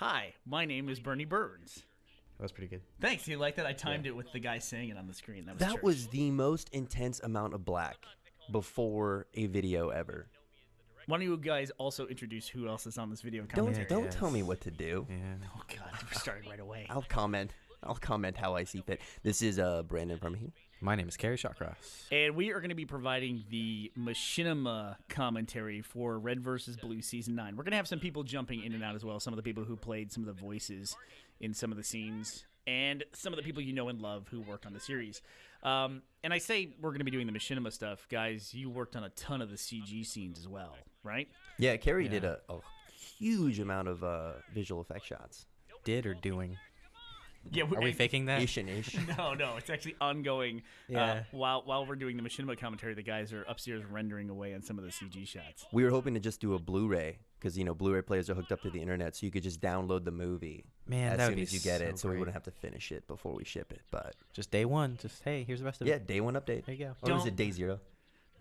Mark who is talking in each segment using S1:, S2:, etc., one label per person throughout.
S1: Hi, my name is Bernie Burns.
S2: That was pretty good.
S1: Thanks. You like that? I timed it with the guy saying it on the screen.
S3: That was the most intense amount of black before a video ever.
S1: Why don't you guys also introduce who else is on this video commentary?
S3: Don't tell me what to do.
S2: Yeah.
S1: Oh, God. We're starting right away.
S3: I'll comment how I see fit. This is Brandon from here.
S2: My name is KCouchot.
S1: And we are going to be providing the machinima commentary for RedVsBlue Season 9. We're going to have some people jumping in and out as well. Some of the people who played some of the voices in some of the scenes. And some of the people you know and love who worked on the series. And I say we're going to be doing the machinima stuff. Guys, you worked on a ton of the CG scenes as well, right?
S3: Yeah, Carrie did a huge amount of visual effect shots.
S2: Did or doing?
S1: Yeah,
S2: Are we faking that?
S3: Ish.
S1: No, it's actually ongoing.
S2: Yeah.
S1: While we're doing the machinima commentary, the guys are upstairs rendering away on some of the CG shots.
S3: We were hoping to just do a Blu-ray because Blu-ray players are hooked up to the internet, so you could just download the movie as soon as you get it, so we wouldn't have to finish it before we ship it. But
S2: just day one, hey, here's the rest of it.
S3: Yeah, day one update.
S2: There you go.
S3: Or was it day zero?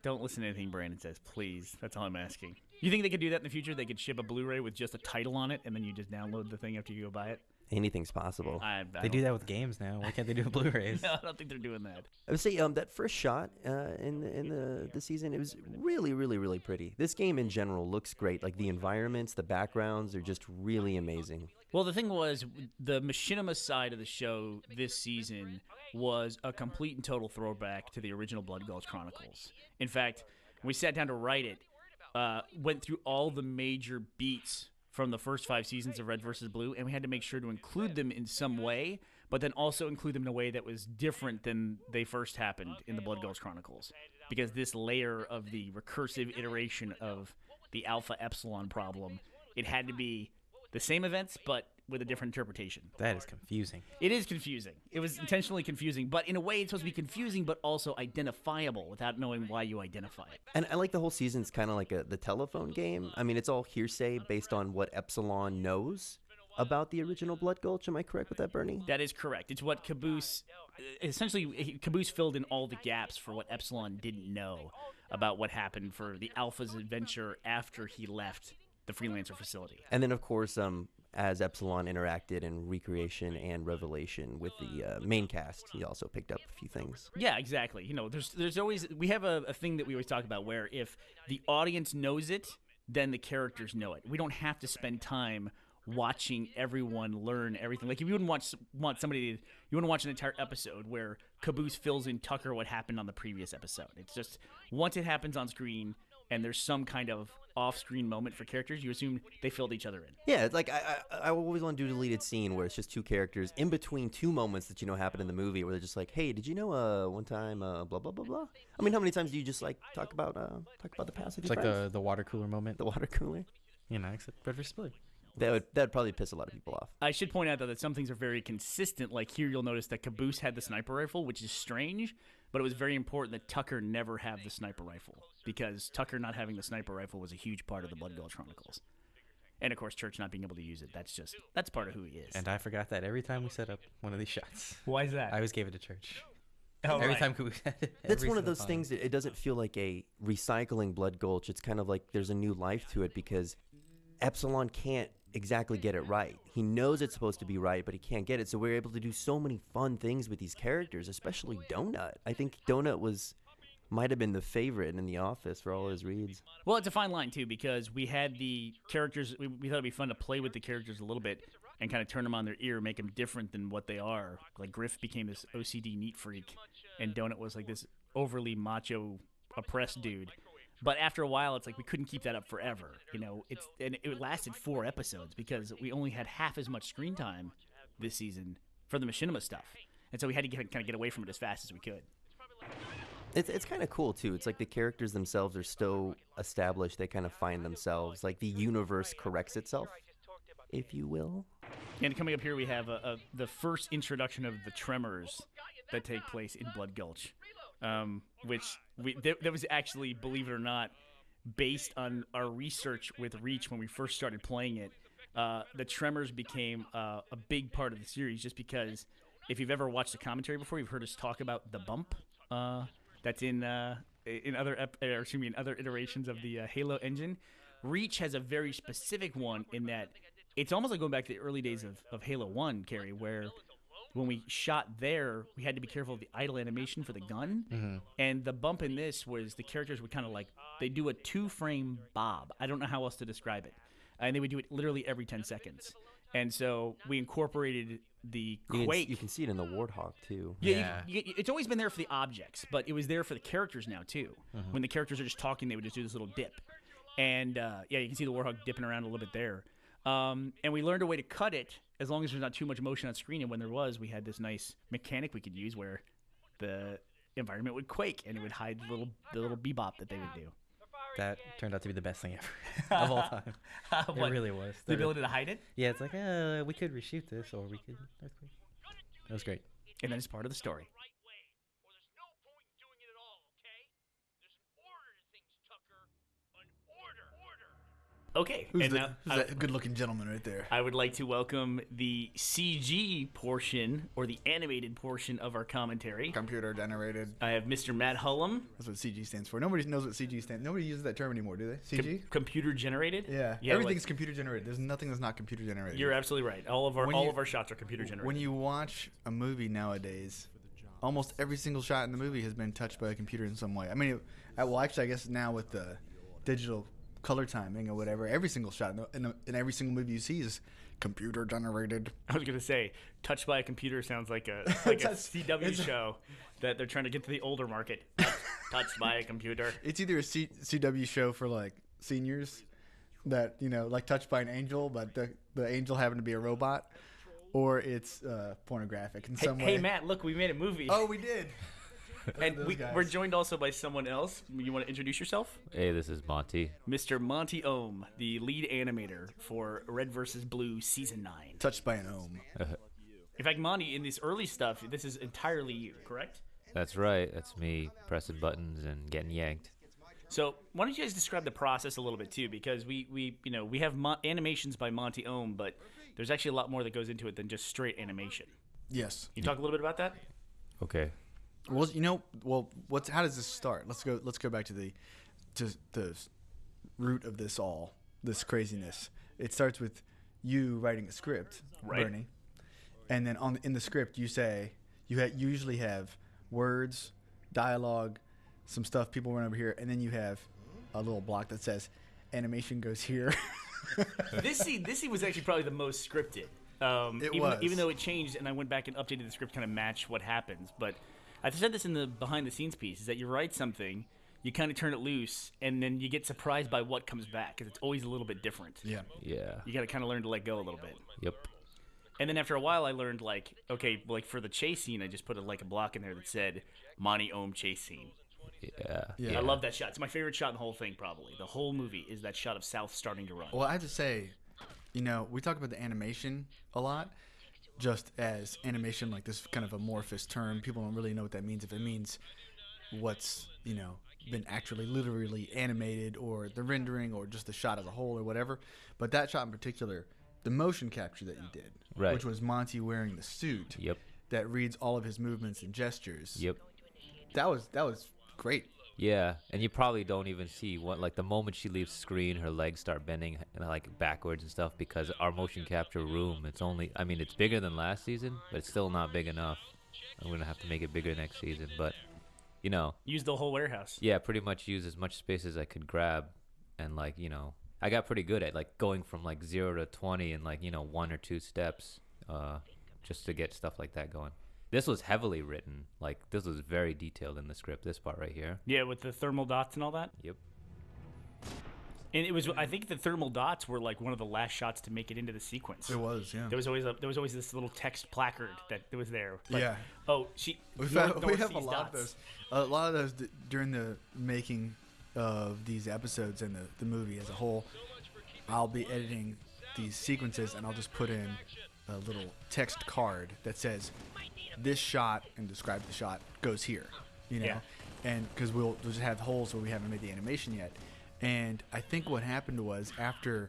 S1: Don't listen to anything Brandon says, please. That's all I'm asking. You think they could do that in the future? They could ship a Blu-ray with just a title on it, and then you just download the thing after you go buy it?
S3: Anything's possible.
S2: They do that with games now. Why can't they do it with Blu-rays?
S1: No, I don't think they're doing that.
S3: I would say that first shot in the season, it was really, really, really pretty. This game in general looks great. Like the environments, the backgrounds are just really amazing.
S1: Well, the thing was, the machinima side of the show this season was a complete and total throwback to the original Blood Gulch Chronicles. In fact, when we sat down to write it, went through all the major beats from the first 5 seasons of RedVsBlue, and we had to make sure to include them in some way, but then also include them in a way that was different than they first happened in the Blood Gulch Chronicles, because this layer of the recursive iteration of the Alpha Epsilon problem, it had to be the same events, but with a different interpretation.
S2: That is confusing.
S1: It is confusing. It was intentionally confusing, but in a way it's supposed to be confusing but also identifiable without knowing why you identify it.
S3: And I like the whole season's kind of like the telephone game. I mean, it's all hearsay based on what Epsilon knows about the original Blood Gulch. Am I correct with that, Bernie?
S1: That is correct. It's what Caboose... Essentially, Caboose filled in all the gaps for what Epsilon didn't know about what happened for the Alpha's adventure after he left the Freelancer facility. And
S3: then, of course, as Epsilon interacted in Recreation and Revelation with the main cast, he also picked up a few things.
S1: Yeah, exactly. There's always... We have a thing that we always talk about where if the audience knows it, then the characters know it. We don't have to spend time watching everyone learn everything. Like, if you wouldn't want somebody... You wouldn't watch an entire episode where Caboose fills in Tucker what happened on the previous episode. It's just, once it happens on screen and there's some kind of off-screen moment for characters, you assume they filled each other in.
S3: Yeah, it's like I always want to do a deleted scene where it's just 2 characters in between 2 moments that happen in the movie where they're just like, hey, did you know one time blah blah blah blah? I mean, how many times do you just like talk about the past with your friends?
S2: Like the water cooler moment.
S3: The water cooler.
S2: Except RedVsBlue.
S3: That'd probably piss a lot of people off.
S1: I should point out, though, that some things are very consistent. Like here, you'll notice that Caboose had the sniper rifle, which is strange, but it was very important that Tucker never have the sniper rifle, because Tucker not having the sniper rifle was a huge part of the Blood Gulch Chronicles. And, of course, Church not being able to use it. That's part of who he is.
S2: And I forgot that every time we set up one of these shots.
S1: Why is that?
S2: I always gave it to Church.
S1: Oh,
S2: every
S1: right.
S2: time Caboose had it.
S3: That's one of those things that it doesn't feel like a recycling Blood Gulch. It's kind of like there's a new life to it because Epsilon can't exactly get it right. He knows it's supposed to be right, but he can't get it. So we're able to do so many fun things with these characters, especially Donut. I think Donut might have been the favorite in The Office for all his reads.
S1: Well, it's a fine line, too, because we had the characters... We thought it'd be fun to play with the characters a little bit and kind of turn them on their ear, make them different than what they are. Like, Griff became this OCD neat freak, and Donut was like this overly macho, oppressed dude. But after a while, it's like we couldn't keep that up forever. And it lasted 4 episodes because we only had half as much screen time this season for the machinima stuff. And so we had to kind of get away from it as fast as we could.
S3: It's kind of cool, too. It's like the characters themselves are so established, they kind of find themselves. Like the universe corrects itself, if you will.
S1: And coming up here, we have the first introduction of the tremors that take place in Blood Gulch, which that was actually, believe it or not, based on our research with Reach when we first started playing it. The tremors became a big part of the series just because if you've ever watched the commentary before, you've heard us talk about the bump that's in other iterations of the Halo engine. Reach has a very specific one in that it's almost like going back to the early days of Halo 1, Carrie, where when we shot there, we had to be careful of the idle animation for the gun.
S2: Mm-hmm.
S1: And the bump in this was the characters would kind of like, they do a 2-frame bob. I don't know how else to describe it. And they would do it literally every 10 seconds. And so we incorporated the Quake.
S3: You can see it in the Warthog, too.
S1: Yeah, it's always been there for the objects, but it was there for the characters now, too.
S2: Mm-hmm.
S1: When the characters are just talking, they would just do this little dip. And, yeah, you can see the Warthog dipping around a little bit there. And we learned a way to cut it as long as there's not too much motion on screen. And when there was, we had this nice mechanic we could use where the environment would quake and it would hide the little bebop that they would do.
S2: That turned out to be the best thing ever of all time. It really was.
S1: The ability to hide it?
S2: Yeah, it's like, we could reshoot this, or we could earthquake. That was great.
S1: And that is part of the story. Okay.
S4: Who's
S1: and now
S4: that good-looking gentleman right there?
S1: I would like to welcome the CG portion, or the animated portion of our commentary.
S4: Computer generated.
S1: I have Mr. Matt Hullum.
S4: That's what CG stands for. Nobody knows what CG stands. Nobody uses that term anymore, do they? CG.
S1: Computer generated?
S4: Yeah. Everything's computer generated. There's nothing that's not computer generated.
S1: You're absolutely right. All of our shots are computer generated.
S4: When you watch a movie nowadays, almost every single shot in the movie has been touched by a computer in some way. I mean, well, actually, I guess now with the digital color timing or whatever, every single shot in every single movie you see is computer generated.
S1: I was gonna say, touched by a computer sounds like a CW show that they're trying to get to the older market. Touched by a computer.
S4: It's either a CW show for like seniors that, you know, like Touched by an Angel, but the angel happened to be a robot, or it's pornographic in some way.
S1: Hey Matt, look, we made a movie.
S4: Oh, we did.
S1: And we're joined also by someone else. You want to introduce yourself?
S5: Hey, this is Monty.
S1: Mr. Monty Ohm, the lead animator for RedVsBlue Season 9.
S4: Touched by an Ohm.
S1: In fact, Monty, in this early stuff, this is entirely you, correct?
S5: That's right. That's me pressing buttons and getting yanked.
S1: So why don't you guys describe the process a little bit too? Because we have animations by Monty Ohm, but there's actually a lot more that goes into it than just straight animation.
S4: Yes.
S1: Can you talk a little bit about that?
S5: Okay.
S4: Well, how does this start? Let's go back to the root of this craziness. It starts with you writing a script,
S1: right,
S4: Bernie, and then in the script you say you usually have words, dialogue, some stuff people run over here, and then you have a little block that says animation goes here.
S1: This scene was actually probably the most scripted. Even though it changed, and I went back and updated the script to kind of match what happens, but. I've said this in the behind-the-scenes piece, is that you write something, you kind of turn it loose, and then you get surprised by what comes back, because it's always a little bit different.
S4: Yeah.
S5: Yeah.
S1: You got to kind of learn to let go a little bit.
S5: Yep.
S1: And then after a while, I learned, like, okay, like for the chase scene, I just put a block in there that said, Monty Ohm chase scene.
S5: Yeah.
S1: I love that shot. It's my favorite shot in the whole thing, probably. The whole movie is that shot of South starting to run.
S4: Well, I have to say, we talk about the animation a lot. Just as animation, like this kind of amorphous term, people don't really know what that means. If it means what's been actually literally animated, or the rendering, or just the shot as a whole, or whatever. But that shot in particular, the motion capture that you did,
S5: right,
S4: which was Monty wearing the suit,
S5: yep,
S4: that reads all of his movements and gestures.
S5: Yep,
S4: that was great.
S5: Yeah, and you probably don't even see what, like, the moment she leaves screen, her legs start bending like backwards and stuff, because our motion capture room, it's bigger than last season, but it's still not big enough. I'm gonna have to make it bigger next season, but
S1: use the whole warehouse.
S5: Yeah, pretty much use as much space as I could grab, and I got pretty good at going from 0 to 20 in 1 or 2 steps, just to get stuff like that going. This was heavily written. This was very detailed in the script, this part right here.
S1: Yeah, with the thermal dots and all that?
S5: Yep.
S1: And it was, I think the thermal dots were one of the last shots to make it into the sequence.
S4: It was, yeah.
S1: There was always this little text placard that was there.
S4: Yeah.
S1: Oh,
S4: we have a lot of those. A lot of those during the making of these episodes and the movie as a whole. I'll be editing these sequences, and I'll just put in a little text card that says, this shot, and describe the shot, goes here,
S1: Yeah.
S4: And because we'll just have holes where we haven't made the animation yet. And I think what happened was, after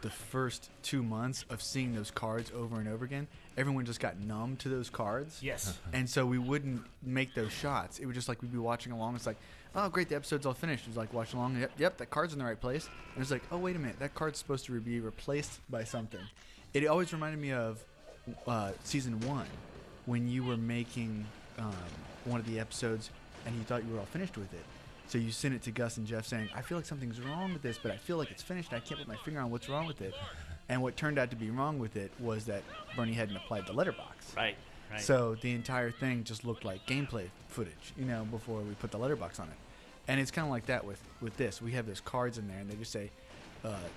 S4: the first 2 months of seeing those cards over and over again, everyone just got numb to those cards.
S1: Yes.
S4: And so we wouldn't make those shots. It was just like we'd be watching along. It's like, oh, great, the episode's all finished. It's like watching along. Yep, that card's in the right place. And it's like, oh, wait a minute, that card's supposed to be replaced by something. It always reminded me of season 1 when you were making one of the episodes and you thought you were all finished with it. So you sent it to Gus and Jeff saying, I feel like something's wrong with this, but I feel like it's finished and I can't put my finger on what's wrong with it. And what turned out to be wrong with it was that Bernie hadn't applied the letterbox.
S1: Right.
S4: So the entire thing just looked like gameplay footage, before we put the letterbox on it. And it's kind of like that with this. We have those cards in there, and they just say,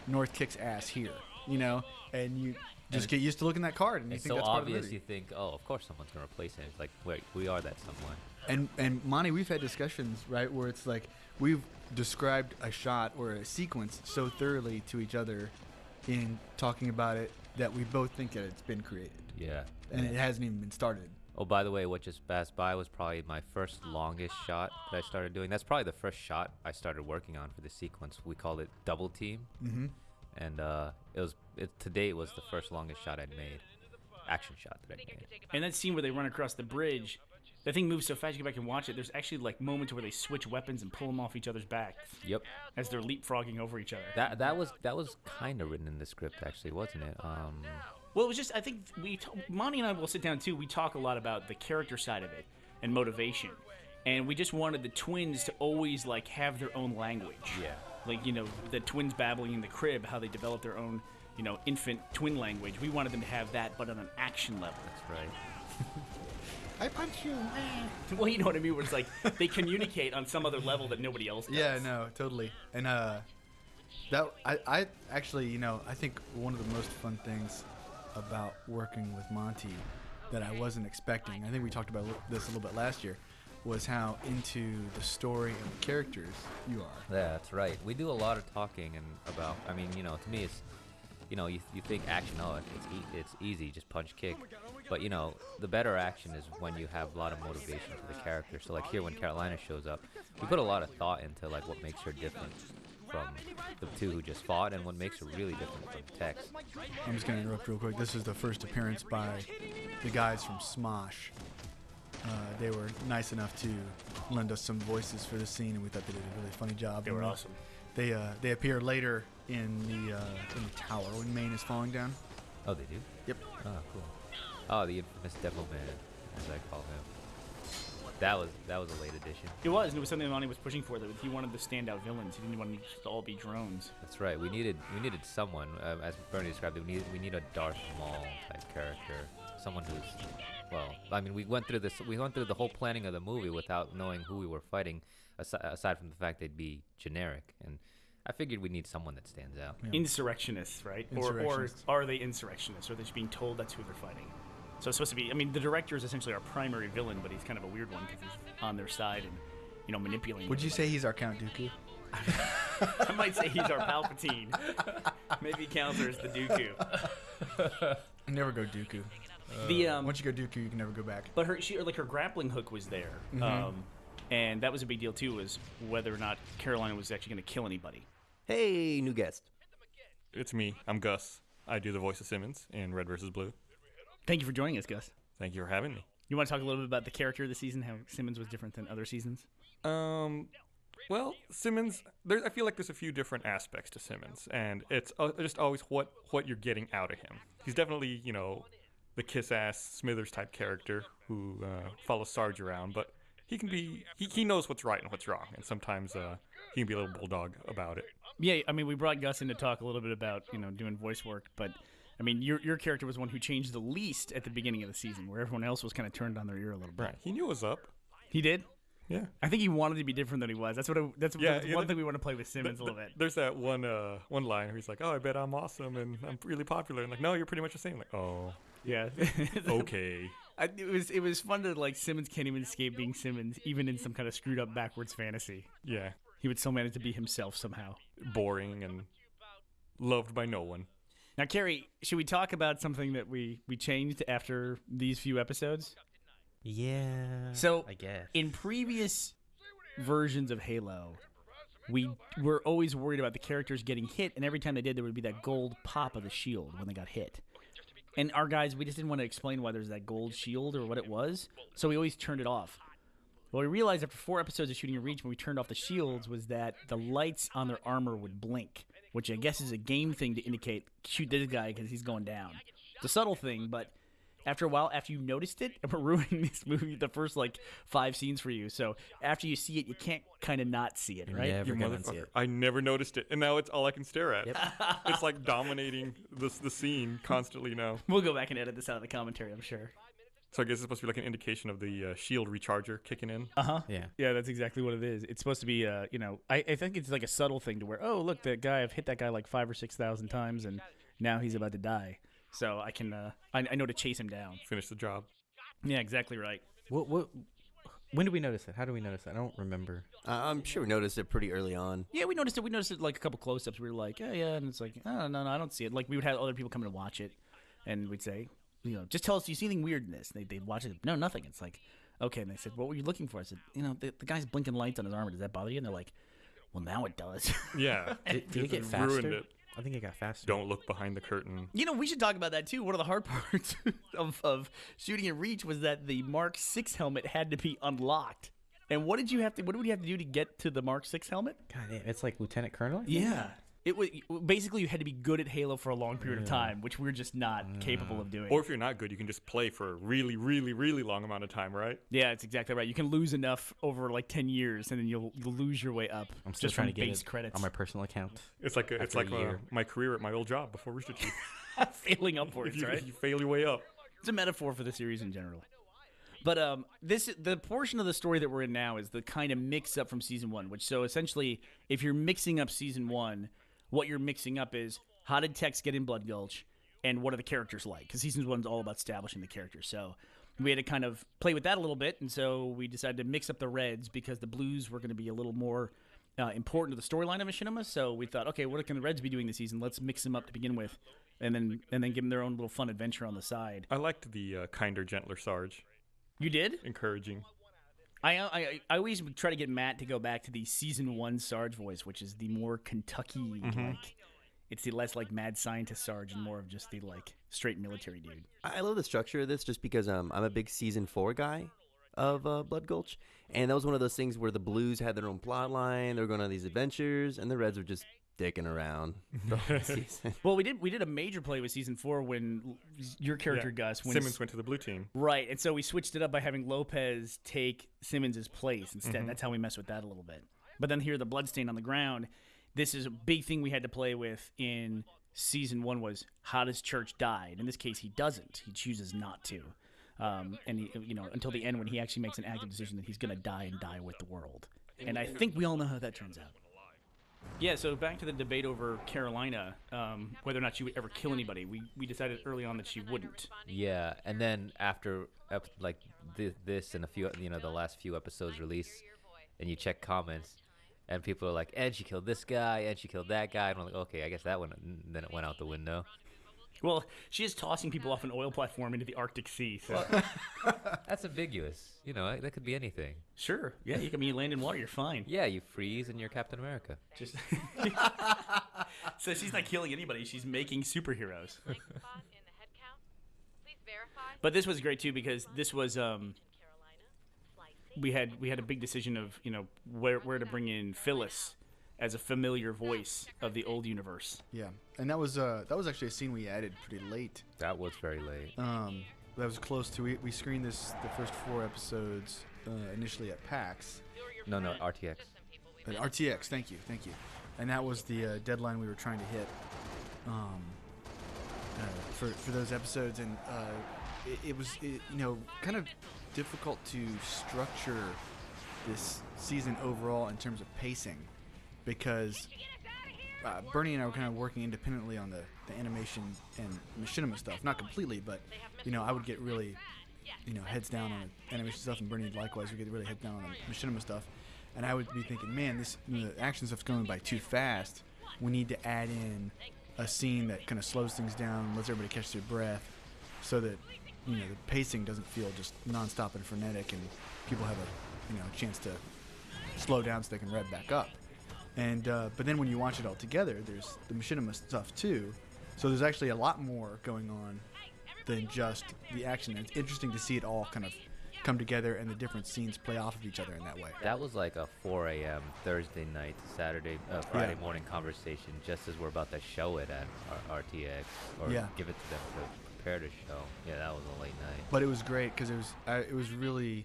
S4: North kicks ass here, and you just get used to looking at that card, and you
S5: It's
S4: think
S5: so
S4: that's part of the
S5: obvious.
S4: movie.
S5: You think, oh, of course someone's gonna replace it. It's like, wait, we are that someone.
S4: And Monty, we've had discussions, right, where it's like we've described a shot or a sequence so thoroughly to each other in talking about it that we both think that it's been created.
S5: Yeah.
S4: And it hasn't even been started.
S5: Oh, by the way, what just passed by was probably my first longest shot that I started doing. That's probably the first shot I started working on for the sequence. We called it Double Team.
S4: Mm-hmm.
S5: And to date was the first longest shot I'd made. Action shot that I made.
S1: And that scene where they run across the bridge, the thing moves so fast you go back and watch it. There's actually like moments where they switch weapons and pull them off each other's backs
S5: Yep.
S1: as they're leapfrogging over each other.
S5: That was kind of written in the script, actually, wasn't it?
S1: Well, it was just, I think Monty and I will sit down too. We talk a lot about the character side of it and motivation. And we just wanted the twins to always like have their own language.
S5: Yeah.
S1: Like, the twins babbling in the crib, how they develop their own, infant twin language. We wanted them to have that, but on an action level.
S5: That's right.
S4: I punch you.
S1: Well, you know what I mean? Where it's like they communicate on some other level that nobody else does.
S4: Yeah, no, totally. And that I actually, I think one of the most fun things about working with Monty that I wasn't expecting, I think we talked about this a little bit last year, was how into the story and the characters you are.
S5: Yeah, that's right. We do a lot of talking to me it's, you think action, it's easy, just punch, kick. But, the better action is when you have a lot of motivation for the character. So, like here when Carolina shows up, we put a lot of thought into, like, what makes her different from the two who just fought and what makes her really different from Tex.
S4: I'm just going to interrupt real quick. This is the first appearance by the guys from Smosh. They were nice enough to lend us some voices for this scene, and we thought they did a really funny job.
S1: They were awesome.
S4: They appear later in the tower when Maine is falling down.
S5: Oh, they do?
S4: Yep.
S5: Oh, cool. Oh, the infamous Devil Man, as I call him. That was a late addition.
S1: It was, and it was something that Monty was pushing for. That he wanted the standout villains. He didn't want them to all be drones.
S5: That's right. We needed someone, as Bernie described it. We need a Darth Maul type character, someone who's, well, I mean, we went through the whole planning of the movie without knowing who we were fighting, aside from the fact they'd be generic, and I figured we need someone that stands out.
S4: Yeah.
S1: Insurrectionists, right?
S4: Insurrectionists.
S1: Or are they insurrectionists? Or are they just being told that's who they're fighting? So it's supposed to be. I mean, the director is essentially our primary villain, but he's kind of a weird one because he's on their side and manipulating.
S4: Would you
S1: everybody.
S4: say he's our Count Dooku?
S1: I might say he's our Palpatine. Maybe Counselor is the Dooku.
S4: Never go Dooku. Once you go Dooku, you can never go back.
S1: But her grappling hook was there, and that was a big deal too. Was whether or not Carolina was actually going to kill anybody.
S3: Hey, new guest.
S6: It's me. I'm Gus. I do the voice of Simmons in Red-vs.Blue.
S1: Thank you for joining us, Gus.
S6: Thank you for having me.
S1: You want to talk a little bit about the character of the season, how Simmons was different than other seasons?
S6: Well, Simmons, I feel like there's a few different aspects to Simmons, and it's just always what you're getting out of him. He's definitely, the kiss-ass Smithers type character who follows Sarge around, but he knows what's right and what's wrong, and sometimes he can be a little bulldog about it.
S1: Yeah, I mean, we brought Gus in to talk a little bit about, doing voice work, but I mean, your character was one who changed the least at the beginning of the season, where everyone else was kind of turned on their ear a little bit.
S6: Right. He knew it was up.
S1: He did?
S6: Yeah.
S1: I think he wanted to be different than he was. That's one thing we want to play with Simmons a little bit.
S6: There's that one line where he's like, "Oh, I bet I'm awesome and I'm really popular." And like, "No, you're pretty much the same." Like, "Oh,
S1: yeah."
S6: okay.
S1: It was fun to like Simmons can't even escape being Simmons, even in some kind of screwed up backwards fantasy.
S6: Yeah.
S1: He would still manage to be himself somehow.
S6: Boring and loved by no one.
S1: Now, Carrie, should we talk about something that we changed after these few episodes?
S2: Yeah.
S1: So,
S2: I guess.
S1: in previous versions of Halo, we were always worried about the characters getting hit, and every time they did, there would be that gold pop of the shield when they got hit. And our guys, we just didn't want to explain why there's that gold shield or what it was, so we always turned it off. What we realized after 4 episodes of Shooting in Reach when we turned off the shields was that the lights on their armor would blink, which I guess is a game thing to indicate, shoot this guy because he's going down. It's a subtle thing, but after a while, after you noticed it, and we're ruining this movie, the first 5 scenes for you. So after you see it, you can't kind of not see it, right?
S2: Never
S6: You
S2: gonna see
S6: motherfucker.
S2: it.
S6: I never noticed it, and now it's all I can stare at. It's like dominating the scene constantly now.
S1: We'll go back and edit this out of the commentary, I'm sure.
S6: So I guess it's supposed to be like an indication of the shield recharger kicking in.
S2: Yeah.
S1: Yeah, that's exactly what it is. It's supposed to be, I think it's like a subtle thing to where, oh, look, I've hit that guy 5,000 or 6,000 times, and now he's about to die. So I can, I know to chase him down.
S6: Finish the job.
S1: Yeah, exactly right.
S2: When did we notice it? How do we notice it? I don't remember.
S3: I'm sure we noticed it pretty early on.
S1: Yeah, we noticed it. We noticed it a couple close-ups. We were like, oh, yeah, and it's like, oh, no, I don't see it. We would have other people come to watch it, and we'd say, just tell us, do you see anything weird in this? They'd watch it. No, nothing. It's like, okay. And they said, what were you looking for? I said, the guy's blinking lights on his armor. Does that bother you? And they're like, well, now it does.
S6: Yeah.
S2: Did it get
S6: ruined
S2: faster?
S6: it.
S2: I think it got faster.
S6: Don't look behind the curtain.
S1: We should talk about that, too. One of the hard parts of Shooting in Reach was that the Mark 6 helmet had to be unlocked. And what would you have to do to get to the Mark 6 helmet?
S2: God damn, it's like Lieutenant Colonel?
S1: Yeah. It was basically you had to be good at Halo for a long period of time, which we're just not capable of doing.
S6: Or if you're not good, you can just play for a really, really, really long amount of time, right?
S1: Yeah, that's exactly right. You can lose enough over 10 years, and then you'll lose your way up.
S2: I'm still
S1: just
S2: trying
S1: from
S2: to get
S1: base
S2: it
S1: credits
S2: on my personal account.
S6: It's like
S2: After a year.
S6: my career at my old job before Rooster Teeth.
S1: failing upwards,
S6: you,
S1: right?
S6: you fail your way up.
S1: It's a metaphor for the series in general. But the portion of the story that we're in now is the kind of mix up from season 1. Which so essentially, if you're mixing up season 1. What you're mixing up is how did Tex get in Blood Gulch, and what are the characters like? Because season 1 is all about establishing the characters. So we had to kind of play with that a little bit, and so we decided to mix up the Reds because the Blues were going to be a little more important to the storyline of Machinima. So we thought, okay, what can the Reds be doing this season? Let's mix them up to begin with, and then give them their own little fun adventure on the side.
S6: I liked the kinder, gentler Sarge.
S1: You did?
S6: Encouraging.
S1: I always try to get Matt to go back to the season 1 Sarge voice, which is the more Kentucky, it's the less mad scientist Sarge and more of just the straight military dude.
S3: I love the structure of this just because I'm a big season 4 guy of Blood Gulch, and that was one of those things where the Blues had their own plot line, they were going on these adventures, and the Reds were just dicking around the whole season.
S1: Well, we did a major play with season 4 when your character Gus
S6: Simmons went to the blue team.
S1: Right, and so we switched it up by having Lopez take Simmons' place instead. That's how we messed with that a little bit. But then here, the bloodstain on the ground. This is a big thing we had to play with in season 1 was how does Church die? And in this case, he doesn't. He chooses not to. And he, until the end when he actually makes an active decision that he's going to die and die with the world. And I think we all know how that turns out. Yeah, so back to the debate over Carolina, whether or not she would ever kill anybody. We decided early on that she wouldn't.
S5: Yeah, and then after this and a few, the last few episodes release, and you check comments, and people are like, and she killed this guy, and she killed that guy, and I'm like, okay, I guess that one, then it went out the window.
S1: Well, she is tossing people off an oil platform into the Arctic Sea. So.
S5: That's ambiguous. That could be anything.
S1: Sure. Yeah, you land in water, you're fine.
S5: Yeah, you freeze and you're Captain America.
S1: Just So she's not killing anybody. She's making superheroes. But this was great, too, because this was... We had a big decision of, where to bring in Phyllis as a familiar voice of the old universe.
S4: Yeah, and that was actually a scene we added pretty late.
S5: That was very late.
S4: That was close to we screened the first 4 episodes initially at PAX.
S5: No, RTX.
S4: At RTX, thank you, and that was the deadline we were trying to hit for those episodes, and it was kind of difficult to structure this season overall in terms of pacing. Because Bernie and I were kind of working independently on the animation and machinima stuff. Not completely, but, I would get really, heads down on the animation stuff, and Bernie likewise would get really heads down on the machinima stuff. And I would be thinking, man, this the action stuff's going by too fast. We need to add in a scene that kind of slows things down, lets everybody catch their breath, so that, the pacing doesn't feel just nonstop and frenetic, and people have a chance to slow down so they can rev back up. And but then when you watch it all together, there's the machinima stuff too. So there's actually a lot more going on than just the action. And it's interesting to see it all kind of come together and the different scenes play off of each other in that way.
S5: That was like a 4 a.m. Thursday night, Friday morning conversation, just as we're about to show it at our RTX or give it to them to prepare to show. Yeah, that was a late night.
S4: But it was great because it was really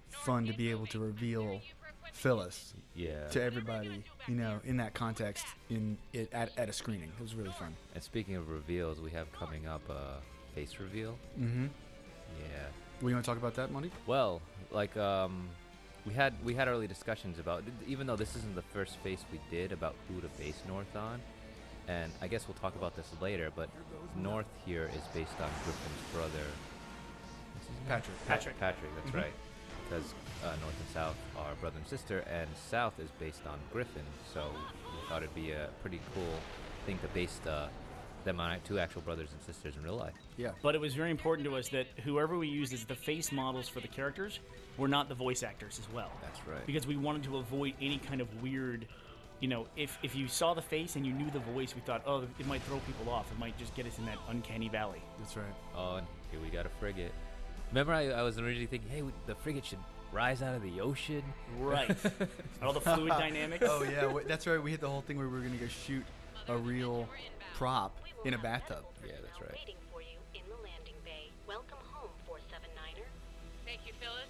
S4: fun to be able to reveal Phyllis to everybody, in that context at a screening. It was really fun.
S5: And speaking of reveals, we have coming up a face reveal.
S4: Mm-hmm.
S5: Yeah.
S4: Well, you want to talk about that, Monty?
S5: Well, like we had early discussions about, even though this isn't the first face we did, about who to base North on, and I guess we'll talk about this later. But North here is based on Griffin's brother. What's his name?
S4: Patrick.
S5: Patrick. That's right. Because North and South are brother and sister, and South is based on Griffin. So we thought it'd be a pretty cool thing to base them on two actual brothers and sisters in real life.
S4: Yeah.
S1: But it was very important to us that whoever we used as the face models for the characters were not the voice actors as well.
S5: That's right.
S1: Because we wanted to avoid any kind of weird, if you saw the face and you knew the voice, we thought, oh, it might throw people off. It might just get us in that uncanny valley.
S4: That's right.
S5: Oh, and here we got a frigate. Remember, I was originally thinking, hey, the frigate should rise out of the ocean.
S1: Right. All the fluid dynamics.
S4: Oh, yeah. That's right. We hit the whole thing where we were going to go shoot a real prop in a bathtub.
S5: Yeah, that's right.
S7: Waiting for you in the landing bay. Welcome home, 479er. Thank you, Phyllis.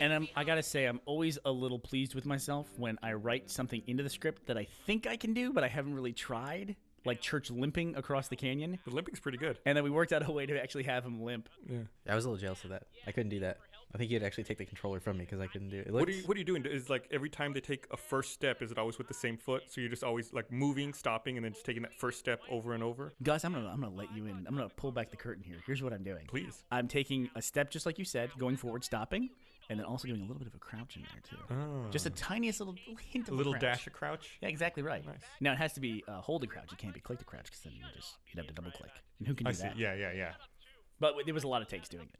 S1: And I got to say, I'm always a little pleased with myself when I write something into the script that I think I can do, but I haven't really tried. Like Church limping across the canyon.
S6: The limping's pretty good.
S1: And then we worked out a way to actually have him limp.
S6: Yeah.
S2: I was a little jealous of that. I couldn't do that. I think he'd actually take the controller from me because I couldn't do it.
S6: What are you doing? Is like every time they take a first step, is it always with the same foot? So you're just always like moving, stopping, and then just taking that first step over and over?
S1: Gus, I'm gonna let you in. I'm gonna pull back the curtain here. Here's what I'm doing.
S6: Please.
S1: I'm taking a step just like you said, going forward, stopping, and then also doing a little bit of a crouch in there too.
S6: Oh.
S1: Just a tiniest little hint of
S6: A little
S1: crouch.
S6: dash of crouch?
S1: Yeah, exactly right.
S6: Nice.
S1: Now it has to be hold to crouch. It can't be click to crouch because then you'd have to double click. And who can do
S6: I see.
S1: that?
S6: Yeah.
S1: But there was a lot of takes doing it.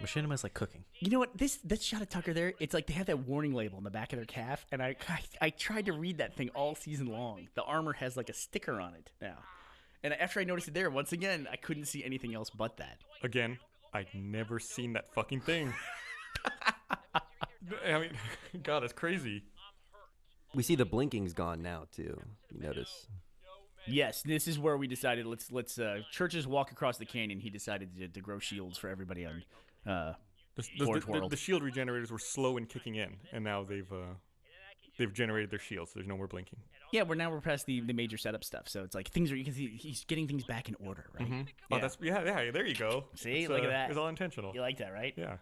S2: Machinima is like cooking.
S1: You know what? That shot of Tucker there, it's like they have that warning label on the back of their calf, and I tried to read that thing all season long. The armor has like a sticker on it now. And after I noticed it there, once again, I couldn't see anything else but that.
S6: Again, I'd never seen that fucking thing. I mean, God, that's crazy.
S3: We see the blinking's gone now too. You notice?
S1: Yes, this is where we decided let's Churches walk across the canyon. He decided to grow shields for everybody on Forge World.
S6: The shield regenerators were slow in kicking in, and now they've generated their shields. So there's no more blinking.
S1: Yeah, we're past the major setup stuff, so it's like things are, you can see he's getting things back in order, right?
S6: Mm-hmm.
S1: Yeah.
S6: Oh, yeah. There you go.
S1: See, look at that.
S6: It's all intentional.
S1: You like that, right?
S6: Yeah.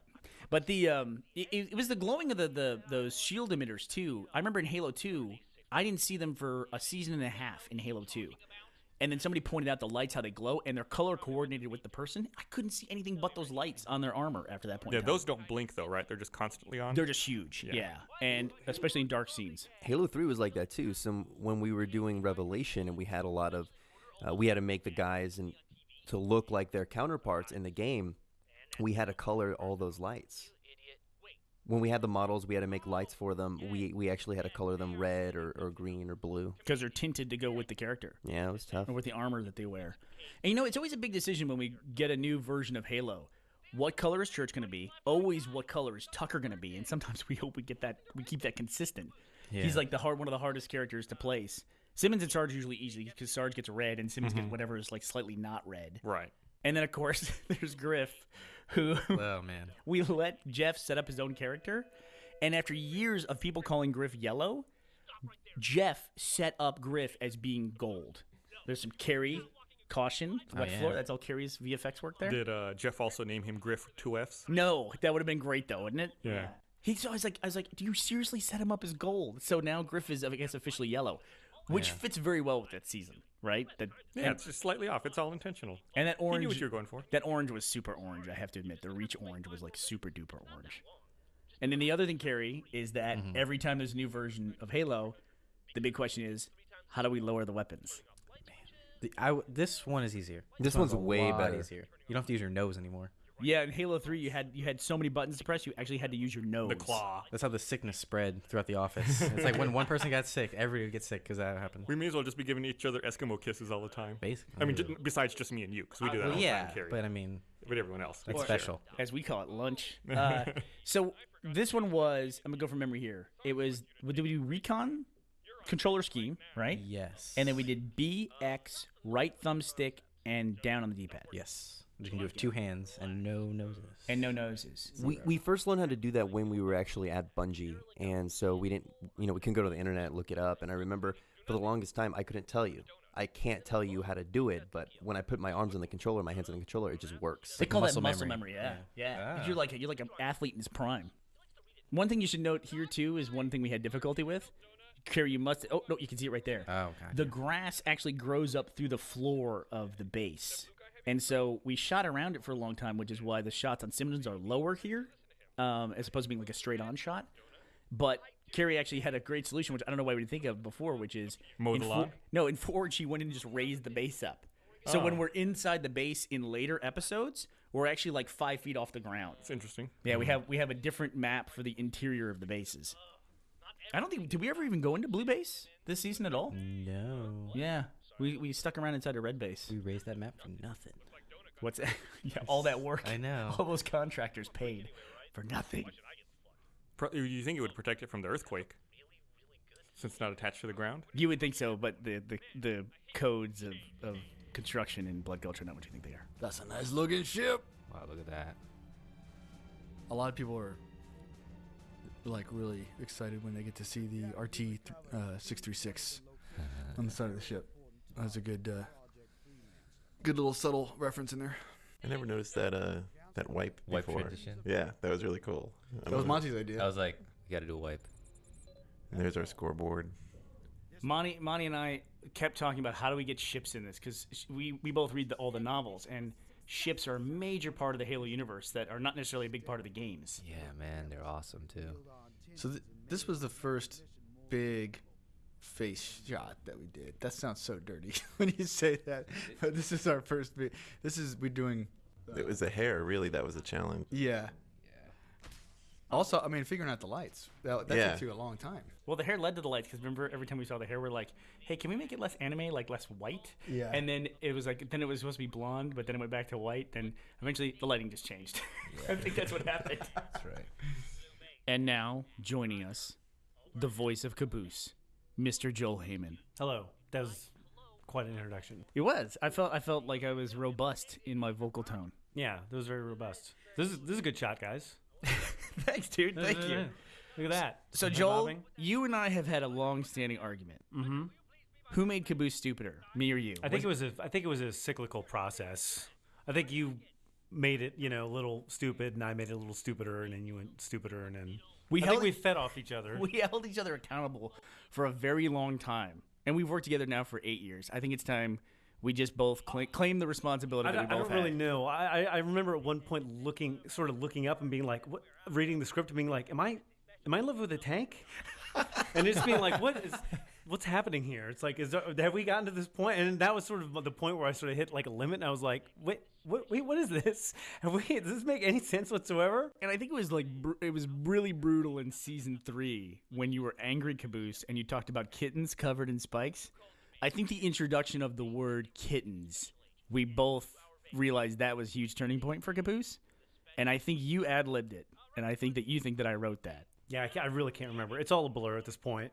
S1: But the it was the glowing of those shield emitters too. I remember in Halo 2, I didn't see them for a season and a half in Halo 2. And then somebody pointed out the lights, how they glow, and they're color coordinated with the person. I couldn't see anything but those lights on their armor after that point.
S6: Yeah,
S1: in time.
S6: those don't blink though, right? They're just constantly on.
S1: They're just huge. Yeah. And especially in dark scenes.
S3: Halo 3 was like that too. So when we were doing Revelation and we had a lot of, we had to make the guys and to look like their counterparts in the game, we had to color all those lights. When we had the models, we had to make lights for them. We actually had to color them red or green or blue.
S1: Because they're tinted to go with the character.
S3: Yeah, it was tough.
S1: Or with the armor that they wear. And it's always a big decision when we get a new version of Halo. What color is Church going to be? Always what color is Tucker going to be? And sometimes we hope we keep that consistent. Yeah. He's like one of the hardest characters to place. Simmons and Sarge usually easy because Sarge gets red and Simmons gets whatever is like slightly not red.
S6: Right.
S1: And then, of course, there's Griff, who
S2: oh, man.
S1: we let Jeff set up his own character. And after years of people calling Griff yellow, Jeff set up Griff as being gold. There's some Carrie, Caution, Wet Floor. That's all Carrie's VFX work there.
S6: Did Jeff also name him Griff with 2 Fs?
S1: No, that would have been great, though, wouldn't it?
S6: Yeah.
S1: So I was like, do you seriously set him up as gold? So now Griff is, I guess, officially yellow, which fits very well with that season. Right?
S6: It's just slightly off. It's all intentional.
S1: And that orange,
S6: he knew what you were going for.
S1: That orange was super orange, I have to admit. The Reach orange was like super duper orange. And then the other thing, Carrie, is that every time there's a new version of Halo, the big question is, how do we lower the weapons?
S2: This one is easier.
S3: This one's way
S2: a lot
S3: better.
S2: Easier. You don't have to use your nose anymore.
S1: Yeah, in Halo 3, you had so many buttons to press, you actually had to use your nose.
S6: The claw.
S2: That's how the sickness spread throughout the office. It's like when one person got sick, everybody gets sick because that happened.
S6: We may as well just be giving each other Eskimo kisses all the time.
S2: Basically.
S6: I mean, besides just me and you, because we do that all the time, Carrie.
S2: but I mean,
S6: But everyone else.
S2: it's special.
S1: As we call it, lunch. So this one was, I'm going to go from memory here. It was, did we do recon controller scheme, right?
S2: Yes.
S1: And then we did B, X, right thumbstick, and down on the D-pad.
S2: Yes. You can do it with 2 hands and no noses.
S1: And no noses.
S3: We first learned how to do that when we were actually at Bungie, and so we didn't, we couldn't go to the internet, look it up, and I remember for the longest time I couldn't tell you. I can't tell you how to do it, but when I put my arms on the controller, my hands on the controller, it just works.
S1: They call that
S2: muscle
S1: muscle
S2: memory.
S1: memory, yeah.
S2: Ah.
S1: You're like an athlete in his prime. One thing you should note here too is one thing we had difficulty with. Carrie, you must. Oh no, you can see it right there.
S2: Oh, God.
S1: The grass actually grows up through the floor of the base, and so we shot around it for a long time, which is why the shots on Simmons are lower here, as opposed to being like a straight-on shot. But Carrie actually had a great solution, which I don't know why we didn't think of before, which is
S6: Mow the lawn?
S1: in Forge, she went in and just raised the base up. So when we're inside the base in later episodes, we're actually like 5 feet off the ground.
S6: It's interesting.
S1: Yeah, we have a different map for the interior of the bases. I don't think, did we ever even go into Blue Base this season at all?
S2: No.
S1: Yeah, we stuck around inside a Red Base.
S2: We raised that map for nothing.
S1: What's that? Yeah, all that work.
S2: I know.
S1: All those contractors paid for nothing.
S6: You think it would protect it from the earthquake, since it's not attached to the ground?
S1: You would think so, but the codes of construction in Blood Gulch are not what you think they are.
S4: That's a nice looking ship.
S5: Wow, look at that.
S4: A lot of people are like really excited when they get to see the RT 636 on the side of the ship. That was a good little subtle reference in there.
S8: I never noticed that wipe
S5: Wipe
S8: before.
S5: transition?
S8: Yeah, that was really cool.
S4: That was Monty's idea.
S5: I was like, you got to do a wipe.
S8: And there's our scoreboard.
S1: Monty and I kept talking about how do we get ships in this, because we both read all the novels, and ships are a major part of the Halo universe that are not necessarily a big part of the games.
S5: Yeah, man, they're awesome too.
S4: So this was the first big face shot that we did. That sounds so dirty when you say that. But this is our first big. We're doing.
S8: It was the hair, really, that was a challenge.
S4: Yeah. Also, I mean, figuring out the lights. That
S8: Yeah.
S4: took you a long time.
S1: Well, the hair led to the lights, because remember every time we saw the hair, we're like, hey, can we make it less anime, like less white?
S4: Yeah.
S1: And then it was like, then it was supposed to be blonde, but then it went back to white. Then eventually the lighting just changed. I think that's what happened.
S4: That's right.
S1: And now, joining us, the voice of Caboose, Mr. Joel Heyman.
S9: Hello. That was quite an introduction.
S1: It was. I felt like I was robust in my vocal tone.
S9: Yeah, that was very robust. This is a good shot, guys.
S1: Thanks, dude. Thank you.
S9: Look at that.
S1: So,
S9: Head
S1: Joel,
S9: bobbing.
S1: you and I have had a long-standing argument.
S9: Mm-hmm.
S1: Who made Caboose stupider, me or you?
S9: I think it was a cyclical process. I think you made it, a little stupid, and I made it a little stupider, and then you went stupider, and then I think we fed off each other.
S1: We held each other accountable for a very long time, and we've worked together now for 8 years. I think it's time we just both claim the responsibility
S9: I
S1: that we both
S9: don't really
S1: had.
S9: know. I remember at one point looking up and being like, reading the script and being like, am I in love with a tank? And just being like, what's happening here? It's like, have we gotten to this point? And that was sort of the point where I sort of hit like a limit, and I was like, wait, what is this? Does this make any sense whatsoever?
S1: And I think it was like it was really brutal in season 3 when you were angry, Caboose, and you talked about kittens covered in spikes. I think the introduction of the word kittens, we both realized that was a huge turning point for Caboose. And I think you ad-libbed it. And I think that you think that I wrote that.
S9: Yeah, I really can't remember. It's all a blur at this point.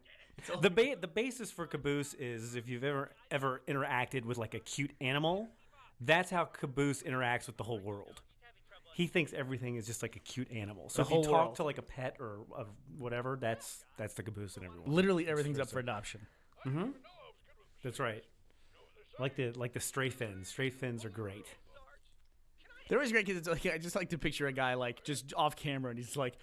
S9: The basis for Caboose is if you've ever interacted with like a cute animal, that's how Caboose interacts with the whole world. He thinks everything is just like a cute animal. So
S1: The
S9: if you
S1: whole
S9: talk
S1: world.
S9: to like a pet or whatever, that's the Caboose in everyone.
S1: Literally everything's up for adoption.
S9: Mm-hmm. That's right. Like the stray fins. Stray fins are great.
S1: They're always great because it's like I just like to picture a guy like just off camera and he's like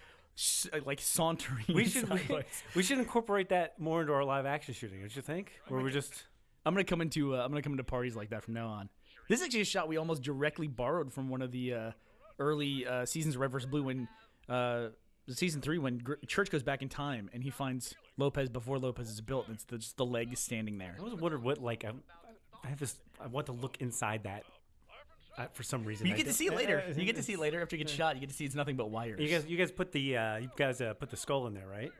S1: sauntering.
S9: We should
S1: sideways.
S9: we should incorporate that more into our live action shooting. Don't you think? Where we're just
S1: I'm gonna come into parties like that from now on. This is actually a shot we almost directly borrowed from one of the early seasons of RedVsBlue when season 3 when Church goes back in time and he finds Lopez before Lopez is built. And it's just the leg standing there.
S9: I was wondering what I want to look inside that for some reason.
S1: You get to see it later. You get to see it later after you get shot. You get to see it's nothing but wires.
S9: You guys put the skull in there, right?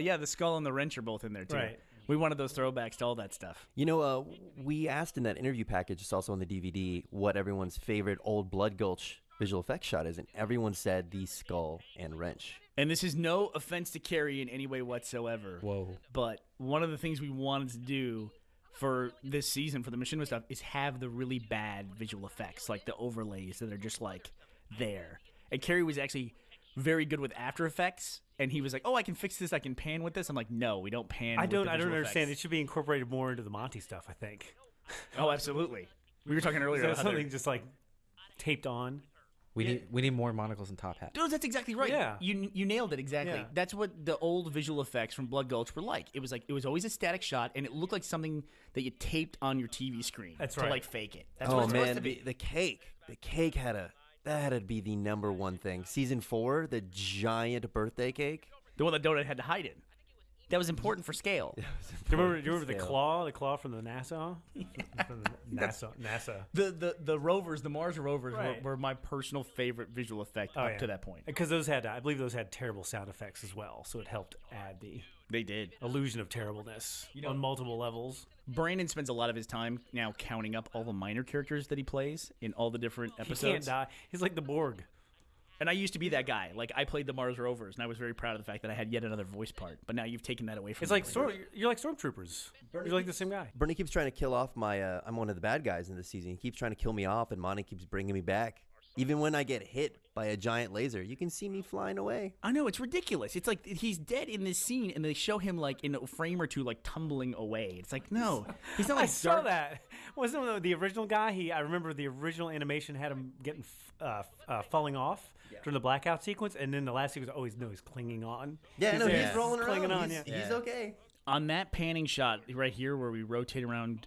S1: Yeah, the skull and the wrench are both in there too.
S9: Right.
S1: We wanted those throwbacks to all that stuff.
S3: You know, we asked in that interview package, it's also on the DVD, what everyone's favorite old Blood Gulch visual effects shot is, and everyone said the skull and wrench.
S1: And this is no offense to Carrie in any way whatsoever.
S2: Whoa.
S1: But one of the things we wanted to do for this season, for the machinima stuff, is have the really bad visual effects, like the overlays that are just like there. And Carrie was actually very good with After Effects, and he was like, "Oh, I can fix this. I can pan with this." I'm like, "No, we don't pan."
S9: I don't
S1: with the visual
S9: understand. It
S1: effects."
S9: should be incorporated more into the Monty stuff, I think.
S1: Oh, absolutely. We were talking earlier
S9: Is that
S1: about how
S9: something just like taped on?
S2: We need more monocles and top hats.
S1: Dude, that's exactly right.
S9: Yeah.
S1: You nailed it exactly.
S9: Yeah.
S1: That's what the old visual effects from Blood Gulch were like. It was always a static shot, and it looked like something that you taped on your TV screen
S9: That's
S1: to
S9: right.
S1: like fake it. That's
S3: Oh
S1: what it's supposed
S3: man,
S1: to be.
S3: the cake had to be the number one thing. Season 4, the giant birthday cake.
S1: The one that Donut had to hide in. That was important for scale.
S9: Do you remember the claw from the NASA? From the NASA.
S1: The rovers, the Mars rovers,
S9: Right.
S1: were my personal favorite visual effect up to that point.
S9: Because I believe those had terrible sound effects as well, so it helped add the
S1: They did.
S9: illusion of terribleness on multiple levels.
S1: Brandon spends a lot of his time now counting up all the minor characters that he plays in all the different episodes.
S9: He can't die. He's like the Borg.
S1: And I used to be that guy. Like, I played the Mars Rovers, and I was very proud of the fact that I had yet another voice part. But now you've taken that away from
S9: It's
S1: me.
S9: like you're like stormtroopers. You're like the same guy.
S3: Bernie keeps trying to kill off my. I'm one of the bad guys in this season. He keeps trying to kill me off, and Monty keeps bringing me back. Even when I get hit by a giant laser, you can see me flying away.
S1: I know, it's ridiculous. It's like he's dead in this scene, and they show him, like, in a frame or two, like, tumbling away. It's like, no. He's not like
S9: I saw that. Wasn't the original guy? I remember the original animation had him getting falling off during the blackout sequence, and then the last sequence, he's clinging on.
S3: Yeah, he's rolling around.
S9: clinging on.
S3: He's okay.
S1: On that panning shot right here where we rotate around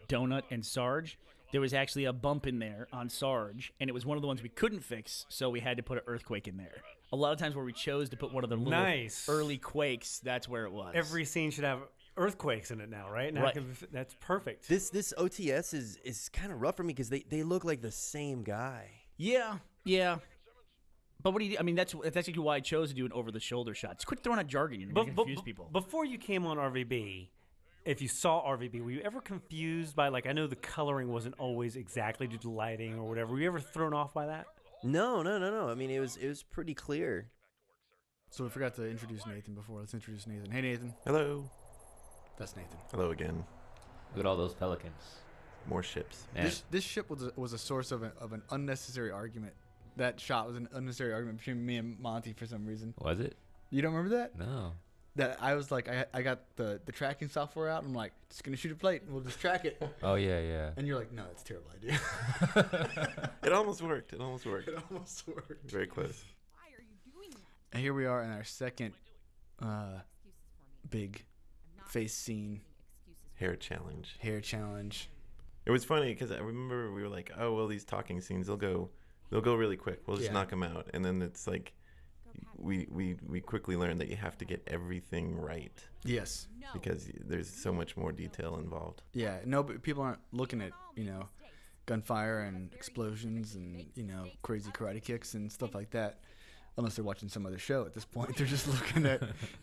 S1: Donut and Sarge, there was actually a bump in there on Sarge, and it was one of the ones we couldn't fix, so we had to put an earthquake in there. A lot of times where we chose to put one of the little
S9: Nice.
S1: early quakes, that's where it was.
S9: Every scene should have earthquakes in it now, right? Now
S1: Right.
S9: That's perfect.
S3: This OTS is kind of rough for me because they look like the same guy.
S1: Yeah. But what do you? I mean, that's actually why I chose to do an over-the-shoulder shot. Just quit throwing out jargon. You're going to confuse people.
S9: Before you came on RVB, if you saw RVB, were you ever confused by, like, I know the coloring wasn't always exactly due to lighting or whatever. Were you ever thrown off by that?
S3: No. I mean, it was pretty clear.
S4: So we forgot to introduce Nathan before. Let's introduce Nathan. Hey, Nathan.
S8: Hello.
S4: That's Nathan.
S8: Hello again.
S5: Look at all those pelicans.
S8: More ships.
S5: Man.
S4: This ship was a source of an unnecessary argument. That shot was an unnecessary argument between me and Monty for some reason.
S5: Was it?
S4: You don't remember that?
S5: No.
S4: That I was like, I got the tracking software out. And I'm like, just gonna shoot a plate and we'll just track it.
S5: Oh, yeah.
S4: And you're like, no, that's a terrible idea.
S8: It almost worked. It almost worked.
S4: It almost worked.
S8: Very close.
S4: And here we are in our second big face scene
S8: Hair challenge.
S4: hair challenge.
S8: It was funny because I remember we were like, oh, well, these talking scenes, they'll go really quick. We'll just
S4: Yeah.
S8: knock them out. And then it's like, we quickly learned that you have to get everything right
S4: Yes.
S8: because there's so much more detail involved.
S4: Yeah. No, but people aren't looking at gunfire and explosions and crazy karate kicks and stuff like that. Unless they're watching some other show at this point. They're just looking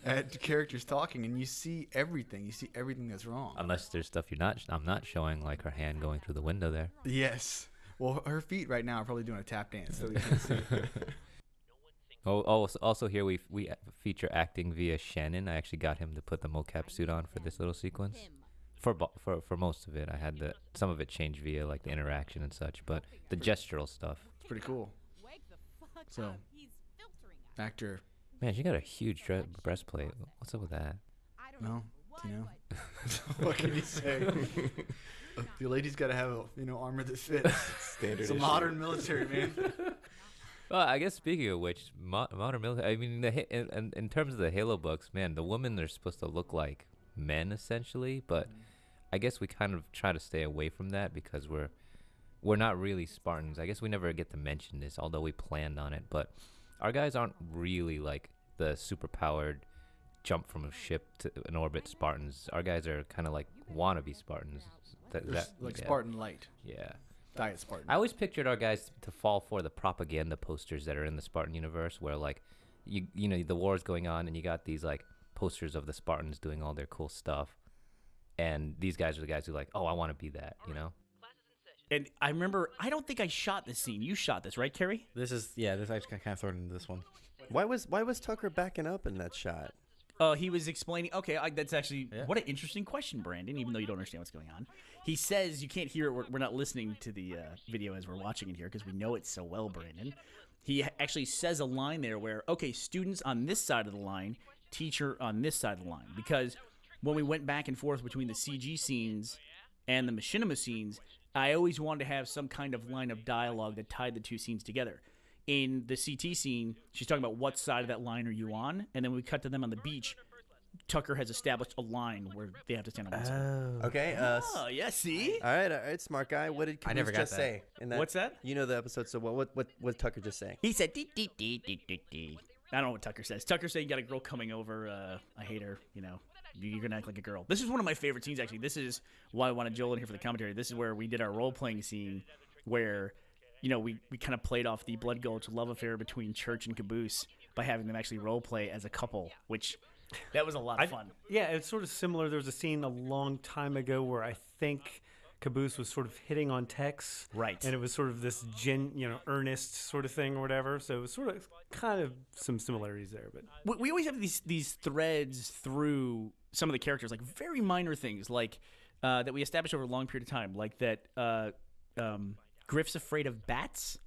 S4: at characters talking, and you see everything. You see everything that's wrong.
S5: Unless there's stuff I'm not showing, like her hand going through the window there.
S4: Yes. Well, her feet right now are probably doing a tap dance, so we can't see.
S5: Oh, also here we feature acting via Shannon. I actually got him to put the mocap suit on for this little sequence. For most of it, I had some of it changed via like the interaction and such, but the gestural stuff.
S4: It's pretty cool. So, actor,
S5: Man, she got a huge breastplate. What's up with that?
S4: well, what can you say? The lady's got to have armor that fits.
S8: Standard
S4: It's a
S8: issue.
S4: modern military, man.
S5: Well, I guess speaking of which, modern military. I mean, in terms of the Halo books, man, the women are supposed to look like men essentially, but I guess we kind of try to stay away from that because we're not really Spartans. I guess we never get to mention this, although we planned on it. But our guys aren't really like the super-powered jump from a ship to an orbit Spartans. Our guys are kind of like wannabe Spartans.
S4: Like Spartan Light.
S5: Yeah.
S4: Diet Spartan.
S5: I always pictured our guys to fall for the propaganda posters that are in the Spartan universe, where like, you know, the war is going on, and you got these like posters of the Spartans doing all their cool stuff, and these guys are the guys who like, oh, I want to be that, you know.
S1: And I remember, I don't think I shot this scene. You shot this, right, Kerry?
S2: This I just kind of thrown into this one.
S3: Why was Tucker backing up in that shot?
S1: He was explaining. Okay, that's actually what an interesting question, Brandon. Even though you don't understand what's going on, he says you can't hear it. We're not listening to the video as we're watching it here because we know it so well, Brandon. He actually says a line there where, okay, students on this side of the line, teacher on this side of the line, because when we went back and forth between the CG scenes and the machinima scenes, I always wanted to have some kind of line of dialogue that tied the two scenes together. In the CT scene, she's talking about what side of that line are you on, and then when we cut to them on the beach, Tucker has established a line where they have to stand on one side.
S3: Okay.
S1: Oh, yeah, see?
S3: All right, smart guy. What did
S2: never
S3: Caboose
S2: got
S3: just
S2: that.
S3: say? In that,
S1: What's that?
S3: You know the episode, so what did Tucker just say?
S1: He said, dee, dee, dee, dee, dee, dee. I don't know what Tucker says. Tucker said you got a girl coming over. I hate her, you know. You're going to act like a girl. This is one of my favorite scenes, actually. This is why I wanted Joel in here for the commentary. This is where we did our role-playing scene where, you know, we kind of played off the Blood Gulch love affair between Church and Caboose by having them actually role-play as a couple, which that was a lot of fun.
S9: Yeah, it's sort of similar. There was a scene a long time ago where I think Caboose was sort of hitting on Tex.
S1: Right.
S9: And it was sort of this earnest sort of thing or whatever. So it was sort of kind of some similarities there. But
S1: we always have these threads through some of the characters, like very minor things, like that we establish over a long period of time, like that Griff's afraid of bats,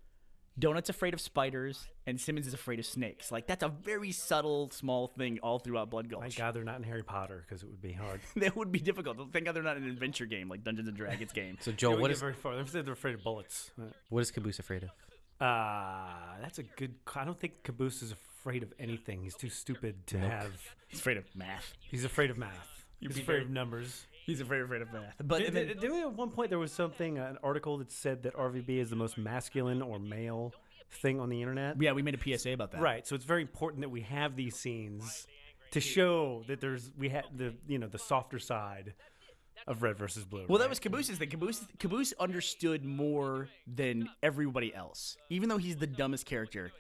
S1: Donut's afraid of spiders, and Simmons is afraid of snakes. Like, that's a very subtle, small thing all throughout Blood Gulch.
S9: thank God they're not in Harry Potter because it would be hard.
S1: That would be difficult. Thank God they're not an adventure game like Dungeons and Dragons game.
S2: So Joel,
S9: They
S2: what
S9: get
S2: is
S9: very far. They said they're afraid of bullets.
S2: Caboose afraid of?
S9: That's a good. I don't think Caboose is afraid of anything. He's too stupid to have.
S1: He's afraid of math.
S9: He's afraid of math. He's
S1: be
S9: afraid
S1: very-
S9: of numbers.
S1: He's afraid of math. But and then-
S9: At one point there was an article that said that RVB is the most masculine or male thing on the internet.
S1: yeah, we made a PSA about that.
S9: Right. So it's very important that we have these scenes to show that we had the softer side of Red versus Blue.
S1: Well,
S9: right?
S1: that was Caboose's thing. Caboose understood more than everybody else. Even though he's the dumbest character,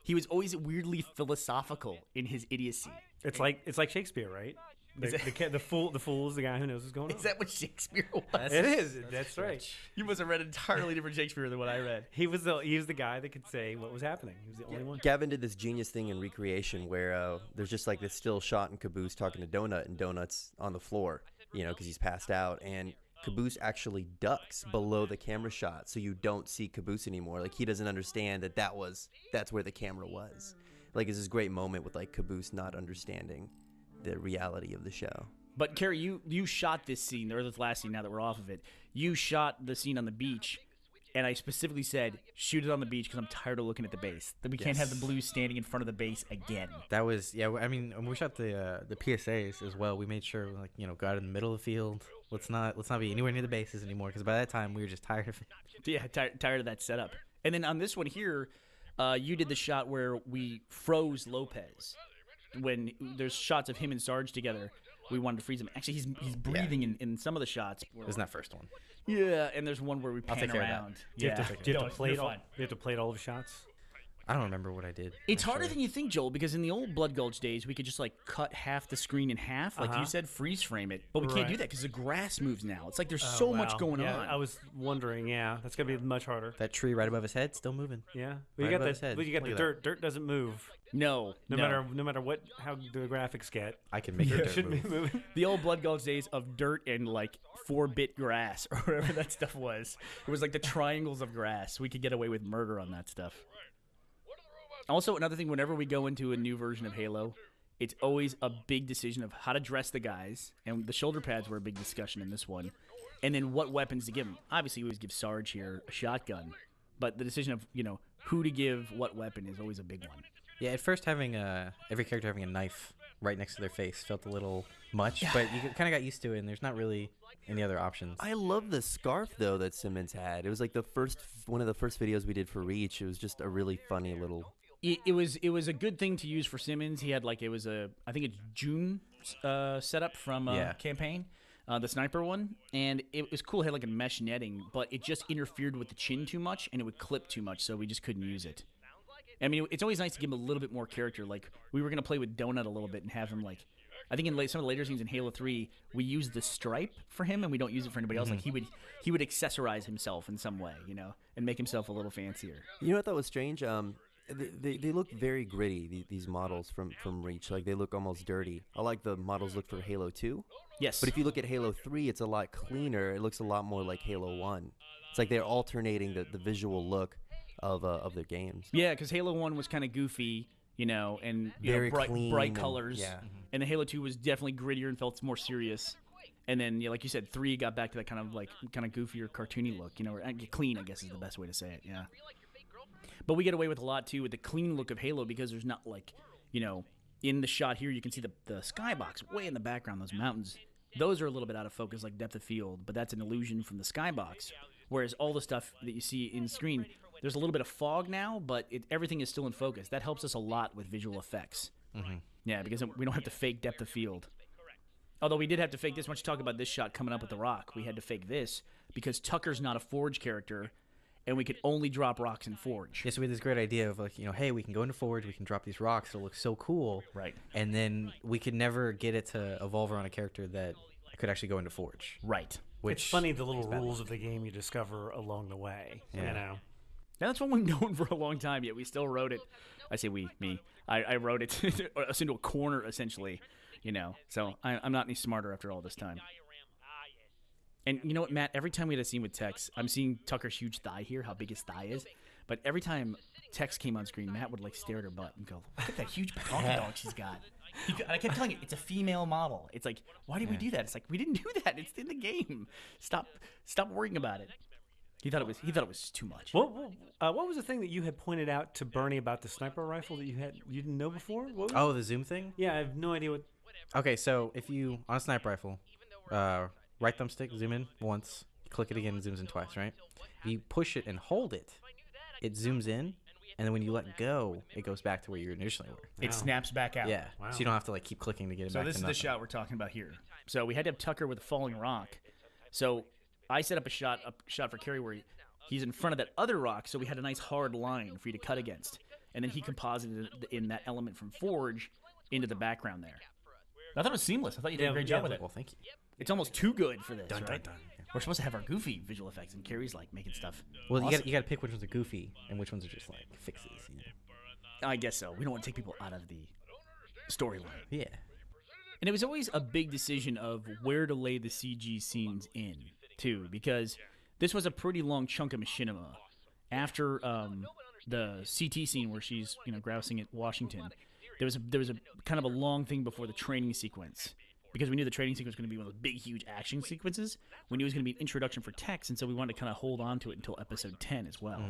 S1: he was always weirdly philosophical in his idiocy.
S9: It's like Shakespeare, right? The fool is the guy who knows what's going on.
S1: Is that what Shakespeare was?
S9: It is. That's right.
S1: You must have read entirely different Shakespeare than what I read.
S9: He was the guy that could say what was happening. He was the only one.
S3: Gavin did this genius thing in Recreation where there's just like this still shot in Caboose talking to Donut, and Donut's on the floor, you know, because he's passed out, and Caboose actually ducks below the camera shot, so you don't see Caboose anymore. Like, he doesn't understand that's where the camera was. Like, it's this great moment with like Caboose not understanding the reality of the show.
S1: But Carrie, you shot this scene, or this last scene. Now that we're off of it, you shot the scene on the beach, and I specifically said shoot it on the beach because I'm tired of looking at the base. That we can't have the Blues standing in front of the base again.
S2: That was I mean, when we shot the PSAs as well, we made sure go out in the middle of the field. Let's not be anywhere near the bases anymore because by that time we were just tired of it.
S1: Yeah, tired of that setup. And then on this one here, you did the shot where we froze Lopez. When there's shots of him and Sarge together, we wanted to freeze him. Actually, he's breathing in some of the shots.
S2: Isn't that first one?
S1: Yeah, and there's one where we pan
S2: take care of that.
S1: around.
S9: Do you
S1: Yeah,
S9: have to play all the shots?
S2: I don't remember what I did.
S1: It's harder than you think, Joel, because in the old Blood Gulch days, we could just like cut half the screen in half, like you said, freeze frame it. But we can't do that because the grass moves now. It's like there's so much going on.
S9: I was wondering. Yeah, that's gonna be much harder.
S2: That tree right above his head still moving.
S9: Yeah,
S2: Right above his head.
S9: But you got
S2: Look
S9: the
S2: at
S9: dirt. Dirt doesn't move.
S1: No
S9: matter how the graphics get.
S2: I can make it
S9: Shouldn't
S2: move.
S9: be moving.
S1: The old Blood Gulch days of dirt and like 4-bit grass or whatever that stuff was. It was like the triangles of grass. We could get away with murder on that stuff. Also, another thing, whenever we go into a new version of Halo, it's always a big decision of how to dress the guys, and the shoulder pads were a big discussion in this one, and then what weapons to give them. Obviously, we always give Sarge here a shotgun, but the decision of, who to give what weapon is always a big one.
S2: Yeah, at first having every character having a knife right next to their face felt a little much, but you kind of got used to it, and there's not really any other options.
S3: I love the scarf though that Simmons had. It was like one of the first videos we did for Reach. It was just a really funny little.
S1: It was a good thing to use for Simmons. He had I think it's June setup from campaign. the sniper one, and it was cool. It had like a mesh netting, but it just interfered with the chin too much, and it would clip too much, so we just couldn't use it. I mean, it's always nice to give him a little bit more character. Like, we were going to play with Donut a little bit and have him, like, I think in some of the later scenes in Halo 3, we use the stripe for him, and we don't use it for anybody else. Like, he would accessorize himself in some way, you know, and make himself a little fancier.
S3: You know what that was strange? They look very gritty, these models from Reach. Like, they look almost dirty. I like the models look for Halo 2.
S1: Yes.
S3: But if you look at Halo 3, it's a lot cleaner. It looks a lot more like Halo 1. It's like they're alternating the visual look of their games.
S1: Yeah, because Halo 1 was kind of goofy, you know, and
S3: Very
S1: bright
S3: clean
S1: colors.
S3: yeah.
S1: And the Halo 2 was definitely grittier and felt more serious. And then, yeah, like you said, 3 got back to that kind of goofier, cartoony look, you know, or clean, I guess is the best way to say it, yeah. But we get away with a lot, too, with the clean look of Halo because there's not, like, you know, in the shot here, you can see the skybox way in the background, those mountains. Those are a little bit out of focus, like depth of field, but that's an illusion from the skybox. Whereas all the stuff that you see in screen, there's a little bit of fog now, but everything is still in focus. That helps us a lot with visual effects. Mm-hmm. Yeah, because we don't have to fake depth of field. Although we did have to fake this. Once you talk about this shot coming up with the rock, we had to fake this because Tucker's not a Forge character, and we could only drop rocks in Forge.
S2: Yeah, so we had this great idea of, like, you know, hey, we can go into Forge, we can drop these rocks, it'll look so cool.
S1: Right.
S2: And then we could never get it to evolve around a character that could actually go into Forge.
S1: Right.
S9: It's funny the little rules of the game you discover along the way, you know.
S1: Now, that's what we've known for a long time, yet we still wrote it. I say we, me. I wrote it us into a corner, essentially, you know. So I'm not any smarter after all this time. And you know what, Matt? Every time we had a scene with Tex, I'm seeing Tucker's huge thigh here, how big his thigh is. But every time Tex came on screen, Matt would, like, stare at her butt and go, look at that huge donkey dog she's got. I kept telling you, it's a female model. It's like, why did we do that? It's like, we didn't do that. It's in the game. Stop worrying about it. He thought it was too much.
S9: What was the thing that you had pointed out to Bernie about the sniper rifle that you didn't know before?
S2: Oh, the zoom thing?
S9: Yeah, I have no idea what.
S2: Okay, so if you, on a sniper rifle, right thumbstick, zoom in once, click it again, it zooms in twice, right? If you push it and hold it, it zooms in, and then when you let go, it goes back to where you initially were.
S1: It snaps back out.
S2: Yeah,
S9: Wow.
S2: so you don't have to, like, keep clicking to get it back.
S1: So this is the shot we're talking about here. So we had to have Tucker with a falling rock. So I set up a shot for Carrie where he's in front of that other rock, so we had a nice hard line for you to cut against. And then he composited in that element from Forge into the background there. I thought it was seamless. I thought you did a great job with it.
S2: Well, thank you.
S1: It's almost too good for this,
S2: Dun,
S1: right?
S2: dun, dun.
S1: We're supposed to have our goofy visual effects, and Carrie's like making stuff.
S2: Well,
S1: awesome.
S2: you got to pick which ones are goofy and which ones are just, like, fixes. You know?
S1: I guess so. We don't want to take people out of the storyline.
S2: Yeah.
S1: And it was always a big decision of where to lay the CG scenes in, too, because this was a pretty long chunk of machinima. After the CT scene where she's, you know, grousing at Washington, there was a kind of a long thing before the training sequence. Because we knew the training sequence was going to be one of those big, huge action sequences. We knew it was going to be an introduction for Tex, and so we wanted to kind of hold on to it until episode 10 as well.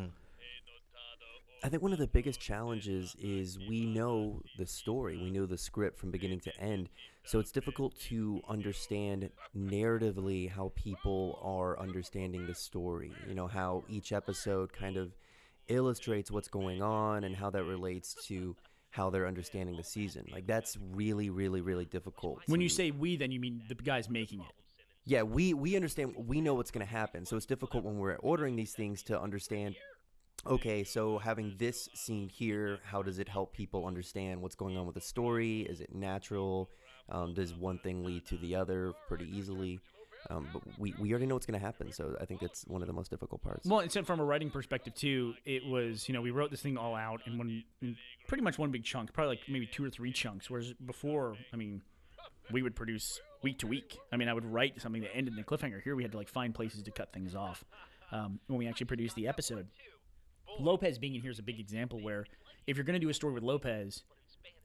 S3: I think one of the biggest challenges is we know the story. We know the script from beginning to end. So it's difficult to understand narratively how people are understanding the story. You know, how each episode kind of illustrates what's going on and how that relates to how they're understanding the season. Like, that's really, really, really difficult.
S1: When you say we, then you mean the guys making it.
S3: Yeah, we understand. We know what's going to happen. So it's difficult when we're ordering these things to understand, okay, so having this scene here, how does it help people understand what's going on with the story? Is it natural? Does one thing lead to the other pretty easily? But we already know what's going to happen, so I think that's one of the most difficult parts.
S1: Well, and from a writing perspective, too, it was, you know, we wrote this thing all out in pretty much one big chunk, probably like maybe 2 or 3 chunks, whereas before, I mean, we would produce week to week. I mean, I would write something that ended in a cliffhanger. Here we had to, like, find places to cut things off when we actually produced the episode. Lopez being in here is a big example where if you're going to do a story with Lopez,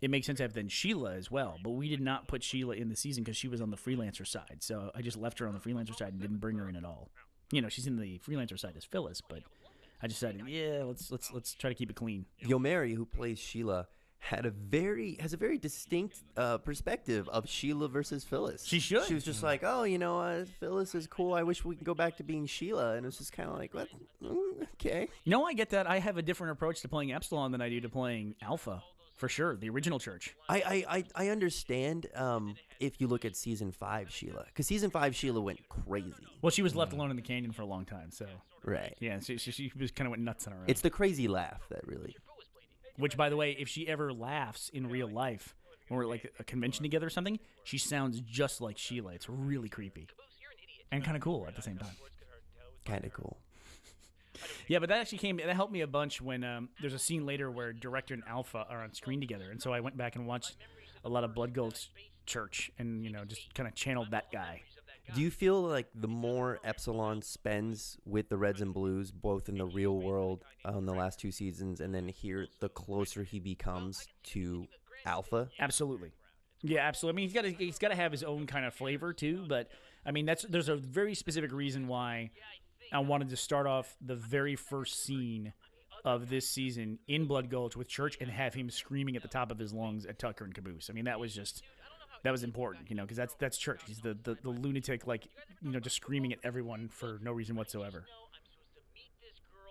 S1: it makes sense to have then Sheila as well. But we did not put Sheila in the season because she was on the freelancer side. So I just left her on the freelancer side and didn't bring her in at all. You know, she's in the freelancer side as Phyllis, but I decided, yeah, let's try to keep it clean.
S3: Yomeri, who plays Sheila, has a very distinct perspective of Sheila versus Phyllis.
S1: She should.
S3: She was just like, oh, you know, Phyllis is cool. I wish we could go back to being Sheila. And it's just kind of like, what? Okay.
S1: No, I get that. I have a different approach to playing Epsilon than I do to playing Alpha. For sure, the original church.
S3: I understand if you look at season 5 Sheila, because season 5 Sheila went crazy.
S1: Well, she was left alone in the canyon for a long time, so
S3: Right.
S1: yeah, she just kind of went nuts on her own.
S3: It's the crazy laugh that really.
S1: Which, by the way, if she ever laughs in real life, when we're like at a convention together or something, she sounds just like Sheila. It's really creepy and kind of cool at the same time.
S3: Kind of cool.
S1: Yeah, but that actually that helped me a bunch when there's a scene later where Director and Alpha are on screen together, and so I went back and watched a lot of Blood Gulch Church, and just kind of channeled that guy.
S3: Do you feel like the more Epsilon spends with the Reds and Blues, both in the real world on the last 2 seasons, and then here, the closer he becomes to Alpha?
S1: Absolutely. Yeah, absolutely. I mean, he's got to have his own kind of flavor too, but I mean, there's a very specific reason why I wanted to start off the very first scene of this season in Blood Gulch with Church and have him screaming at the top of his lungs at Tucker and Caboose. I mean, that was important, because that's Church. He's the lunatic, just screaming at everyone for no reason whatsoever.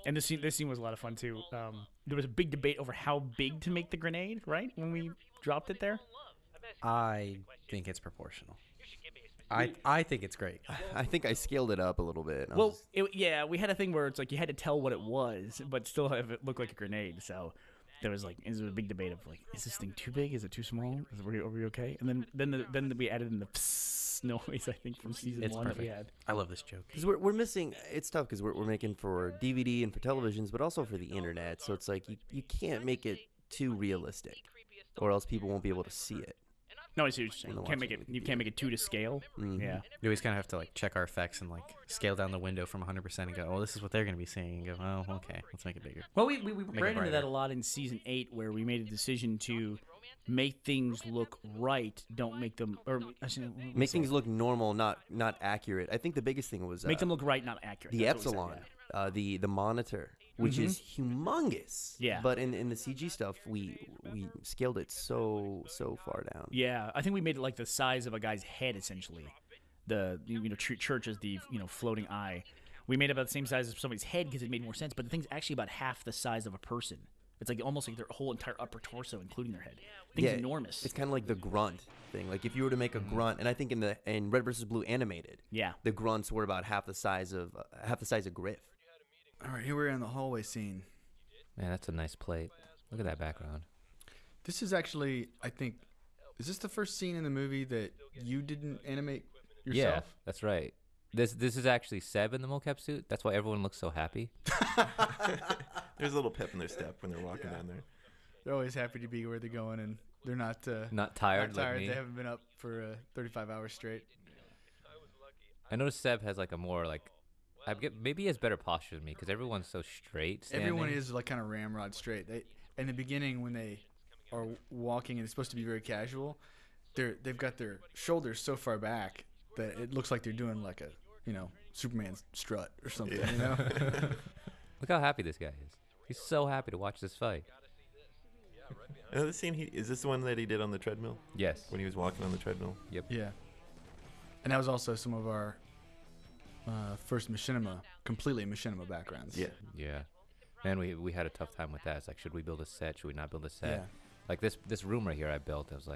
S1: And this scene was a lot of fun too. There was a big debate over how big to make the grenade, right? When we dropped it there.
S2: I think it's proportional. I think it's great.
S3: I think I scaled it up a little bit.
S1: We had a thing where it's like you had to tell what it was, but still have it look like a grenade. So there was a big debate of is this thing too big? Is it too small? Are we okay? And then we added in the psst noise, I think, from season 1
S2: perfect.
S1: that we had.
S2: I love this joke.
S3: Because we're missing. It's tough because we're making for DVD and for televisions, but also for the internet. So it's like you can't make it too realistic, or else people won't be able to see it.
S1: No, I see what you're saying. You can't make it too to scale.
S3: Mm-hmm.
S1: Yeah.
S2: You always kind of have to check our effects and scale down the window from 100% and go, oh, this is what they're going to be seeing. And go, oh, okay, let's make it bigger.
S1: Well, we ran into
S2: brighter.
S1: that a lot in season 8, where we made a decision to make things look right. Don't make them
S3: Make things look normal, not accurate. I think the biggest thing was
S1: make them look right, not accurate.
S3: The
S1: That's what we
S3: Epsilon,
S1: said,
S3: the monitor, which is humongous.
S1: Yeah.
S3: But in the CG stuff, we scaled it so far down.
S1: Yeah, I think we made it like the size of a guy's head, essentially. The Church is the floating eye. We made it about the same size as somebody's head because it made more sense. But the thing's actually about half the size of a person. It's almost like their whole entire upper torso, including their head. The thing's enormous.
S3: It's kind of like the grunt thing. Like if you were to make a grunt, and I think in Red vs. Blue animated, the grunts were about half the size of Griff.
S4: All right, here we're in the hallway scene.
S5: Man, that's a nice plate. Look at that background.
S4: This is actually, I think, is this the first scene in the movie that you didn't animate yourself?
S5: Yeah, that's right. This is actually Seb in the mocap suit. That's why everyone looks so happy.
S8: There's a little pep in their step when they're walking down there.
S4: They're always happy to be where they're going, and they're not
S5: tired like me.
S4: They haven't been up for 35 hours straight.
S5: I noticed Seb has a more maybe he has better posture than me because everyone's so straight. Standing.
S4: Everyone is kind of ramrod straight. In the beginning when they are walking and it's supposed to be very casual, they've got their shoulders so far back that it looks like they're doing a Superman strut or something.
S8: Yeah.
S5: Look how happy this guy is. He's so happy to watch this fight.
S8: Another scene. Is this the one that he did on the treadmill?
S5: Yes.
S8: When he was walking on the treadmill.
S5: Yep.
S4: Yeah. And that was also some of our first completely machinima backgrounds.
S8: Yeah.
S5: Yeah. Man, we had a tough time with that. It's should we build a set? Should we not build a set?
S4: Yeah.
S5: This room right here I built, I was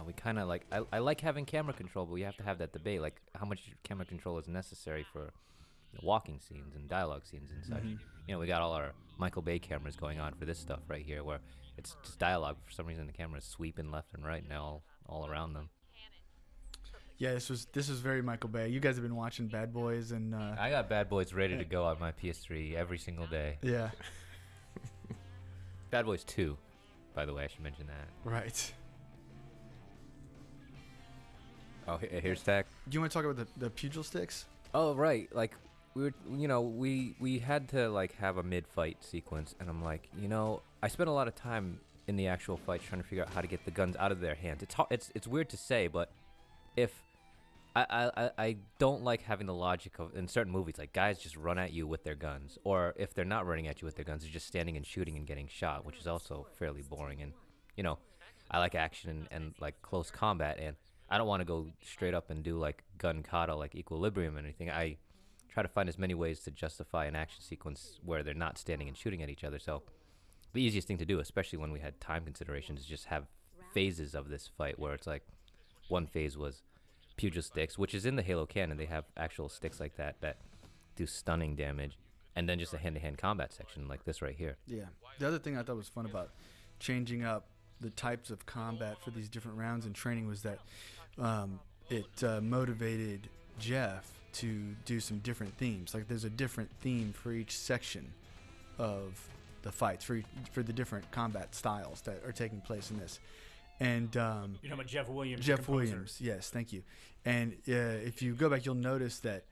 S5: we kind of I like having camera control, but we have to have that debate, how much camera control is necessary for walking scenes and dialogue scenes and such.
S4: Mm-hmm.
S5: We got all our Michael Bay cameras going on for this stuff right here, where it's just dialogue. For some reason, the camera's sweeping left and right now all around them.
S4: Yeah, this was very Michael Bay. You guys have been watching Bad Boys, and
S5: I got Bad Boys ready to go on my PS3 every single day.
S4: Yeah.
S5: Bad Boys 2, by the way, I should mention that.
S4: Right.
S5: Oh, here's Tech.
S4: Do you want to talk about the pugil sticks?
S5: Oh, right. We were, we had to have a mid-fight sequence, and I'm I spent a lot of time in the actual fight trying to figure out how to get the guns out of their hands. It's weird to say, but if I don't like having the logic of in certain movies, guys just run at you with their guns, or if they're not running at you with their guns, they're just standing and shooting and getting shot, which is also fairly boring. And I like action and close combat, and I don't want to go straight up and do gun kata Equilibrium or anything. I try to find as many ways to justify an action sequence where they're not standing and shooting at each other. So the easiest thing to do, especially when we had time considerations, is just have phases of this fight where it's like one phase was pugil sticks, which is in the Halo canon. They have actual sticks like that do stunning damage, and then just a hand-to-hand combat section like this right here.
S4: Yeah. The other thing I thought was fun about changing up the types of combat for these different rounds in training was that it motivated Jeff to do some different themes. Like there's a different theme for each section of the fights for the different combat styles that are taking place in this. And
S1: You're talking about Jeff Williams.
S4: Jeff Williams, yes, thank you. And if you go back, you'll notice that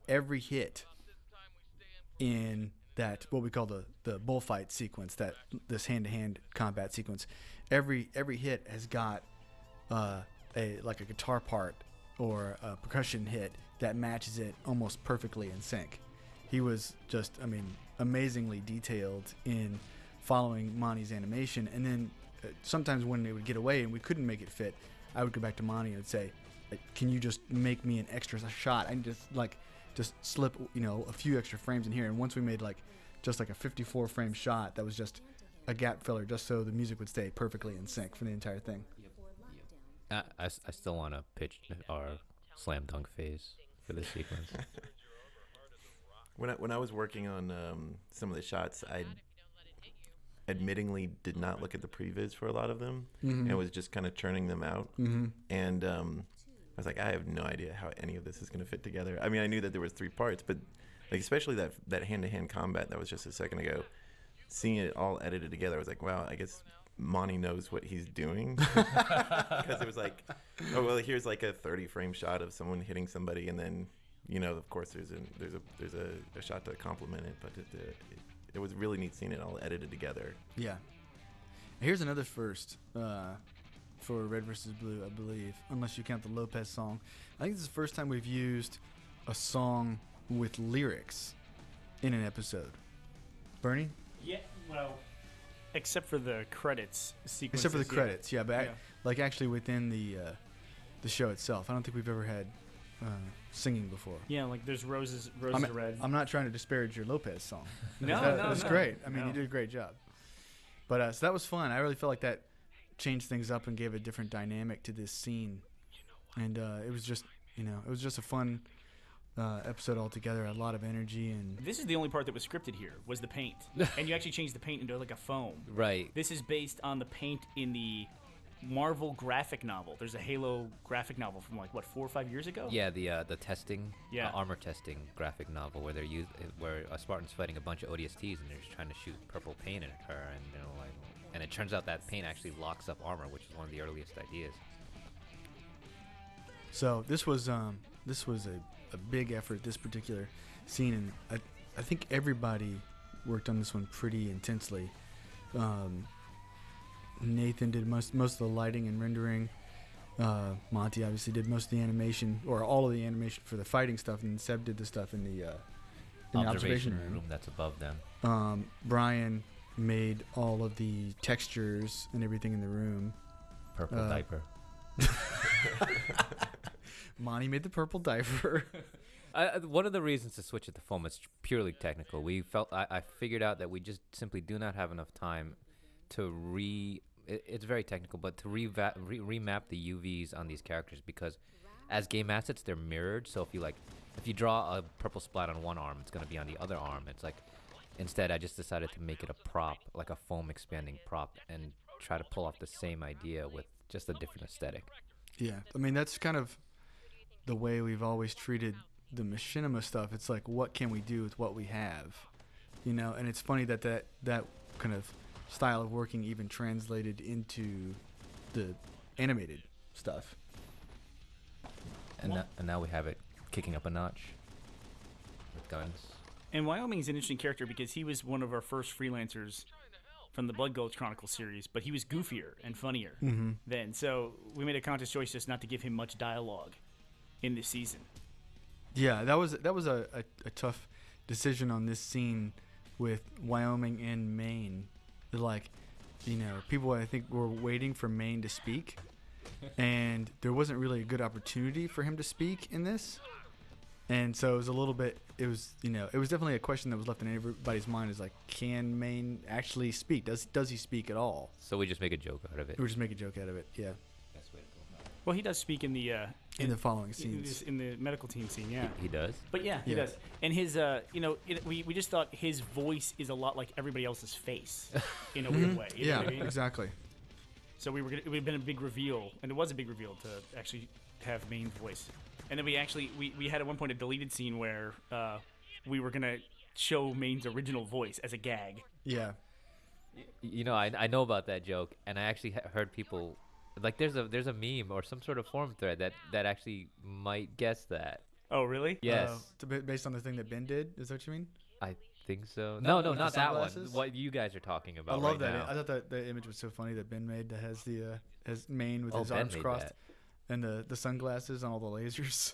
S4: every hit in that what we call the bullfight sequence, that this hand-to-hand combat sequence, every hit has got a guitar part or a percussion hit that matches it almost perfectly in sync. He was just, amazingly detailed in following Monty's animation. And then sometimes when they would get away and we couldn't make it fit, I would go back to Monty and would say, "Can you just make me an extra shot? I need to just slip, a few extra frames in here." And once we made just a 54 frame shot that was just a gap filler, just so the music would stay perfectly in sync for the entire thing.
S5: I still want to pitch our slam dunk phase for this sequence.
S8: When I was working on some of the shots, I admittingly did not look at the previs for a lot of them, and was just kind of churning them out. And I was like, I have no idea how any of this is going to fit together. I mean, I knew that there was 3 parts, but especially that hand-to-hand combat that was just a second ago, seeing it all edited together, I was like, wow, I guess Monty knows what he's doing. Because it was like, oh well, here's a 30-frame shot of someone hitting somebody, and then of course there's a shot to complement it, but it was really neat seeing it all edited together.
S4: Yeah. Here's another first for Red vs. Blue, I believe, unless you count the Lopez song. I think this is the first time we've used a song with lyrics in an episode. Bernie?
S1: Yeah, well, except for the credits sequence.
S4: Except for the credits, yeah, but actually within the show itself, I don't think we've ever had singing before.
S1: Yeah, there's Roses Red.
S4: I'm not trying to disparage your Lopez song.
S1: No,
S4: that's great. You did a great job. But so that was fun. I really felt like that changed things up and gave a different dynamic to this scene. And it was just, a fun episode altogether. A lot of energy. And
S1: this is the only part that was scripted here, was the paint. And you actually changed the paint into a foam.
S5: Right.
S1: This is based on the paint in the Marvel graphic novel. There's a Halo graphic novel from 4 or 5 years ago.
S5: Yeah, the testing,
S1: Yeah.
S5: Armor testing graphic novel where where a Spartan's fighting a bunch of ODSTs and they're just trying to shoot purple paint at her, and it turns out that paint actually locks up armor, which is one of the earliest ideas.
S4: so this was a big effort, this particular scene, and I think everybody worked on this one pretty intensely. Nathan did most of the lighting and rendering. Monty obviously did most of the animation, or all of the animation for the fighting stuff, and Seb did the stuff in the observation room.
S5: That's above them.
S4: Brian made all of the textures and everything in the room.
S5: Purple diaper.
S4: Monty made the purple diaper.
S5: One of the reasons to switch it to foam is purely technical. I figured out that we just simply do not have enough time to it's very technical, but to remap the UVs on these characters, because as game assets they're mirrored. So if you draw a purple splat on one arm, it's going to be on the other arm. It's instead I just decided to make it a prop, like a foam expanding prop, and try to pull off the same idea with just a different aesthetic.
S4: Yeah, that's kind of the way we've always treated the machinima stuff. It's what can we do with what we have, and it's funny that kind of style of working even translated into the animated stuff.
S5: And now we have it kicking up a notch with guns.
S1: And Wyoming's an interesting character because he was one of our first freelancers from the Blood Gulch Chronicles series, but he was goofier and funnier then. So we made a conscious choice just not to give him much dialogue in this season.
S4: Yeah, that was a tough decision on this scene with Wyoming and Maine. People I think were waiting for Maine to speak, and there wasn't really a good opportunity for him to speak in this. And so it was a little bit. It was definitely a question that was left in everybody's mind. Is like, can Maine actually speak? Does he speak at all?
S5: So we just make a joke out of it.
S4: We just make a joke out of it. Yeah.
S1: Well, he does speak in the
S4: In the following scenes.
S1: in the medical team scene. Yeah.
S5: He does.
S1: But yeah, he
S4: Yeah.
S1: does. And his, we just thought his voice is a lot like everybody else's face, in a weird way. You know
S4: Yeah.
S1: what I mean?
S4: Exactly.
S1: So it would have been a big reveal, and it was a big reveal to actually have Maine's voice. And then we had at one point a deleted scene where we were gonna show Maine's original voice as a gag.
S4: Yeah.
S5: You know, I know about that joke, and I actually heard people like there's a meme or some sort of forum thread that actually might guess that.
S1: Oh, really?
S5: Yes,
S4: Based on the thing that Ben did, is that what you mean?
S5: I think so. No,
S4: with the
S5: not that one.
S4: sunglasses?
S5: What you guys are talking about.
S4: I love
S5: right
S4: that.
S5: now.
S4: I thought that the image was so funny that Ben made that has the has Maine with
S5: Oh,
S4: his
S5: Ben
S4: arms
S5: made
S4: crossed
S5: that.
S4: and the sunglasses and all the lasers.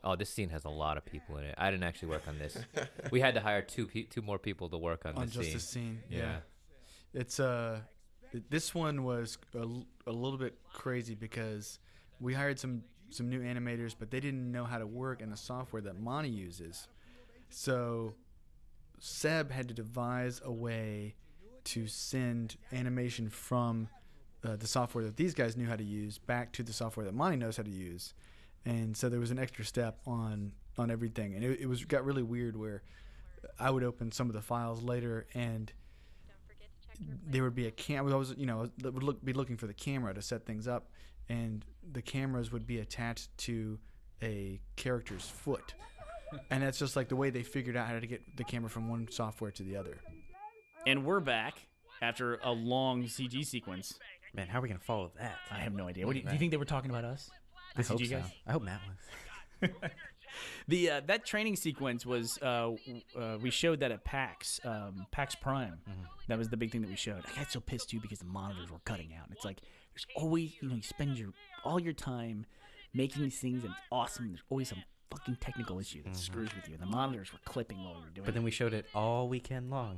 S5: Oh, this scene has a lot of people in it. I didn't actually work on this. We had to hire two more people to work on
S4: On
S5: this
S4: just
S5: scene.
S4: this scene.
S5: Yeah.
S4: It's this one was a little bit crazy because we hired some new animators, but they didn't know how to work in the software that Monty uses. So Seb had to devise a way to send animation from the software that these guys knew how to use back to the software that Monty knows how to use. And so there was an extra step on everything, and it got really weird where I would open some of the files later and there would be a camera. I was, be looking for the camera to set things up, and the cameras would be attached to a character's foot, and that's just like the way they figured out how to get the camera from one software to the other.
S1: And we're back after a long CG sequence.
S2: Man, how are we gonna follow that?
S1: I have no idea. Do you think they were talking about us?
S2: I hope
S1: CG
S2: so.
S1: guys?
S2: I hope Matt was.
S1: That training sequence was we showed that at PAX Prime. That was the big thing that we showed. I got so pissed too because the monitors were cutting out. It's like there's always you spend all your time making these things and it's awesome. There's always some fucking technical issue that screws with you. The monitors were clipping while we were doing
S2: But then we showed it all weekend long.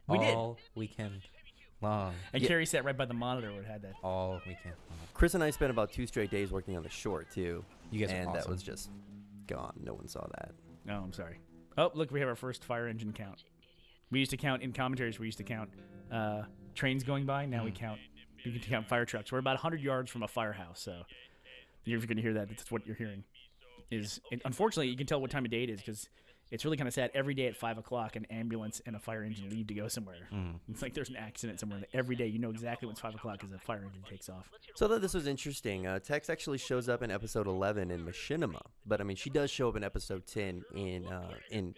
S1: We did.
S2: All weekend long.
S1: And Carrie sat right by the monitor where it had that.
S2: All weekend long.
S3: Chris and I spent about 2 straight days working on the short too.
S2: You guys are
S3: and that
S2: awesome.
S3: was just gone. No one saw that.
S1: No, I'm sorry. Oh, look, we have our first fire engine count. We used to count in commentaries. We used to count trains going by. Now we can count fire trucks. We're about 100 yards from a firehouse. So if you're going to hear that, that's what you're hearing. Unfortunately, you can tell what time of day it is because it's really kind of sad. Every day at 5 o'clock, an ambulance and a fire engine leave to go somewhere. It's like there's an accident somewhere. Every day, you know exactly when it's 5 o'clock as a fire engine takes off.
S3: So I thought this was interesting. Tex actually shows up in episode 11 in Machinima, but I mean she does show up in episode 10 in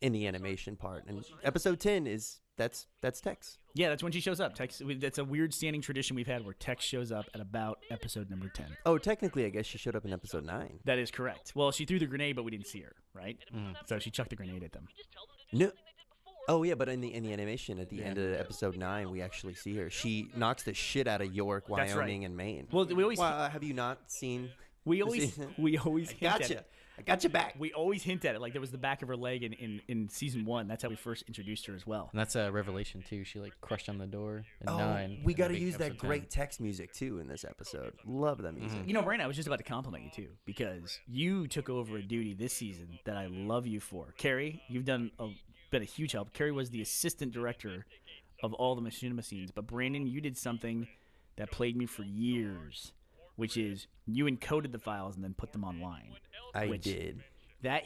S3: the animation part. And episode 10 is that's Tex.
S1: Yeah, that's when she shows up. That's a weird standing tradition we've had where Tex shows up at about episode number 10.
S3: Oh, technically, I guess she showed up in episode 9.
S1: That is correct. Well, she threw the grenade, but we didn't see her, right? So she chucked the grenade at them.
S3: No. Oh yeah, but in the animation at the end of episode 9, we actually see her. She knocks the shit out of York,
S1: That's right.
S3: Wyoming, and Maine.
S1: Well, we always
S3: have you not seen?
S1: we always hint at
S3: Gotcha.
S1: it.
S3: I got you back.
S1: We always hint at it. Like there was the back of her leg in season 1. That's how we first introduced her as well.
S2: And that's a revelation too. She crushed on the door in
S3: Oh,
S2: 9.
S3: we
S2: and
S3: got to
S2: big
S3: use that
S2: episode 10.
S3: great text music too in this episode. Love that music.
S1: You know, Brandon, I was just about to compliment you too because you took over a duty this season that I love you for. Carrie, you've been a huge help. Carrie was the assistant director of all the machinima scenes, but Brandon, you did something that plagued me for years, which is you encoded the files and then put them online.
S3: I
S1: which-
S3: did.
S1: That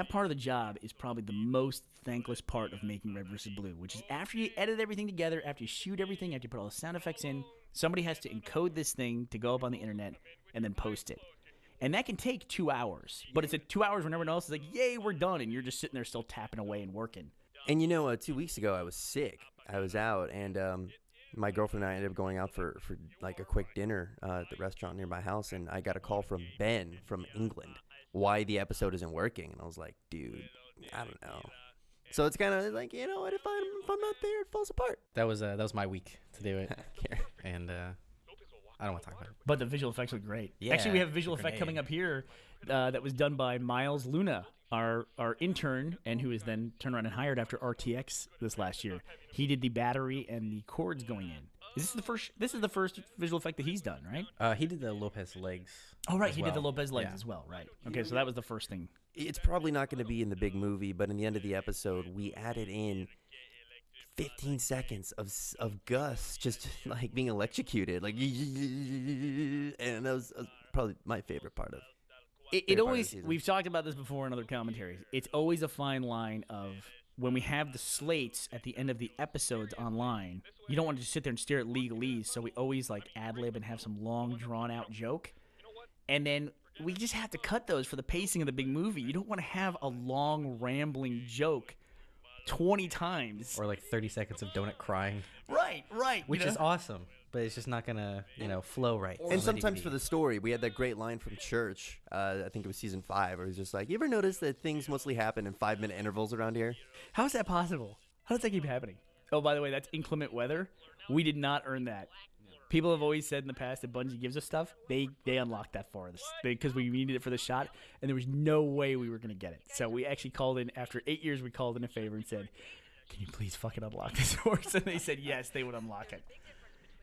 S1: part of the job is probably the most thankless part of making RedVsBlue, which is after you edit everything together, after you shoot everything, after you put all the sound effects in, somebody has to encode this thing to go up on the internet and then post it. And that can take 2 hours. But it's 2 hours when everyone else is like, yay, we're done. And you're just sitting there still tapping away and working.
S3: And 2 weeks ago I was sick. I was out, and my girlfriend and I ended up going out for like a quick dinner at the restaurant near my house, and I got a call from Ben from England why the episode isn't working, and I was like, dude, I don't know. So it's kind of like, you know what, if I'm not there, it falls apart.
S2: That was my week to do it. And I don't want to talk about it.
S1: But the visual effects look great.
S2: Yeah,
S1: Actually, we have a visual
S2: the
S1: effect
S2: grenade.
S1: coming up here that was done by Miles Luna, our intern, and who was then turned around and hired after RTX this last year. He did the battery and the cords going in. Is this the first? This is the first visual effect that he's done, right?
S2: He did the Lopez legs.
S1: Oh, right.
S2: as
S1: He did the
S2: well.
S1: Lopez legs
S2: Yeah.
S1: as well, right? Okay, so that was the first thing.
S3: It's probably not going to be in the big movie, but in the end of the episode, we added in 15 seconds of Gus just like being electrocuted, like, and that was probably my favorite part of.
S1: It
S3: favorite part of the
S1: always,
S3: season.
S1: we've talked about this before in other commentaries. It's always a fine line of when we have the slates at the end of the episodes online. You don't want to just sit there and stare at legalese, so we always like ad lib and have some long drawn out joke, and then we just have to cut those for the pacing of the big movie. You don't want to have a long rambling joke 20 times.
S2: Or like 30 seconds of Donut crying,
S1: Right.
S2: which
S1: you know?
S2: is awesome, but it's just not gonna flow right.
S3: And sometimes for the story, we had that great line from Church. I think it was season 5, where he's just like, "You ever notice that things mostly happen in 5-minute intervals around here?"
S1: How is that possible? How does that keep happening? Oh, by the way, that's inclement weather. We did not earn that. People have always said in the past that Bungie gives us stuff. They unlocked that for us because we needed it for the shot, and there was no way we were going to get it. So we actually called in, after 8 years, we called in a favor and said, "Can you please fucking unlock this for us?" And they said yes, they would unlock it.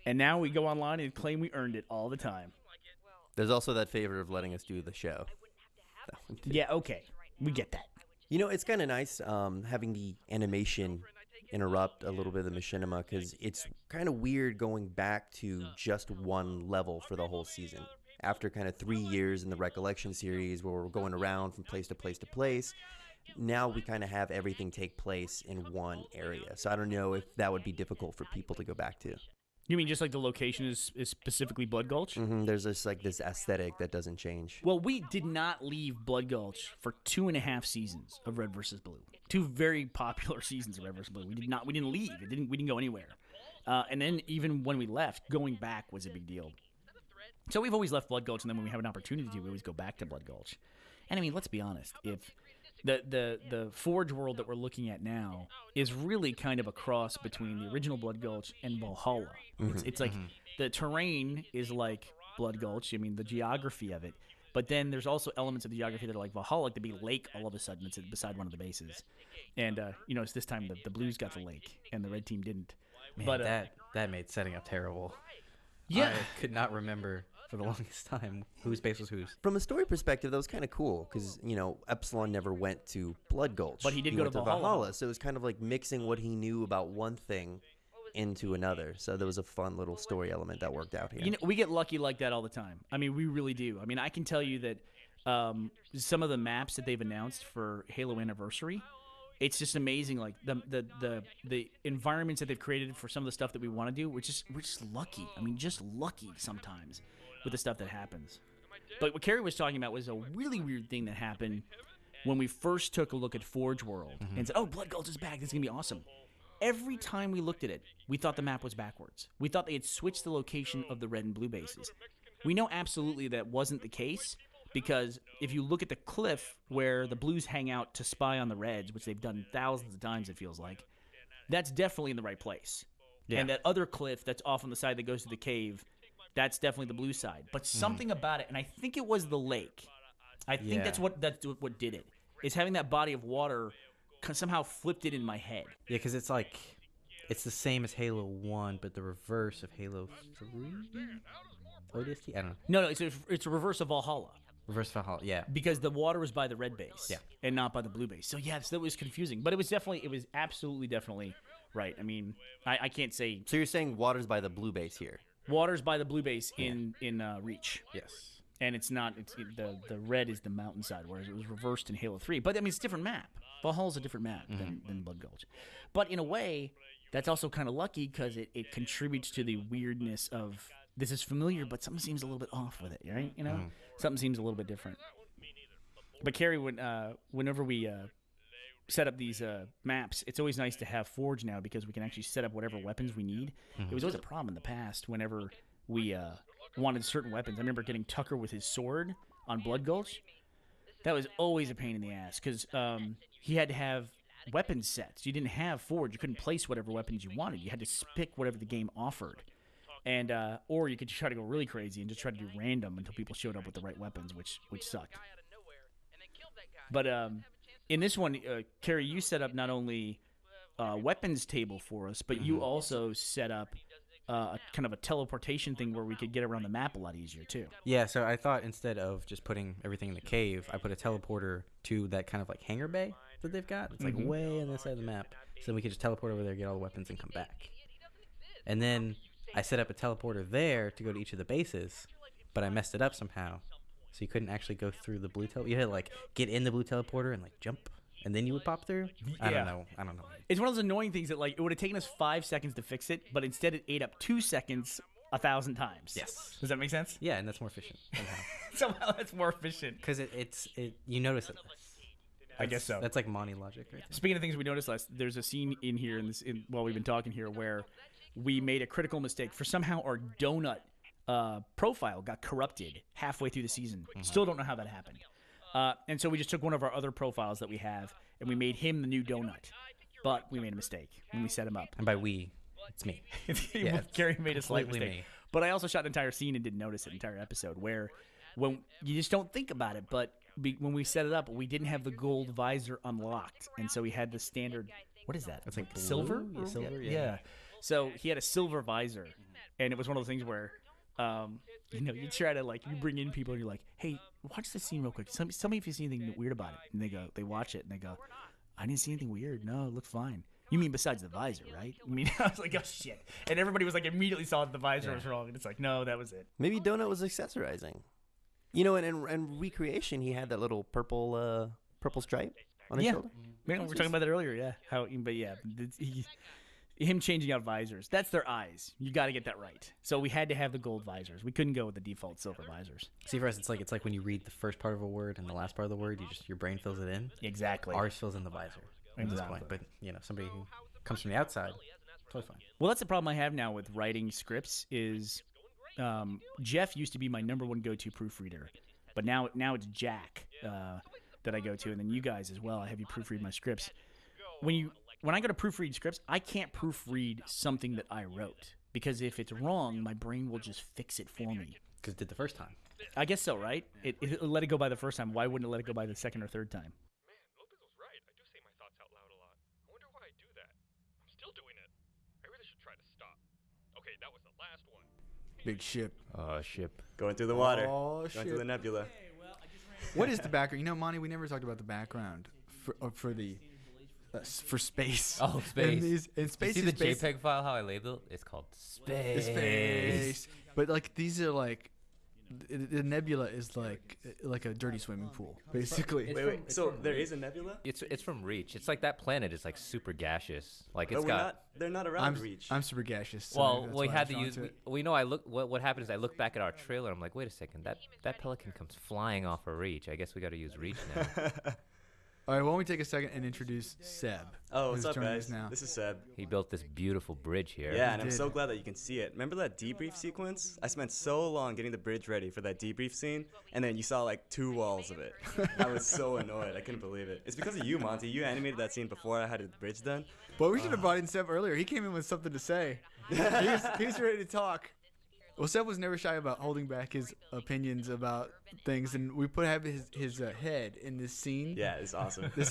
S1: And now we go online and claim we earned it all the time.
S3: There's also that favor of letting us do the show. That one too.
S1: Yeah, okay. We get that.
S3: You know, it's kind of nice having the animation interrupt a little bit of the machinima, because it's kind of weird going back to just one level for the whole season. After kind of 3 years in the Recollection series where we're going around from place to place to place, now we kind of have everything take place in one area. So I don't know if that would be difficult for people to go back to.
S1: You mean just like the location is specifically Blood Gulch?
S3: There's just like this aesthetic that doesn't change.
S1: Well, we did not leave Blood Gulch for 2.5 seasons of Red vs. Blue. 2 very popular seasons of Red vs. Blue. We didn't leave. We didn't go anywhere. And then even when we left, going back was a big deal. So we've always left Blood Gulch, and then when we have an opportunity to, we always go back to Blood Gulch. And I mean, let's be honest. If the Forge world that we're looking at now is really kind of a cross between the original Blood Gulch and Valhalla. It's like the terrain is like Blood Gulch. I mean, the geography of it. But then there's also elements of the geography that are like Valhalla, like the big lake all of a sudden. It's beside one of the bases. And, it's this time the Blues got the lake, and the red team didn't.
S2: Man,
S1: but
S2: that made setting up terrible.
S1: Yeah.
S2: I could not remember for the longest time whose base was whose.
S3: From a story perspective, that was kind of cool because, Epsilon never went to Blood Gulch.
S1: But he did go
S3: went
S1: to Valhalla.
S3: So it was kind of like mixing what he knew about one thing into another. So there was a fun little story element that worked out here.
S1: We get lucky like that all the time. I mean, we really do. I mean, I can tell you that some of the maps that they've announced for Halo Anniversary, it's just amazing. Like the environments that they've created for some of the stuff that we want to do. We're just lucky. I mean, just lucky sometimes with the stuff that happens. But what Carrie was talking about was a really weird thing that happened when we first took a look at Forge World and said, "Oh, Blood Gulch is back. This is gonna be awesome." Every time we looked at it, we thought the map was backwards. We thought they had switched the location of the red and blue bases. We know absolutely that wasn't the case, because if you look at the cliff where the blues hang out to spy on the reds, which they've done thousands of times, it feels like, that's definitely in the right place.
S2: Yeah.
S1: And that other cliff that's off on the side that goes to the cave, that's definitely the blue side. But something about it, and I think it was the lake. I think
S2: Yeah.
S1: that's what did it. Is having that body of water somehow flipped it in my head.
S2: Yeah, because it's the same as Halo 1, but the reverse of Halo 3? ODST? I don't know.
S1: No, it's a reverse of Valhalla.
S2: Reverse Valhalla, yeah.
S1: Because the water was by the red base,
S2: Yeah.
S1: and not by the blue base. So yes, that was confusing, but it was absolutely definitely right. I mean, I can't say
S3: So you're saying water's by the blue base here?
S1: water's by the blue base in Reach,
S2: Yes.
S1: and it's not. The red is the mountainside, whereas it was reversed in Halo 3. But I mean, it's a different map. Valhalla's a different map than Blood Gulch. But in a way, that's also kind of lucky because it contributes to the weirdness of this is familiar, but something seems a little bit off with it, right? Something seems a little bit different. But Carrie, whenever we set up these maps, it's always nice to have Forge now because we can actually set up whatever weapons we need. It was always a problem in the past whenever we wanted certain weapons. I remember getting Tucker with his sword on Blood Gulch. That was always a pain in the ass because he had to have weapon sets. You didn't have Forge. You couldn't place whatever weapons you wanted. You had to pick whatever the game offered. And or you could try to go really crazy and just try to do random until people showed up with the right weapons, which sucked. But in this one, Carrie, you set up not only weapons table for us, but you also set up kind of a teleportation thing where we could get around the map a lot easier too.
S2: Yeah, so I thought instead of just putting everything in the cave, I put a teleporter to that kind of like hangar bay that they've got. It's like way on the side of the map. So we could just teleport over there, get all the weapons, and come back. And then I set up a teleporter there to go to each of the bases, but I messed it up somehow. So you couldn't actually go through the blue teleporter. You had to like get in the blue teleporter and like jump, and then you would pop through. I don't know.
S1: It's one of those annoying things that like it would have taken us 5 seconds to fix it, but instead it ate up 2 seconds 1,000 times.
S2: Yes.
S1: Does that make sense?
S2: Yeah, and that's more efficient somehow.
S1: Somehow that's more efficient.
S2: Because you notice it less.
S1: I guess so.
S2: That's like Monty logic right there.
S1: Speaking of things we noticed less, there's a scene in here while we've been talking here where we made a critical mistake. For somehow our donut profile got corrupted halfway through the season. Still don't know how that happened. And so we just took one of our other profiles that we have and we made him the new donut. But we made a mistake when we set him up.
S2: And by we, it's me.
S1: Gary made a slight mistake.
S2: Me.
S1: But I also shot an entire scene and didn't notice it, entire episode, where when you just don't think about it, but when we set it up, we didn't have the gold visor unlocked. And so we had the standard, what is that?
S2: It's like
S1: silver?
S2: blue? Silver,
S1: Yeah. So he had a silver visor. And it was one of those things where, you try to, like, you bring in people and you're like, hey, watch this scene real quick. Tell me if you see anything weird about it. And they watch it and they go, I didn't see anything weird. No, it looked fine. You mean besides the visor, right? I mean, I was like, oh, shit. And everybody was like, immediately saw that the visor was wrong. And it's like, no, that was it.
S3: Maybe Donut was accessorizing. You know, in Recreation, he had that little purple stripe on his shoulder.
S1: Yeah, we were talking about that earlier, yeah. Him changing out visors. That's their eyes. You got to get that right. So we had to have the gold visors. We couldn't go with the default silver visors.
S2: See, for us, it's like when you read the first part of a word and the last part of the word, your brain fills it in.
S1: Exactly.
S2: Ours fills in the visor at this point. But, somebody who comes from the outside, totally fine.
S1: Well, that's the problem I have now with writing scripts is Jeff used to be my number one go-to proofreader. But now it's Jack that I go to, and then you guys as well. I have you proofread my scripts. When I go to proofread scripts, I can't proofread something that I wrote. Because if it's wrong, my brain will just fix it for me.
S2: Because it did the first time.
S1: I guess so, right? It let it go by the first time. Why wouldn't it let it go by the second or third time?
S6: Man, Lopez was right. I do say my thoughts out loud a lot. I wonder why I do that. I'm still doing it. I really should try to stop. Okay, that was the last one.
S4: Big ship.
S5: Ship.
S10: Going through the water.
S4: Oh,
S10: Going through the nebula.
S4: What is the background? Monty, we never talked about the background for space.
S5: Oh, space.
S4: And space
S5: You see
S4: is
S5: the JPEG file, how I labeled it? It's called space.
S4: Space. But, like, these are, like, the nebula is like a dirty swimming pool, basically.
S10: Wait. So there is a nebula?
S5: It's from Reach. It's like that planet is like super gaseous. Like it's
S10: They're not around Reach.
S4: I'm super gaseous. So
S5: well, we had to use. We know. What happened is I look back at our trailer. I'm like, wait a second. That pelican comes flying off of Reach. I guess we got to use Reach now.
S4: All right, why don't we take a second and introduce Seb?
S10: Oh, what's
S4: who's
S10: up,
S4: joining
S10: guys?
S4: us now.
S10: This is Seb.
S5: He built this beautiful bridge here.
S10: Yeah, and I'm so glad that you can see it. Remember that debrief sequence? I spent so long getting the bridge ready for that debrief scene, and then you saw like 2 walls of it. I was so annoyed. I couldn't believe it. It's because of you, Monty. You animated that scene before I had the bridge done.
S4: But we should have brought in Seb earlier. He came in with something to say. he was ready to talk. Well, Seb was never shy about holding back his opinions about things, and we have his head in this scene.
S10: Yeah, it's awesome.
S4: This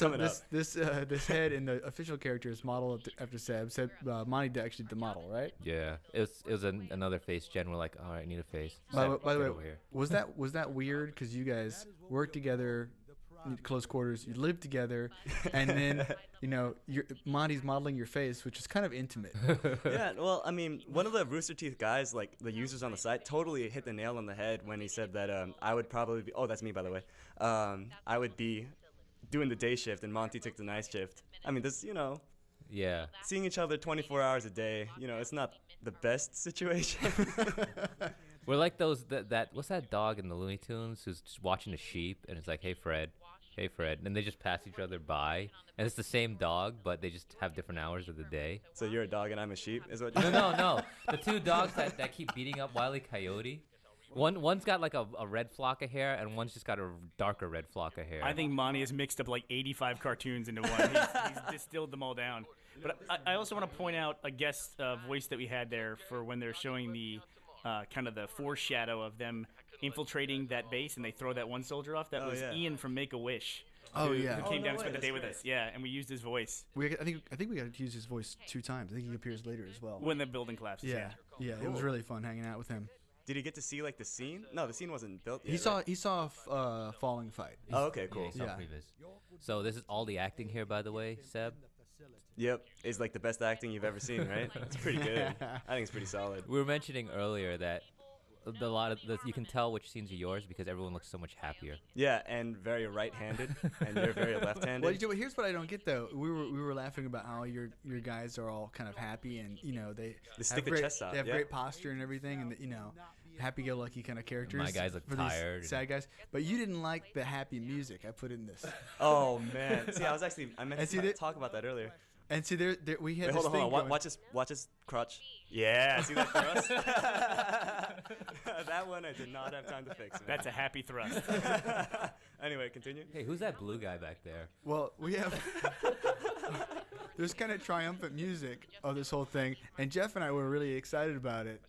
S4: head in the official character is modeled after Seb. Monty actually did the model, right?
S5: Yeah. It was another face gen. We're like, all right, I need a face.
S4: By the way,
S5: over here.
S4: was that weird? Because you guys worked together, close quarters. You lived together, and then Monty's modeling your face, which is kind of intimate.
S10: Yeah, well, I mean, one of the Rooster Teeth guys, like the users on the site, totally hit the nail on the head when he said that I would probably be. Oh, that's me, by the way. I would be doing the day shift, and Monty took the night shift. I mean, this,
S5: Yeah.
S10: seeing each other 24 hours a day, it's not the best situation.
S5: We're like those what's that dog in the Looney Tunes who's just watching a sheep and it's like, hey Fred, and they just pass each other by, and it's the same dog, but they just have different hours of the day.
S10: So you're a dog and I'm a sheep, is what you're
S5: No. The 2 dogs that keep beating up Wile E. Coyote. One's got like a red flock of hair, and one's just got a darker red flock of hair.
S1: I think Monty has mixed up like 85 cartoons into one. He's distilled them all down. But I also want to point out a guest voice that we had there for when they're showing the kind of the foreshadow of them infiltrating that base, and they throw that one soldier off. That was
S10: yeah.
S1: Ian from Make-A-Wish.
S4: Oh, yeah.
S1: who came
S10: no
S1: down and
S10: way,
S1: spent the
S10: that's
S1: day with
S10: great.
S1: us. Yeah, and we used his voice
S4: I think we got to use his voice 2 times. I think he appears later as well.
S1: when the building collapses.
S4: Yeah, yeah, it was really fun hanging out with him.
S10: Did he get to see like the scene? No, the scene wasn't built yet.
S4: He saw falling fight.
S10: Oh, okay, cool.
S5: Yeah, he saw
S4: Yeah.
S5: previs. So this is all the acting here, by the way, Seb.
S10: Yep, it's like the best acting you've ever seen, right? It's pretty good. I think it's pretty solid.
S5: We were mentioning earlier that you can tell which scenes are yours because everyone looks so much happier.
S10: Yeah, and very right-handed, and you're very left-handed.
S4: Well, here's what I don't get though. We were laughing about how your guys are all kind of happy and they
S10: stick
S4: have
S10: the
S4: great,
S10: chest out,
S4: They have
S10: yeah.
S4: great posture and everything, and happy-go-lucky kind of characters.
S5: My guys look
S4: for these
S5: tired.
S4: sad guys. But you didn't like the happy music I put in this.
S10: Oh man! See, I meant
S4: And see
S10: to
S4: that-
S10: talk about that earlier.
S4: And see, there we had
S10: Wait,
S4: this
S10: hold
S4: thing
S10: on.
S4: going.
S10: Watch his crotch. Yeah, see that thrust? That one I did not have time to fix. Man.
S1: That's a happy thrust.
S10: Anyway, continue.
S5: Hey, who's that blue guy back there?
S4: Well, we have there's kind of triumphant music of this whole thing, and Jeff and I were really excited about it.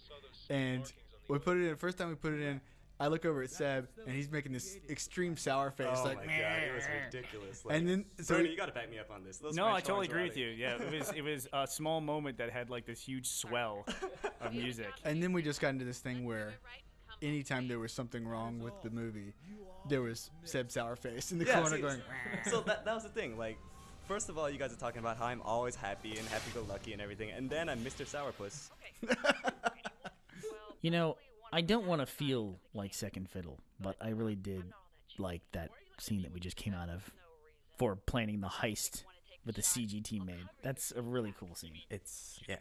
S4: And we put it in. First time we put it in, I look over at Seb, and he's making this extreme sour face,
S10: Oh
S4: like.
S10: my god, it was ridiculous. Like,
S4: And then so
S10: Bernie, you gotta back me up on this. Those
S1: No,
S10: French
S1: I totally
S10: horns were
S1: agree
S10: out
S1: with you. Yeah, it was a small moment that had like this huge swell of music.
S4: And then we just got into this thing where anytime there was something wrong with the movie, there was Seb Sourface in the corner
S10: see,
S4: going.
S10: So that was the thing. Like, first of all, you guys are talking about how I'm always happy and happy-go-lucky and everything, and then I'm Mr. Sourpuss.
S1: You know, I don't want to feel like second fiddle, but I really did like that scene that we just came out of for planning the heist that the CG team made. That's a really cool scene.
S2: Yeah.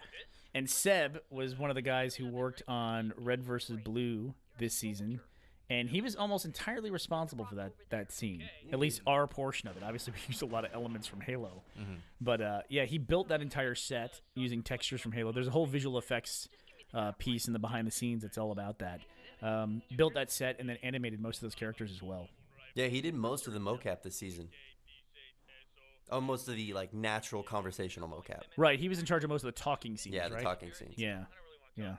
S1: And Seb was one of the guys who worked on RedVsBlue this season, and he was almost entirely responsible for that scene, at least our portion of it. Obviously, we used a lot of elements from Halo. But, yeah, he built that entire set using textures from Halo. There's a whole visual effects piece in the behind the scenes that's all about that. Built that set and then animated most of those characters as well.
S3: Yeah, he did most of the mocap this season. Oh, most of the natural conversational mocap.
S1: Right, he was in charge of most of the talking scenes,
S3: Yeah, the
S1: right?
S3: talking scenes.
S1: Yeah, yeah.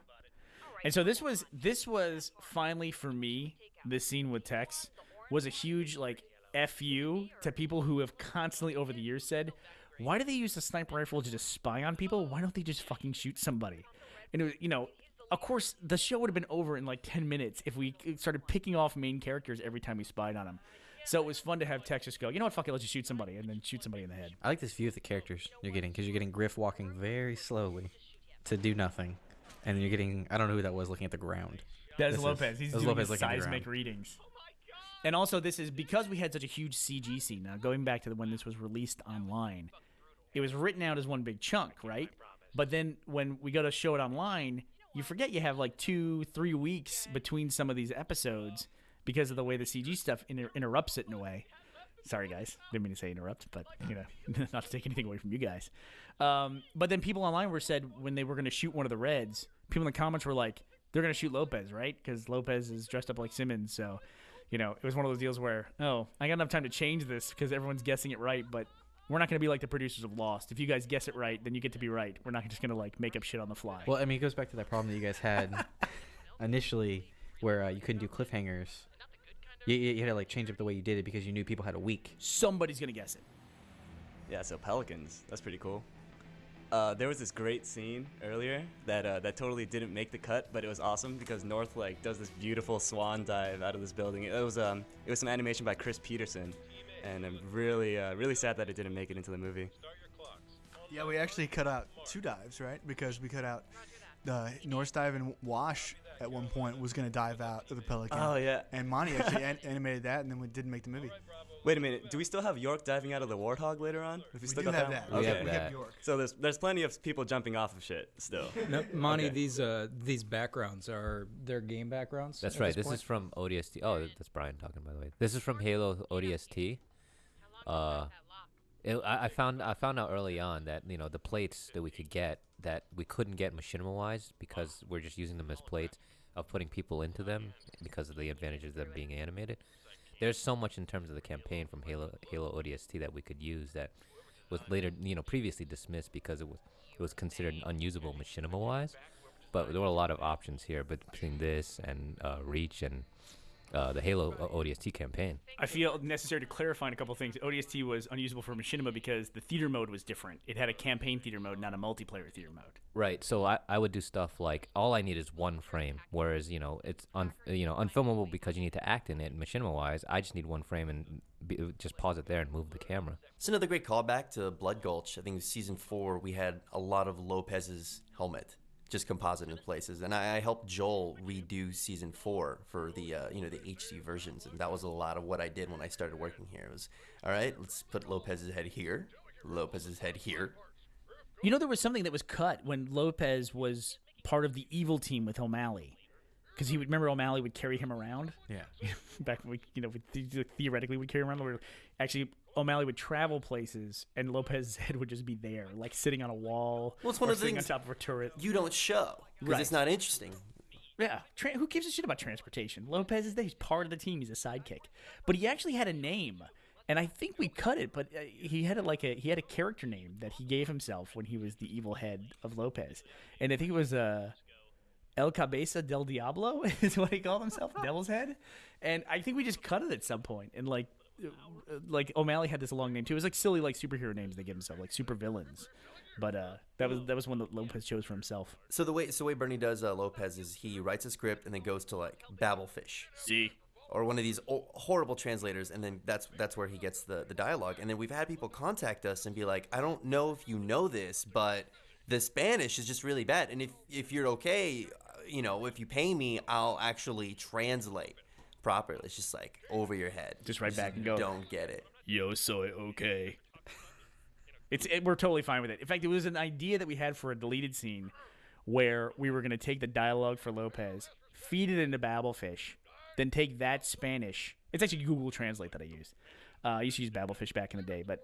S1: And so this was finally for me, this scene with Tex was a huge FU to people who have constantly over the years said, why do they use the sniper rifle to just spy on people? Why don't they just fucking shoot somebody? And it was, of course, the show would have been over in 10 minutes if we started picking off main characters every time we spied on them. So it was fun to have Tex just go, you know what, fuck it, let's just shoot somebody, and then shoot somebody in the head.
S2: I like this view of the characters you're getting because you're getting Griff walking very slowly to do nothing, and then you're getting I don't know who that was looking at the ground.
S1: That's
S2: This is-
S1: Lopez. He's
S2: that's
S1: doing
S2: Lopez
S1: his
S2: looking at the
S1: seismic
S2: ground.
S1: readings. And also, this is because we had such a huge CG scene. Now, going back to when this was released online, it was written out as one big chunk, right? But then when we go to show it online, you forget you have 2-3 weeks between some of these episodes because of the way the CG stuff interrupts it in a way. Sorry, guys. Didn't mean to say interrupt, but, not to take anything away from you guys. But then people online said when they were going to shoot one of the Reds, people in the comments were like, they're going to shoot Lopez, right? Because Lopez is dressed up like Simmons. So, it was one of those deals where, I got enough time to change this because everyone's guessing it right, but we're not going to be like the producers of Lost. If you guys guess it right, then you get to be right. We're not just going to make up shit on the fly.
S2: Well, I mean, it goes back to that problem that you guys had initially, where you couldn't do cliffhangers. You had to change up the way you did it because you knew people had a week.
S1: Somebody's going to guess it.
S10: Yeah, so Pelicans. That's pretty cool. There was this great scene earlier that totally didn't make the cut, but it was awesome because North does this beautiful swan dive out of this building. It was some animation by Chris Peterson, and I'm really sad that it didn't make it into the movie.
S4: Yeah, we actually cut out 2 dives, right? Because we cut out the Norse dive, and Wash at one point was going to dive out of the Pelican.
S10: Oh yeah.
S4: And Monty actually animated that, and then we didn't make the movie.
S10: Wait a minute. Do we still have York diving out of the Warthog later on? If
S4: We
S10: still
S4: do
S10: got
S4: have
S10: that.
S4: that.
S5: We
S10: Okay.
S5: have
S4: We
S5: that.
S4: have York.
S10: So there's plenty of people jumping off of shit still.
S11: No, Monty,
S10: Okay.
S11: these backgrounds are their game backgrounds.
S5: That's
S11: at
S5: right. This
S11: point?
S5: is from ODST. Oh, that's Brian talking, by the way. This is from Halo ODST. I found out early on that the plates that we could get that we couldn't get machinima wise because we're just using them as plates of putting people into them because of the advantages of them being animated. There's so much in terms of the campaign from Halo ODST that we could use that was later previously dismissed because it was considered unusable machinima wise. But there were a lot of options here between this and Reach and the Halo ODST campaign.
S1: I feel necessary to clarify a couple things. ODST was unusable for Machinima because the theater mode was different. It had a campaign theater mode, not a multiplayer theater mode.
S5: Right. So I would do stuff like all I need is one frame, whereas it's unfilmable because you need to act in it. Machinima wise, I just need one frame and just pause it there and move the camera.
S3: It's another great callback to Blood Gulch. I think it was season 4. We had a lot of Lopez's helmet just composite in places, and I helped Joel redo season 4 for the the HD versions, and that was a lot of what I did when I started working here. It was all right. Let's put Lopez's head here, Lopez's head here.
S1: You know, there was something that was cut when Lopez was part of the evil team with O'Malley, because he would remember O'Malley would carry him around.
S2: Yeah.
S1: Back when we theoretically would carry him around. Actually, O'Malley would travel places, and Lopez's head would just be there, like sitting on a wall.
S3: Well, it's one
S1: or
S3: of the
S1: sitting
S3: things
S1: on top of a turret.
S3: You don't show because
S1: Right.
S3: it's not interesting.
S1: Yeah, who gives a shit about transportation? Lopez is there. He's part of the team. He's a sidekick, but he actually had a name, and I think we cut it. But he had a character name that he gave himself when he was the evil head of Lopez, and I think it was El Cabeza del Diablo is what he called himself, Devil's Head, and I think we just cut it at some point, and like O'Malley had this long name too. It was like silly like superhero names they give himself, like super villains. But that was one that Lopez chose for himself.
S3: So the way Bernie does Lopez is he writes a script and then goes to like Babelfish.
S1: See.
S3: Or one of these horrible translators, and then that's where he gets the dialogue. And then we've had people contact us and be like, I don't know if you know this, but the Spanish is just really bad. And if you're okay, if you pay me, I'll actually translate properly. It's just like over your head.
S1: Just right back and go.
S3: Don't get it.
S1: Yo soy okay. We're totally fine with it. In fact, it was an idea that we had for a deleted scene where we were going to take the dialogue for Lopez, feed it into Babelfish, then take that Spanish. It's actually Google Translate that I used. I used to use Babelfish back in the day, but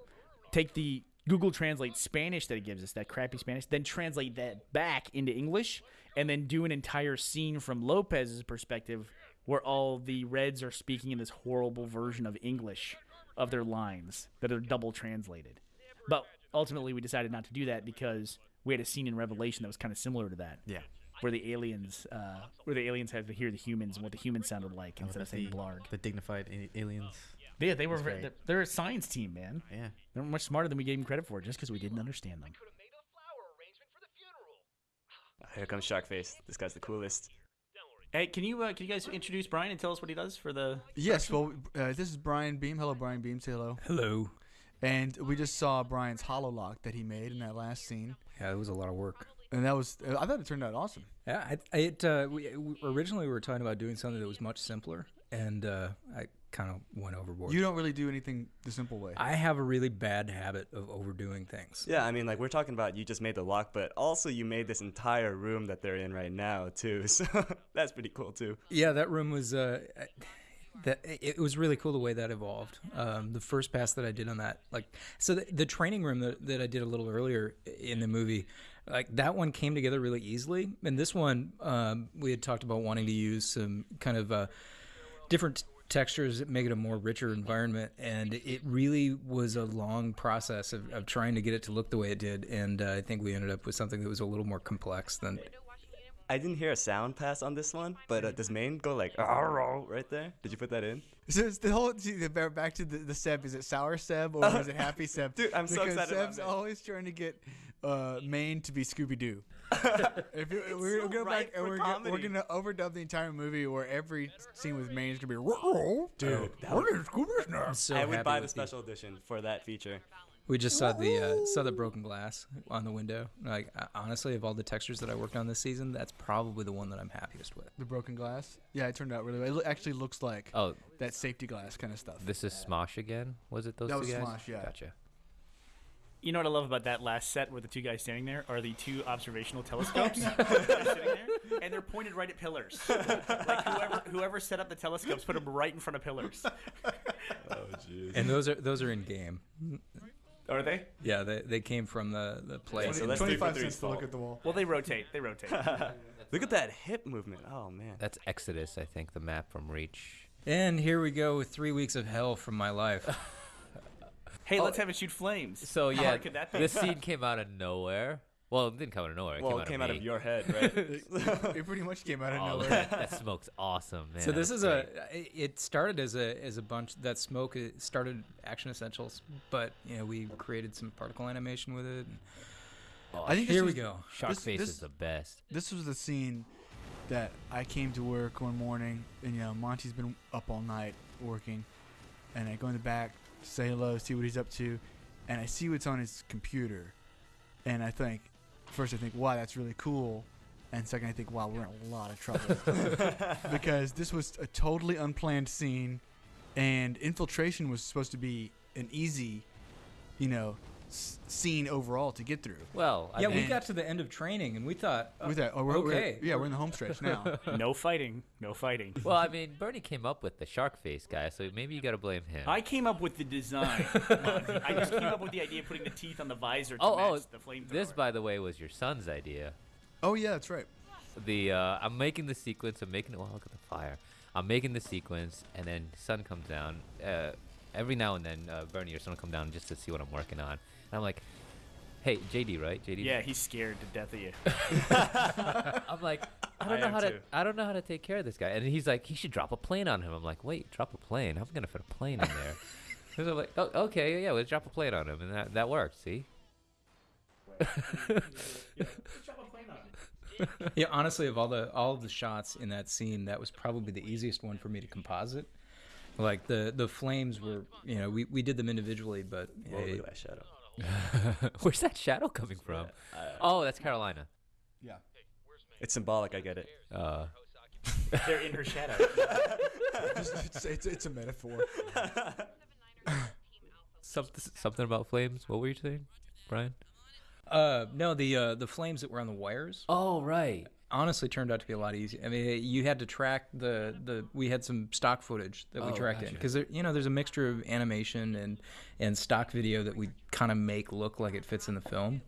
S1: take the Google Translate Spanish that it gives us, that crappy Spanish, then translate that back into English, and then do an entire scene from Lopez's perspective where all the Reds are speaking in this horrible version of English of their lines that are double translated. But ultimately, we decided not to do that because we had a scene in Revelation that was kind of similar to that.
S2: Yeah.
S1: Where the aliens had to hear the humans and what the humans sounded like instead of saying blarg.
S2: The dignified aliens.
S1: Yeah, they're a science team, man.
S2: Yeah.
S1: They're much smarter than we gave them credit for just because we didn't understand them.
S10: Here comes Sharkface. This guy's the coolest.
S1: Hey, can you guys introduce Brian and tell us what he does for the?
S4: Yes. Well, this is Brian Beam. Hello, Brian Beam. Say hello.
S11: Hello.
S4: And we just saw Brian's hololock that he made in that last scene.
S11: Yeah, it was a lot of work.
S4: And that was, I thought it turned out awesome.
S11: Yeah, originally we were talking about doing something that was much simpler, and I kind of went overboard.
S4: You don't really do anything the simple way.
S11: I have a really bad habit of overdoing things.
S10: Yeah, I mean, like, we're talking about you just made the lock, but also you made this entire room that they're in right now, too. So that's pretty cool, too.
S11: Yeah, that room was... it was really cool the way that evolved. The first pass that I did on that, the training room that I did a little earlier in the movie, like that one came together really easily. And this one, we had talked about wanting to use some kind of different textures that make it a more richer environment. And it really was a long process of trying to get it to look the way it did. And I think we ended up with something that was a little more complex than...
S10: I didn't hear a sound pass on this one, but does Maine go like right there? Did you put that in?
S4: So it's the whole back to the Seb. Is it Sour Seb or is it Happy Seb?
S10: Dude, I'm so excited about
S4: Seb's
S10: Maine.
S4: always trying to get Maine to be Scooby Doo. We're
S10: so
S4: gonna go
S10: right
S4: back and
S10: for
S4: we're gonna overdub the entire movie where every scene with Maine is gonna be dude. We're in Scooby's now.
S11: I'm so
S10: I would
S11: happy
S10: buy the
S11: with
S10: special edition for that feature.
S11: We just saw the broken glass on the window. Like honestly, of all the textures that I worked on this season, that's probably the one that I'm happiest with.
S4: The broken glass. Yeah, it turned out really well. It actually looks like that safety glass kind of stuff.
S5: This is Smosh again? Was it those
S4: That
S5: two
S4: was
S5: guys?
S4: Smosh, yeah.
S5: Gotcha.
S1: You know what I love about that last set where the two guys standing there are the two observational telescopes sitting there, and they're pointed right at pillars. Like whoever set up the telescopes put them right in front of pillars.
S3: Oh jeez.
S11: And those are in game.
S1: Are they?
S11: Yeah, they came from the play.
S10: So that's
S4: 25 cents to look at the wall.
S1: Well, they rotate.
S10: Look at that hip movement. Oh, man.
S5: That's Exodus, I think, the map from Reach.
S11: And here we go with 3 weeks of hell from my life.
S1: Hey, let's have it shoot flames.
S5: So
S1: How
S5: yeah,
S1: hard could that be?
S5: this scene came out of nowhere. Well, it didn't come out of nowhere.
S10: Well, it came out of your head, right?
S4: It pretty much came out of
S5: Oh,
S4: nowhere.
S5: that smoke's awesome, man.
S11: So
S5: That
S11: this
S5: looks
S11: is
S5: great.
S11: it started as a bunch that smoke. It started Action Essentials, but we created some particle animation with it.
S4: I think
S11: Here we go.
S5: Shark face is the best.
S4: This was the scene that I came to work one morning, and Monty's been up all night working, and I go in the back to say hello, see what he's up to, and I see what's on his computer, and I think, first I think, wow, that's really cool, and second I think, wow, we're in a lot of trouble because this was a totally unplanned scene, and infiltration was supposed to be an easy, scene overall to get through.
S5: Well,
S11: Yeah, we got to the end of training and we thought, okay.
S4: We're in the home stretch now.
S1: No fighting. No fighting.
S5: Well, I mean, Bernie came up with the shark face guy, so maybe you got to blame him.
S1: I came up with the design. Monty. I just came up with the idea of putting the teeth on the visor to match the flamethrower.
S5: This, by the way, was your son's idea.
S4: Oh yeah, that's right.
S5: I'm making the sequence. Look at the fire. I'm making the sequence, and then sun comes down. Every now and then, Bernie, your son will come down just to see what I'm working on. And I'm like, hey, JD, right? JD.
S1: Yeah, he's scared to death of you.
S5: I'm like, I don't know how to take care of this guy. And he's like, he should drop a plane on him. I'm like, wait, drop a plane? I'm gonna fit a plane in there. So I'm like, oh, okay, yeah, let's drop a plane on him, and that worked. See.
S11: Yeah, honestly, of all of the shots in that scene, that was probably the easiest one for me to composite. Like the flames were, we did them individually, but
S10: Whoa, look at that shadow.
S5: Where's that shadow coming from? Oh, that's Carolina.
S4: Yeah.
S10: It's symbolic. I get it.
S1: They're in her shadow.
S4: It's a metaphor.
S5: Something about flames. What were you saying, Brian?
S11: No, the flames that were on the wires.
S5: Oh, right.
S11: Honestly, turned out to be a lot easier. I mean, you had to track we had some stock footage that we tracked in because there's a mixture of animation and stock video that we kind of make look like it fits in the film.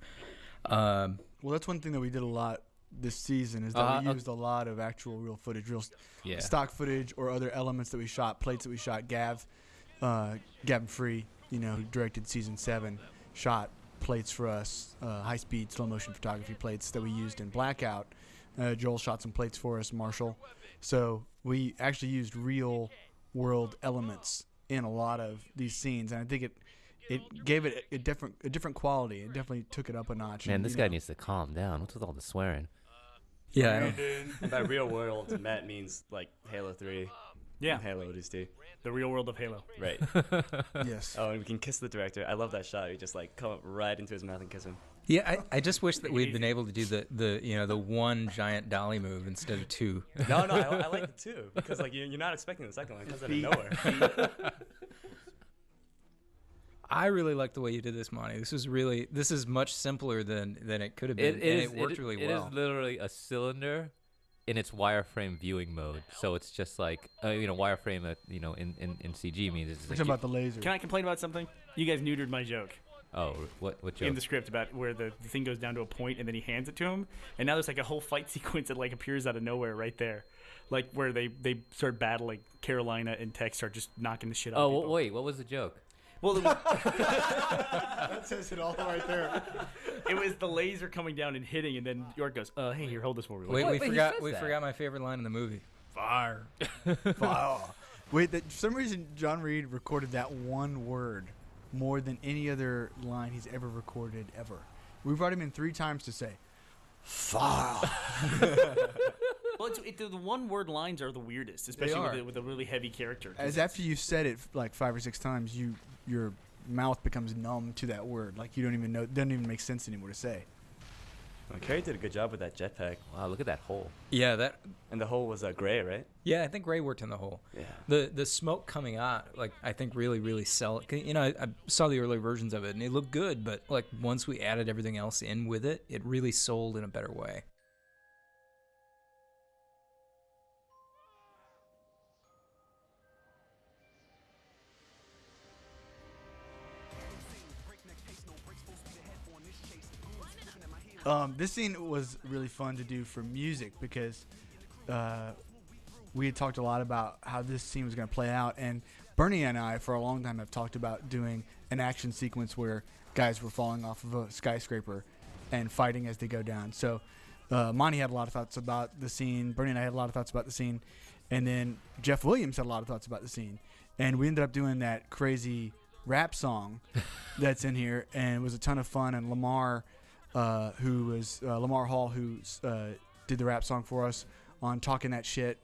S4: Well, that's one thing that we did a lot this season is that we used a lot of actual real footage, stock footage or other elements that we shot, plates that we shot. Gavin Free, who directed season 7, shot plates for us, high-speed slow-motion photography plates that we used in Blackout. Joel shot some plates for us, Marshall. So we actually used real-world elements in a lot of these scenes, and I think it gave it a different quality. It definitely took it up a notch.
S5: Man, this guy needs to calm down. What's with all the swearing?
S11: Yeah.
S10: And by real world, Matt means like Halo 3.
S1: Yeah.
S10: And Halo ODST.
S1: The real world of Halo.
S10: Right.
S4: Yes.
S10: Oh, and we can kiss the director. I love that shot. You just like come up right into his mouth and kiss him.
S11: Yeah, I just wish that we'd been able to do the one giant dolly move instead of two.
S10: No, I like it too because like you're not expecting the second one. It comes out of nowhere.
S11: I really like the way you did this, Monty. This is much simpler than it could have been. It worked really well.
S5: It is literally a cylinder in its wireframe viewing mode. So it's just like wireframe in CG means it's
S4: We're talking about the laser.
S1: Can I complain about something? You guys neutered my joke.
S5: Oh, what joke?
S1: In the script about where the thing goes down to a point and then he hands it to him, and now there's like a whole fight sequence that like appears out of nowhere right there, like where they start battling. Carolina and Tex start just knocking the shit out.
S5: Oh wait, what was the joke?
S1: Well,
S4: that says it all right there.
S1: It was the laser coming down and hitting, and then York goes, "Hey, here, hold this for me."
S11: We forgot my favorite line in the movie.
S1: Fire.
S4: Fire. Wait, for some reason John Reed recorded that one word more than any other line he's ever recorded ever. We brought him in 3 times to say, fire.
S1: Well, the one-word lines are the weirdest, especially with a really heavy character.
S4: As after you said it like 5 or 6 times, your mouth becomes numb to that word. Like you don't even know, it doesn't even make sense anymore to say.
S10: Well, Carrie did a good job with that jetpack.
S5: Wow, look at that hole.
S11: Yeah,
S10: and the hole was gray, right?
S11: Yeah, I think Gray worked in the hole.
S10: Yeah.
S11: The smoke coming out, like I think really sell it. I saw the earlier versions of it and it looked good, but like once we added everything else in with it, it really sold in a better way.
S4: This scene was really fun to do for music because we had talked a lot about how this scene was going to play out, and Bernie and I for a long time have talked about doing an action sequence where guys were falling off of a skyscraper and fighting as they go down. So Monty had a lot of thoughts about the scene. Bernie and I had a lot of thoughts about the scene. And then Jeff Williams had a lot of thoughts about the scene. And we ended up doing that crazy rap song that's in here, and it was a ton of fun. And Lamar, Lamar Hall, who did the rap song for us on Talking That Shit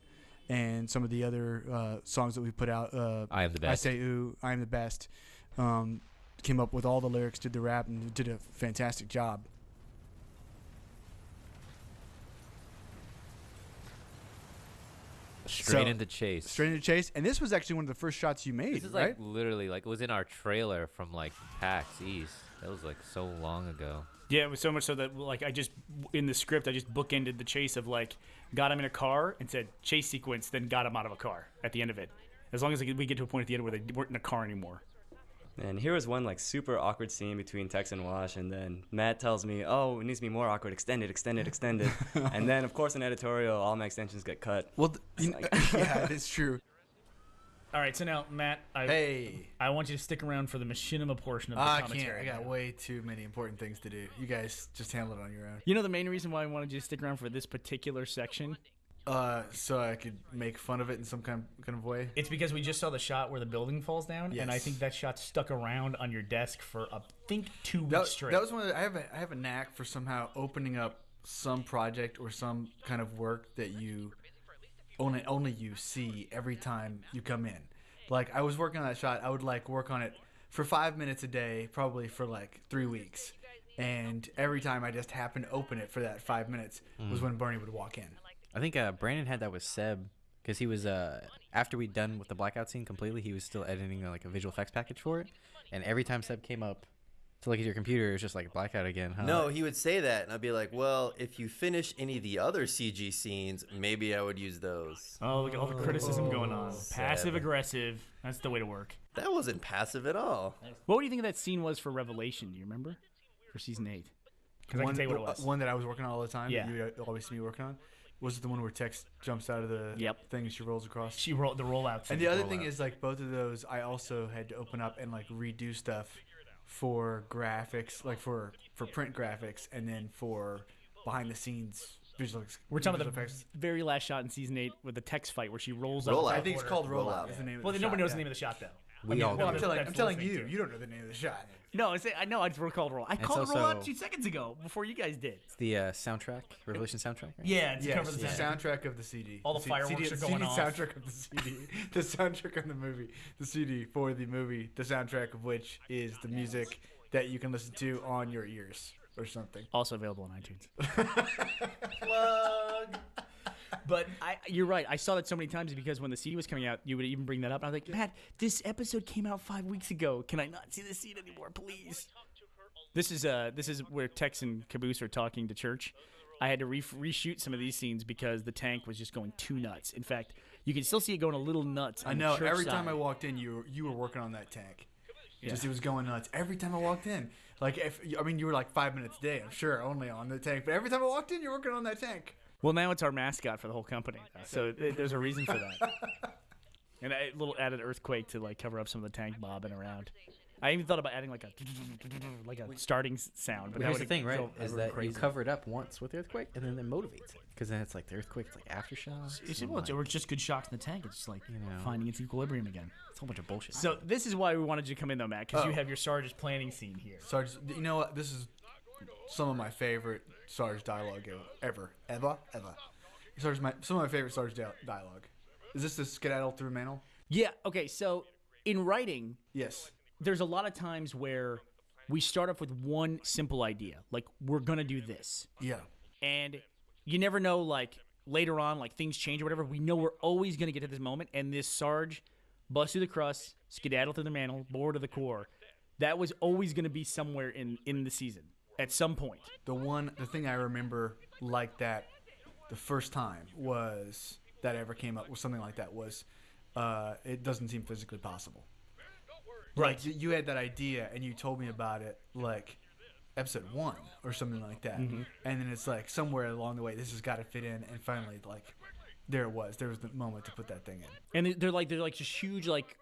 S4: and some of the other songs that we put out.
S5: I Am the Best.
S4: I Say Ooh, I Am the Best. Came up with all the lyrics, did the rap, and did a fantastic job.
S5: Straight into chase.
S4: Straight into chase. And this was actually one of the first shots you made,
S5: This is
S4: right?
S5: like literally like it was in our trailer from like PAX East. That was like so long ago.
S1: Yeah, it was so much so that like I just in the script I just bookended the chase of like got him in a car and said chase sequence, then got him out of a car at the end of it. As long as we get to a point at the end where they weren't in a car anymore.
S10: And here was one like super awkward scene between Tex and Wash, and then Matt tells me, "Oh, it needs to be more awkward. Extend it." And then, of course, in editorial, all my extensions get cut.
S4: Well, yeah, it's true.
S1: All right, so now Matt, I want you to stick around for the machinima portion of the
S4: I
S1: commentary.
S4: can't. I got way too many important things to do. You guys just handle it on your own.
S1: You know the main reason why I wanted you to stick around for this particular section?
S4: So I could make fun of it in some kind of way.
S1: It's because we just saw the shot where the building falls down, and I think that shot stuck around on your desk for 2 weeks straight.
S4: That was one of the, I have a knack for somehow opening up some project or some kind of work that you only you see every time you come in. Like I was working on that shot, I would like work on it for 5 minutes a day, probably for like 3 weeks, and every time I just happened to open it for that 5 minutes was when Bernie would walk in.
S2: I think Brandon had that with Seb because he was after we'd done with the blackout scene completely, he was still editing like a visual effects package for it, and every time Seb came up to look at your computer, it was just like blackout again. Huh?
S3: No, he would say that, and I'd be like, "Well, if you finish any of the other CG scenes, maybe I would use those."
S1: Oh, look at all the criticism going on. Passive aggressive. That's the way to work.
S3: That wasn't passive at all.
S1: What do you think that scene was for Revelation? Do you remember? For season 8? Because I can tell you what it was.
S4: One that I was working on all the time.
S1: Yeah.
S4: That you would always see me working on. Was it the one where Tex jumps out of the thing and she rolls across?
S1: She rolled the rollout.
S4: And the other thing is, like, both of those, I also had to open up and like redo stuff for graphics, like for print graphics, and then for behind the scenes visual.
S1: We're talking
S4: visual
S1: about the
S4: effects.
S1: very last shot in season 8 with the Tex fight where she rolls
S3: Rollout.
S1: up.
S4: I think it's called rollout. Is the name of
S1: Well,
S4: the
S1: nobody
S4: shot,
S1: knows the name of the shot though.
S4: I'm telling you, you don't know the name of the shot.
S1: No, I know it's called roll. I called it
S2: also-
S1: rollout 2 seconds ago before you guys did.
S2: It's the soundtrack, Revelation soundtrack. Right?
S1: Yeah, it's
S4: Yes,
S1: cover the
S4: the
S1: sound.
S4: soundtrack of the CD.
S1: All the fireworks are going off.
S4: Soundtrack of the CD. The soundtrack of the movie. The CD for the movie. The soundtrack of which is the music that you can listen to on your ears or something.
S1: Also available on iTunes. Plug. But you're right. I saw that so many times because when the CD was coming out, you would even bring that up. And I was like, Matt, this episode came out 5 weeks ago. Can I not see the scene anymore, please? This is where Tex and Caboose are talking to Church. I had to reshoot some of these scenes because the tank was just going too nuts. In fact, you can still see it going a little nuts.
S4: I know. Every time I walked in, you were working on that tank. Just it was going nuts every time I walked in. Like you were like 5 minutes a day, I'm sure, only on the tank. But every time I walked in, you're working on that tank.
S1: Well, now it's our mascot for the whole company, so there's a reason for that. And a little added earthquake to like cover up some of the tank bobbing around. I even thought about adding like a starting sound. But
S2: Here's the thing, right? Is that
S1: crazy.
S2: you cover it up once with the earthquake, and then it motivates it, because then it's like the earthquake, it's like aftershocks.
S1: It's just good shocks in the tank. It's just like finding its equilibrium again.
S2: It's a whole bunch of bullshit.
S1: So this is why we wanted you to come in though, Matt, because you have your Sarge's planning scene here.
S4: Sarge, you know what? This is some of my favorite Sarge dialogue ever. Some of my favorite Sarge dialogue. Is this the skedaddle through Mantle?
S1: Yeah. Okay. So in writing,
S4: Yes.
S1: there's a lot of times where we start off with one simple idea, like we're gonna do this,
S4: Yeah.
S1: and you never know, like later on, like things change or whatever. We know we're always gonna get to this moment, and this Sarge bust through the crust, skedaddle through the Mantle, bore to the core. That was always gonna be somewhere in the season at some point.
S4: The thing I remember like that the first time was that ever came up with something like that was it doesn't seem physically possible.
S1: Right.
S4: Like, you had that idea and you told me about it like episode 1 or something like that.
S1: Mm-hmm.
S4: And then it's like somewhere along the way this has got to fit in, and finally like there was the moment to put that thing in.
S1: And they're like just huge like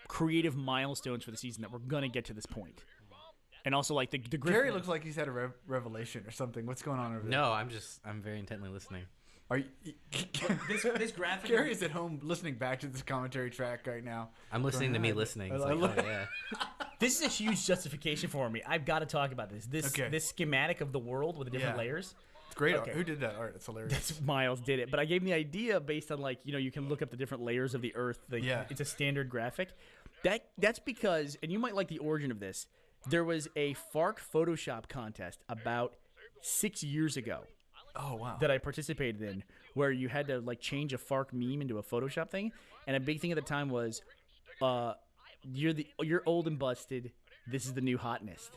S1: creative milestones for the season that we're gonna get to this point. And also like the Griffin.
S4: Gary looks like he's had a revelation or something. What's going on over there?
S2: No, I'm very intently listening.
S4: Are you,
S1: this graphic.
S4: Gary is at home listening back to this commentary track right now.
S2: I'm listening to me listening. It's like, oh, yeah.
S1: This is a huge justification for me. I've got to talk about this. This schematic of the world with the different layers.
S4: It's great art. Who did that art? It's hilarious.
S1: That's Miles did it. But I gave him the idea based on you can look up the different layers of the Earth. It's a standard graphic. That's because, and you might like the origin of this. There was a FARC Photoshop contest about 6 years ago.
S4: Oh wow!
S1: That I participated in, where you had to change a FARC meme into a Photoshop thing, and a big thing at the time was, you're old and busted. This is the new hotness,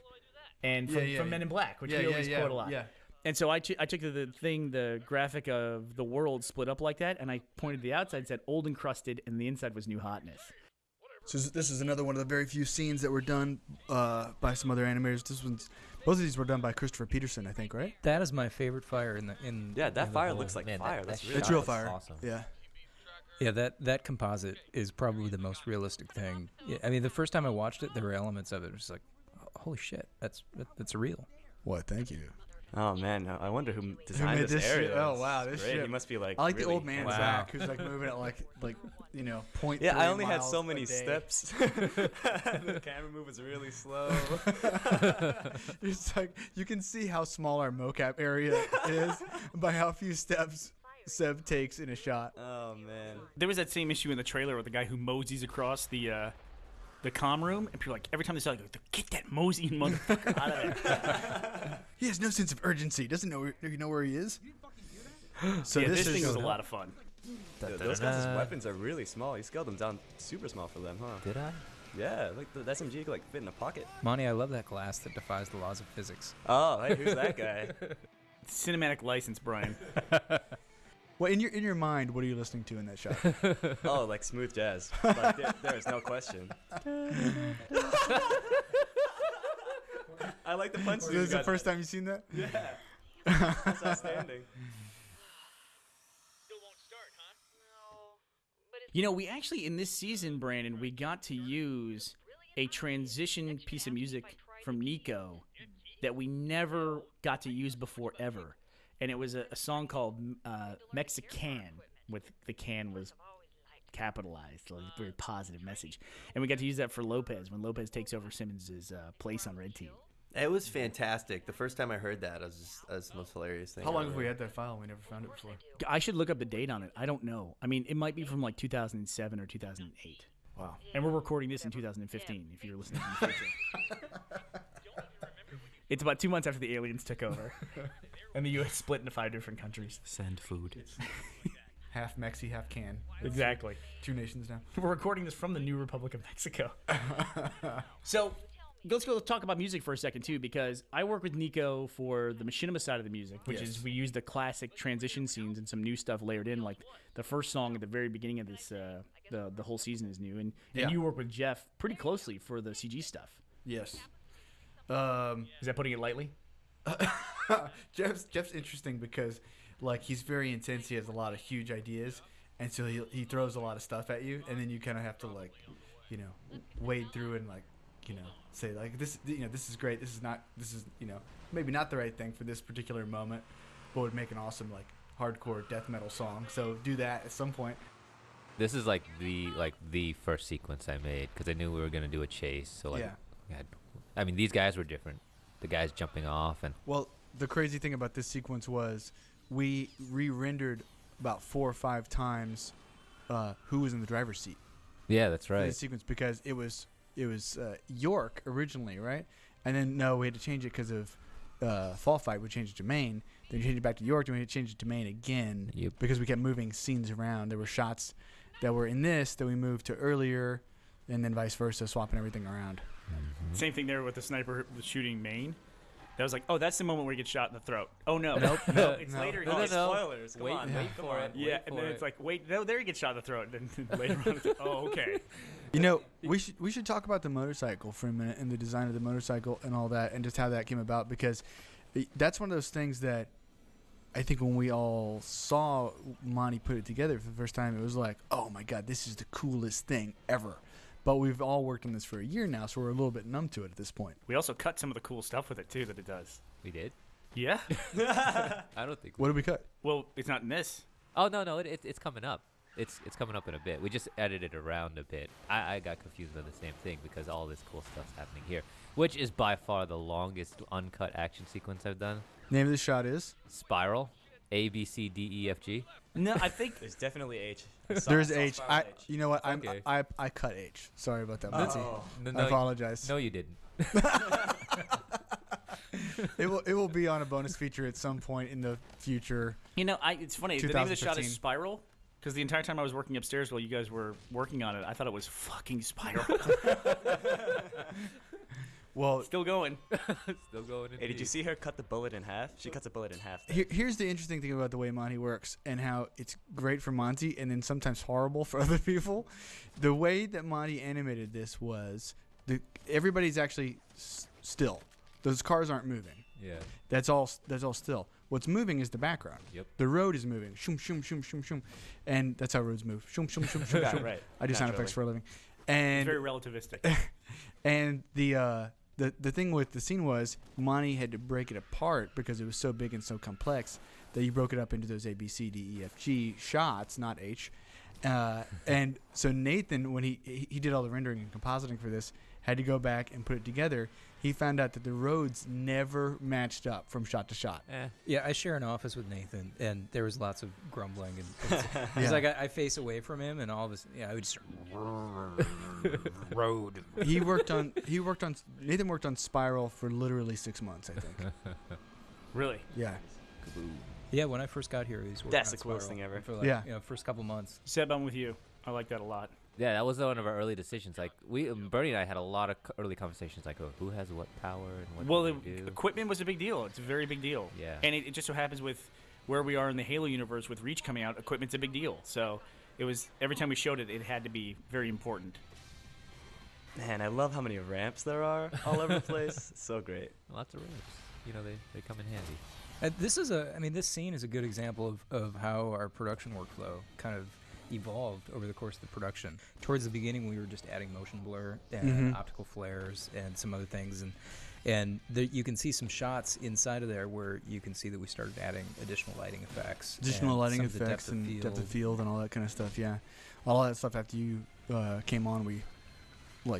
S1: and from Men in Black, which we always quote a lot. Yeah. And so I took the graphic of the world split up like that, and I pointed to the outside and said old and crusted, and the inside was new hotness.
S4: So this is another one of the very few scenes that were done by some other animators. Both of these were done by Christopher Peterson, I think, right?
S11: That is my favorite fire in.
S10: Yeah, that fire looks like fire. That's really
S4: it's real fire.
S10: Awesome.
S4: Yeah.
S11: Yeah, that composite is probably the most realistic thing. Yeah, I mean, the first time I watched it, there were elements of it. It was like, holy shit, that's real.
S4: What? Thank you.
S10: Oh man, I wonder who designed this area.
S4: Shit? Oh wow, this
S10: great.
S4: shit.
S10: He must be like.
S4: I like
S10: really,
S4: the old man's back who's moving at like point.
S10: Yeah, I only had so many steps. The camera move was really slow.
S4: It's like you can see how small our mocap area is by how few steps Seb takes in a shot.
S10: Oh man.
S1: There was that same issue in the trailer with the guy who moseys across the comm room, and people are like, every time they saw it, they go, get that moseying motherfucker out of there.
S4: He has no sense of urgency. Doesn't know where he is. So
S1: yeah, this thing was a lot of fun.
S10: Those guys' weapons are really small. You scaled them down super small for them, huh?
S11: Did I?
S10: Yeah, like the SMG could fit in a pocket.
S11: Monty, I love that glass that defies the laws of physics.
S10: Oh, hey, who's that guy?
S1: Cinematic license, Brian.
S4: Well, in your mind, what are you listening to in that shot?
S10: Oh, like smooth jazz. Like, there is no question. I like the punch.
S4: This is the first time you've seen that?
S10: Yeah. That's outstanding.
S1: We actually, in this season, Brandon, we got to use a transition piece of music from Nico that we never got to use before ever. And it was a song called Mexican, with the can was capitalized, like a very positive message. And we got to use that for Lopez when Lopez takes over Simmons' place on Red Team.
S3: It was fantastic. The first time I heard that, it was the most hilarious thing.
S4: How long have we had that file? We never found it before.
S1: I should look up the date on it. I don't know. I mean, it might be from 2007 or 2008.
S4: Wow.
S1: And we're recording this in 2015, if you're listening in the future. It's about 2 months after the aliens took over. And the U.S. split into 5 different countries.
S2: Send food.
S4: Half Mexi, half can.
S1: Exactly.
S4: 2 nations now.
S1: We're recording this from the new Republic of Mexico. So let's go talk about music for a second, too, because I work with Nico for the machinima side of the music, which is we use the classic transition scenes and some new stuff layered in. Like the first song at the very beginning of this, the whole season is new. And you work with Jeff pretty closely for the CG stuff.
S4: Yes.
S1: Is that putting it lightly?
S4: Jeff's interesting because he's very intense. He has a lot of huge ideas, and so he throws a lot of stuff at you, and then you kind of have to wade through and say this this is great. This is maybe not the right thing for this particular moment, but would make an awesome hardcore death metal song. So do that at some point.
S5: This is the first sequence I made because I knew we were gonna do a chase. So I mean, these guys were different. The guys jumping off and.
S4: Well, the crazy thing about this sequence was we re-rendered about 4 or 5 times who was in the driver's seat.
S5: Yeah, that's
S4: For
S5: right.
S4: this sequence because it was York originally, right? And then we had to change it because of Fall Fight. We changed it to Maine. Then we changed it back to York. Then we had to change it to Maine again because we kept moving scenes around. There were shots that were in this that we moved to earlier, and then vice versa, swapping everything around.
S1: Mm-hmm. Same thing there with the sniper shooting Maine. That was like, oh, that's the moment where he gets shot in the throat. Oh, no.
S11: Nope.
S1: It's later.
S10: No, spoilers. Come on.
S11: Wait for it.
S1: Yeah, and then it's like, wait, no, there he gets shot in the throat. And then later on, it's like, oh, okay.
S4: We should talk about the motorcycle for a minute and the design of the motorcycle and all that and just how that came about because that's one of those things that I think when we all saw Monty put it together for the first time, it was like, oh, my God, this is the coolest thing ever. but we've all worked on this for a year now, so we're a little bit numb to it at this point.
S1: We also cut some of the cool stuff with it too that it does.
S5: We did.
S1: Yeah.
S5: I don't think.
S4: What did we cut?
S1: Well, it's not in this.
S5: Oh no, it's coming up. It's coming up in a bit. We just edited it around a bit. I got confused by the same thing because all this cool stuff's happening here, which is by far the longest uncut action sequence I've done.
S4: Name of the shot is
S5: Spiral, A B C D E F G.
S1: No, I think
S10: There's definitely H.
S4: There's H. You know what?
S5: Okay.
S4: I cut H. Sorry about that, Lindsay.
S5: No,
S4: I apologize.
S5: No, you didn't.
S4: It will be on a bonus feature at some point in the future.
S1: It's funny. The name of the shot
S4: 2015.
S1: is Spiral because the entire time I was working upstairs while you guys were working on it, I thought it was fucking Spiral.
S4: Well,
S1: Still going.
S5: Still going.
S10: Hey, did you see her cut the bullet in half? She cuts a bullet in half.
S4: here's the interesting thing about the way Monty works and how it's great for Monty and then sometimes horrible for other people. The way that Monty animated this was everybody's actually still. Those cars aren't moving.
S5: Yeah.
S4: That's all still. What's moving is the background.
S5: Yep.
S4: The road is moving. Shoom, shoom, shoom, shoom, shoom. And that's how roads move. Shoom, shoom, shoom, shoom, shoom.
S10: Right.
S4: I do sound effects for a living. And
S1: Very relativistic.
S4: and the thing with the scene was Monty had to break it apart because it was so big and so complex that he broke it up into those A, B, C, D, E, F, G shots, not H. And so Nathan, when he did all the rendering and compositing for this, had to go back and put it together. He found out that the roads never matched up from shot to shot.
S11: Yeah, I share an office with Nathan, and there was lots of grumbling. And it's like I face away from him, and all of this, I would just road.
S4: Nathan worked on Spiral for literally 6 months, I think.
S1: Really?
S4: Yeah.
S11: Yeah, when I first got here, he was working
S10: That's
S11: on
S10: the coolest
S11: Spiral
S10: thing ever.
S11: for like, first couple months.
S1: Seb, I'm with you. I like that a lot.
S5: Yeah, that was one of our early decisions. Like Bernie and I had a lot of early conversations, like, who has what power and what do we do?
S1: Equipment was a big deal. It's a very big deal.
S5: Yeah.
S1: And it just so happens with where we are in the Halo universe with Reach coming out, equipment's a big deal. So it was every time we showed it, it had to be very important.
S10: Man, I love how many ramps there are all over the place. It's so great.
S5: Lots of ramps. They come in handy.
S11: This scene is a good example of how our production workflow kind of evolved over the course of the production. Towards the beginning, we were just adding motion blur and optical flares and some other things, and you can see some shots inside of there where you can see that we started adding additional lighting effects,
S4: Depth of field and all that kind of stuff. Yeah, all that stuff after you came on, we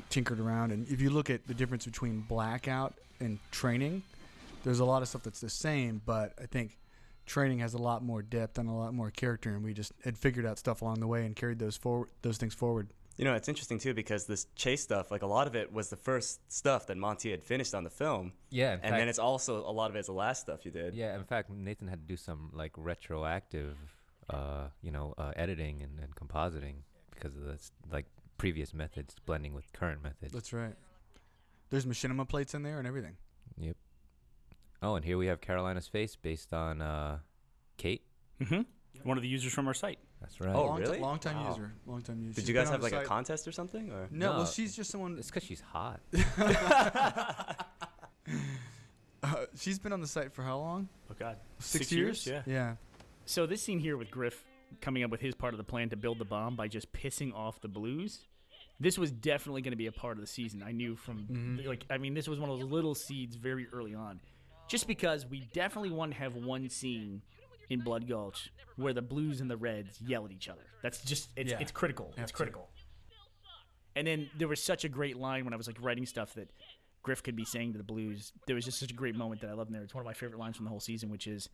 S4: tinkered around. And if you look at the difference between blackout and training, there's a lot of stuff that's the same, but I think training has a lot more depth and a lot more character, and we just had figured out stuff along the way and carried those things forward.
S10: It's interesting too because this chase stuff, a lot of it was the first stuff that Monty had finished on the film.
S5: Yeah,
S10: then it's also a lot of it's the last stuff you did.
S5: Yeah, in fact, Nathan had to do some retroactive, editing and compositing because of this previous methods blending with current methods.
S4: That's right. There's machinima plates in there and everything.
S5: Yep. Oh, and here we have Carolina's face based on Kate.
S1: Mm-hmm. One of the users from our site.
S5: That's right.
S10: Oh, really?
S4: Long time
S10: Wow.
S4: user. Long time user.
S10: Did
S4: She's
S10: you guys
S4: been on
S10: have
S4: the
S10: a
S4: site-
S10: contest or something? Or
S4: No,
S5: No.
S4: well, she's just someone.
S5: It's because she's hot.
S4: She's been on the site for how long?
S1: Oh, God.
S4: 6 years?
S1: Yeah.
S4: Yeah.
S1: So this scene here with Griff coming up with his part of the plan to build the bomb by just pissing off the Blues, this was definitely going to be a part of the season. I knew from, this was one of those little seeds very early on. Just because we definitely want to have one scene in Blood Gulch where the Blues and the Reds yell at each other. That's just, it's critical. It's critical. And then there was such a great line when I was writing stuff that Griff could be saying to the Blues. There was just such a great moment that I love in there. It's one of my favorite lines from the whole season, which is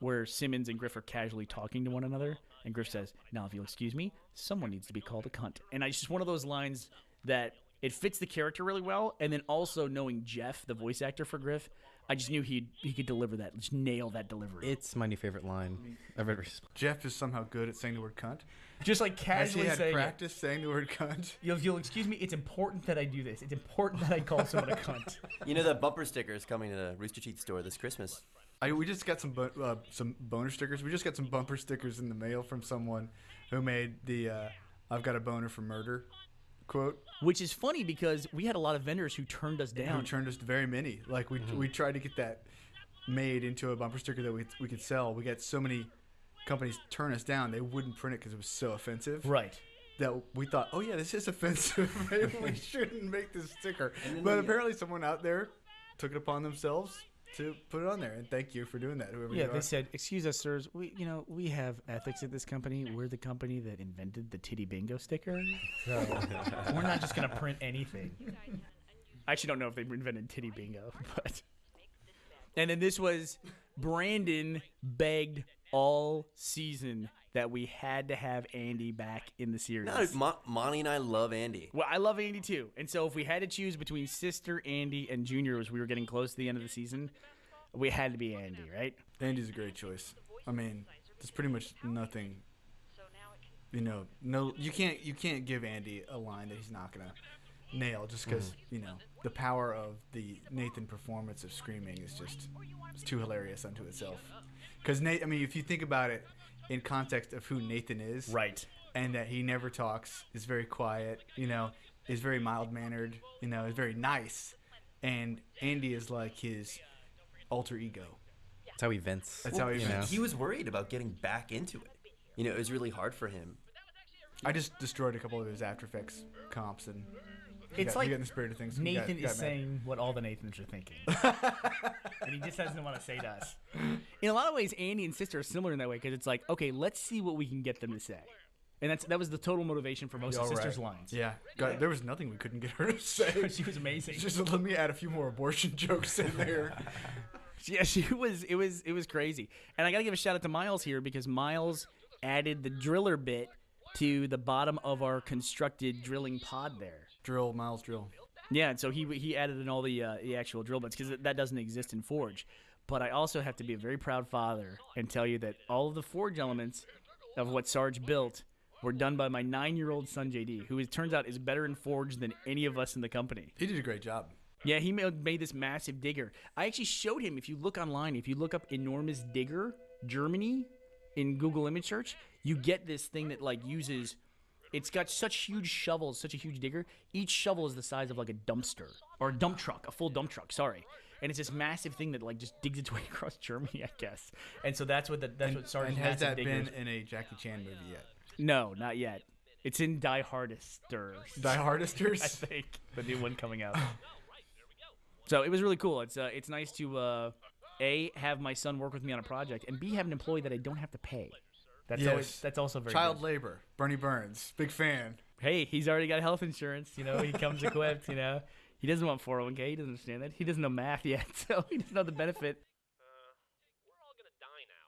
S1: where Simmons and Griff are casually talking to one another, and Griff says, "Now, if you'll excuse me, someone needs to be called a cunt." And it's just one of those lines that it fits the character really well, and then also knowing Jeff, the voice actor for Griff, I just knew he could deliver that, just nail that delivery.
S2: It's my new favorite line I've ever.
S4: Jeff is somehow good at saying the word cunt.
S1: Just casually
S4: Has he
S1: saying
S4: had practice saying the word cunt?
S1: You'll excuse me, it's important that I do this. It's important that I call someone a cunt.
S3: The bumper sticker is coming to the Rooster Teeth store this Christmas.
S4: We just got some boner stickers. We just got some bumper stickers in the mail from someone who made the "I've got a boner for murder" quote.
S1: Which is funny because we had a lot of vendors who turned us down.
S4: Who turned us very many. We tried to get that made into a bumper sticker that we could sell. We got so many companies turn us down. They wouldn't print it because it was so offensive.
S1: Right.
S4: that we thought, oh yeah, this is offensive. Maybe we shouldn't make this sticker. But apparently someone out there took it upon themselves to put it on there. And thank you for doing that, whoever you
S1: Yeah,
S4: are.
S1: they said, "Excuse us, sirs. We have ethics at this company. We're the company that invented the titty bingo sticker. So we're not just gonna print anything." I actually don't know if they invented titty bingo, but. And then this was Brandon begged all season that we had to have Andy back in the series.
S3: No, Monty and I love Andy.
S1: Well, I love Andy too. And so if we had to choose between Sister, Andy, and Junior as we were getting close to the end of the season, we had to be Andy, right?
S4: Andy's a great choice. I mean, there's pretty much nothing. No, you can't give Andy a line that he's not gonna nail just because the power of the Nathan performance of screaming is it's too hilarious unto itself. Because Nate, I mean, if you think about it in context of who Nathan is,
S1: right,
S4: and that he never talks, is very quiet, is very mild mannered, is very nice, and Andy is like his alter ego.
S2: That's how he vents.
S4: That's how he vents.
S3: He was worried about getting back into it. It was really hard for him.
S4: I just destroyed a couple of his After Effects comps, and
S1: It's like
S4: you got in the spirit of things.
S1: Nathan is saying what all the Nathans are thinking. And he just doesn't want to say to us. In a lot of ways, Andy and Sister are similar in that way because it's like, okay, let's see what we can get them to say. And that was the total motivation for most of Sister's lines.
S4: Yeah. God, there was nothing we couldn't get her to say.
S1: She was amazing.
S4: Just let me add a few more abortion jokes in there.
S1: Yeah, it was crazy. And I got to give a shout out to Miles here because Miles added the driller bit to the bottom of our constructed drilling pod there.
S4: Miles drill.
S1: Yeah, and so he added in all the actual drill bits because that doesn't exist in Forge. But I also have to be a very proud father and tell you that all of the Forge elements of what Sarge built were done by my 9-year-old son, JD, who it turns out is better in Forge than any of us in the company.
S4: He did a great job.
S1: Yeah, he made this massive digger. I actually showed him, if you look online, if you look up enormous digger, Germany, in Google image search, you get this thing that uses... It's got such huge shovels, such a huge digger. Each shovel is the size of like a dumpster or a dump truck, a full dump truck. Sorry, and it's this massive thing that just digs its way across Germany, I guess. And so that's what Sarge's
S4: and has that
S1: digger
S4: been in a Jackie Chan movie yet?
S1: No, not yet. It's in Die Hardisters.
S4: Die Hardisters,
S1: I think the new one coming out. So it was really cool. It's nice to A, have my son work with me on a project, and B, have an employee that I don't have to pay. That's also very
S4: child
S1: good.
S4: labor. Bernie Burns, big fan.
S1: Hey, he's already got health insurance. He comes equipped. He doesn't want 401k. He doesn't understand that. He doesn't know math yet, so he doesn't know the benefit.
S12: We're all gonna die now.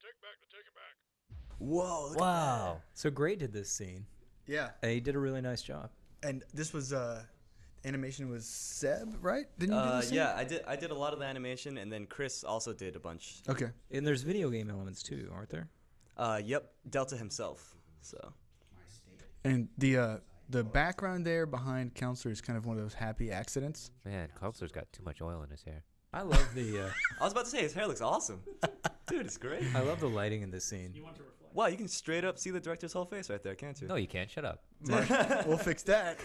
S12: I take it back.
S3: Whoa! Look
S11: Wow. So Gray did this scene.
S4: Yeah.
S11: And he did a really nice job.
S4: And this was animation was Seb, right? Didn't you do this?
S10: Yeah, I did a lot of the animation, and then Chris also did a bunch.
S4: Okay.
S11: And there's video game elements too, aren't there?
S10: Yep, Delta himself. So.
S4: And the background there behind Counselor is kind of one of those happy accidents.
S5: Man, Counselor's got too much oil in his hair.
S11: I love the.
S10: I was about to say his hair looks awesome. Dude, it's great.
S11: I love the lighting in this scene.
S10: Wow, you can straight up see the director's whole face right there, can't you?
S5: No, you can't. Shut up.
S4: We'll fix that.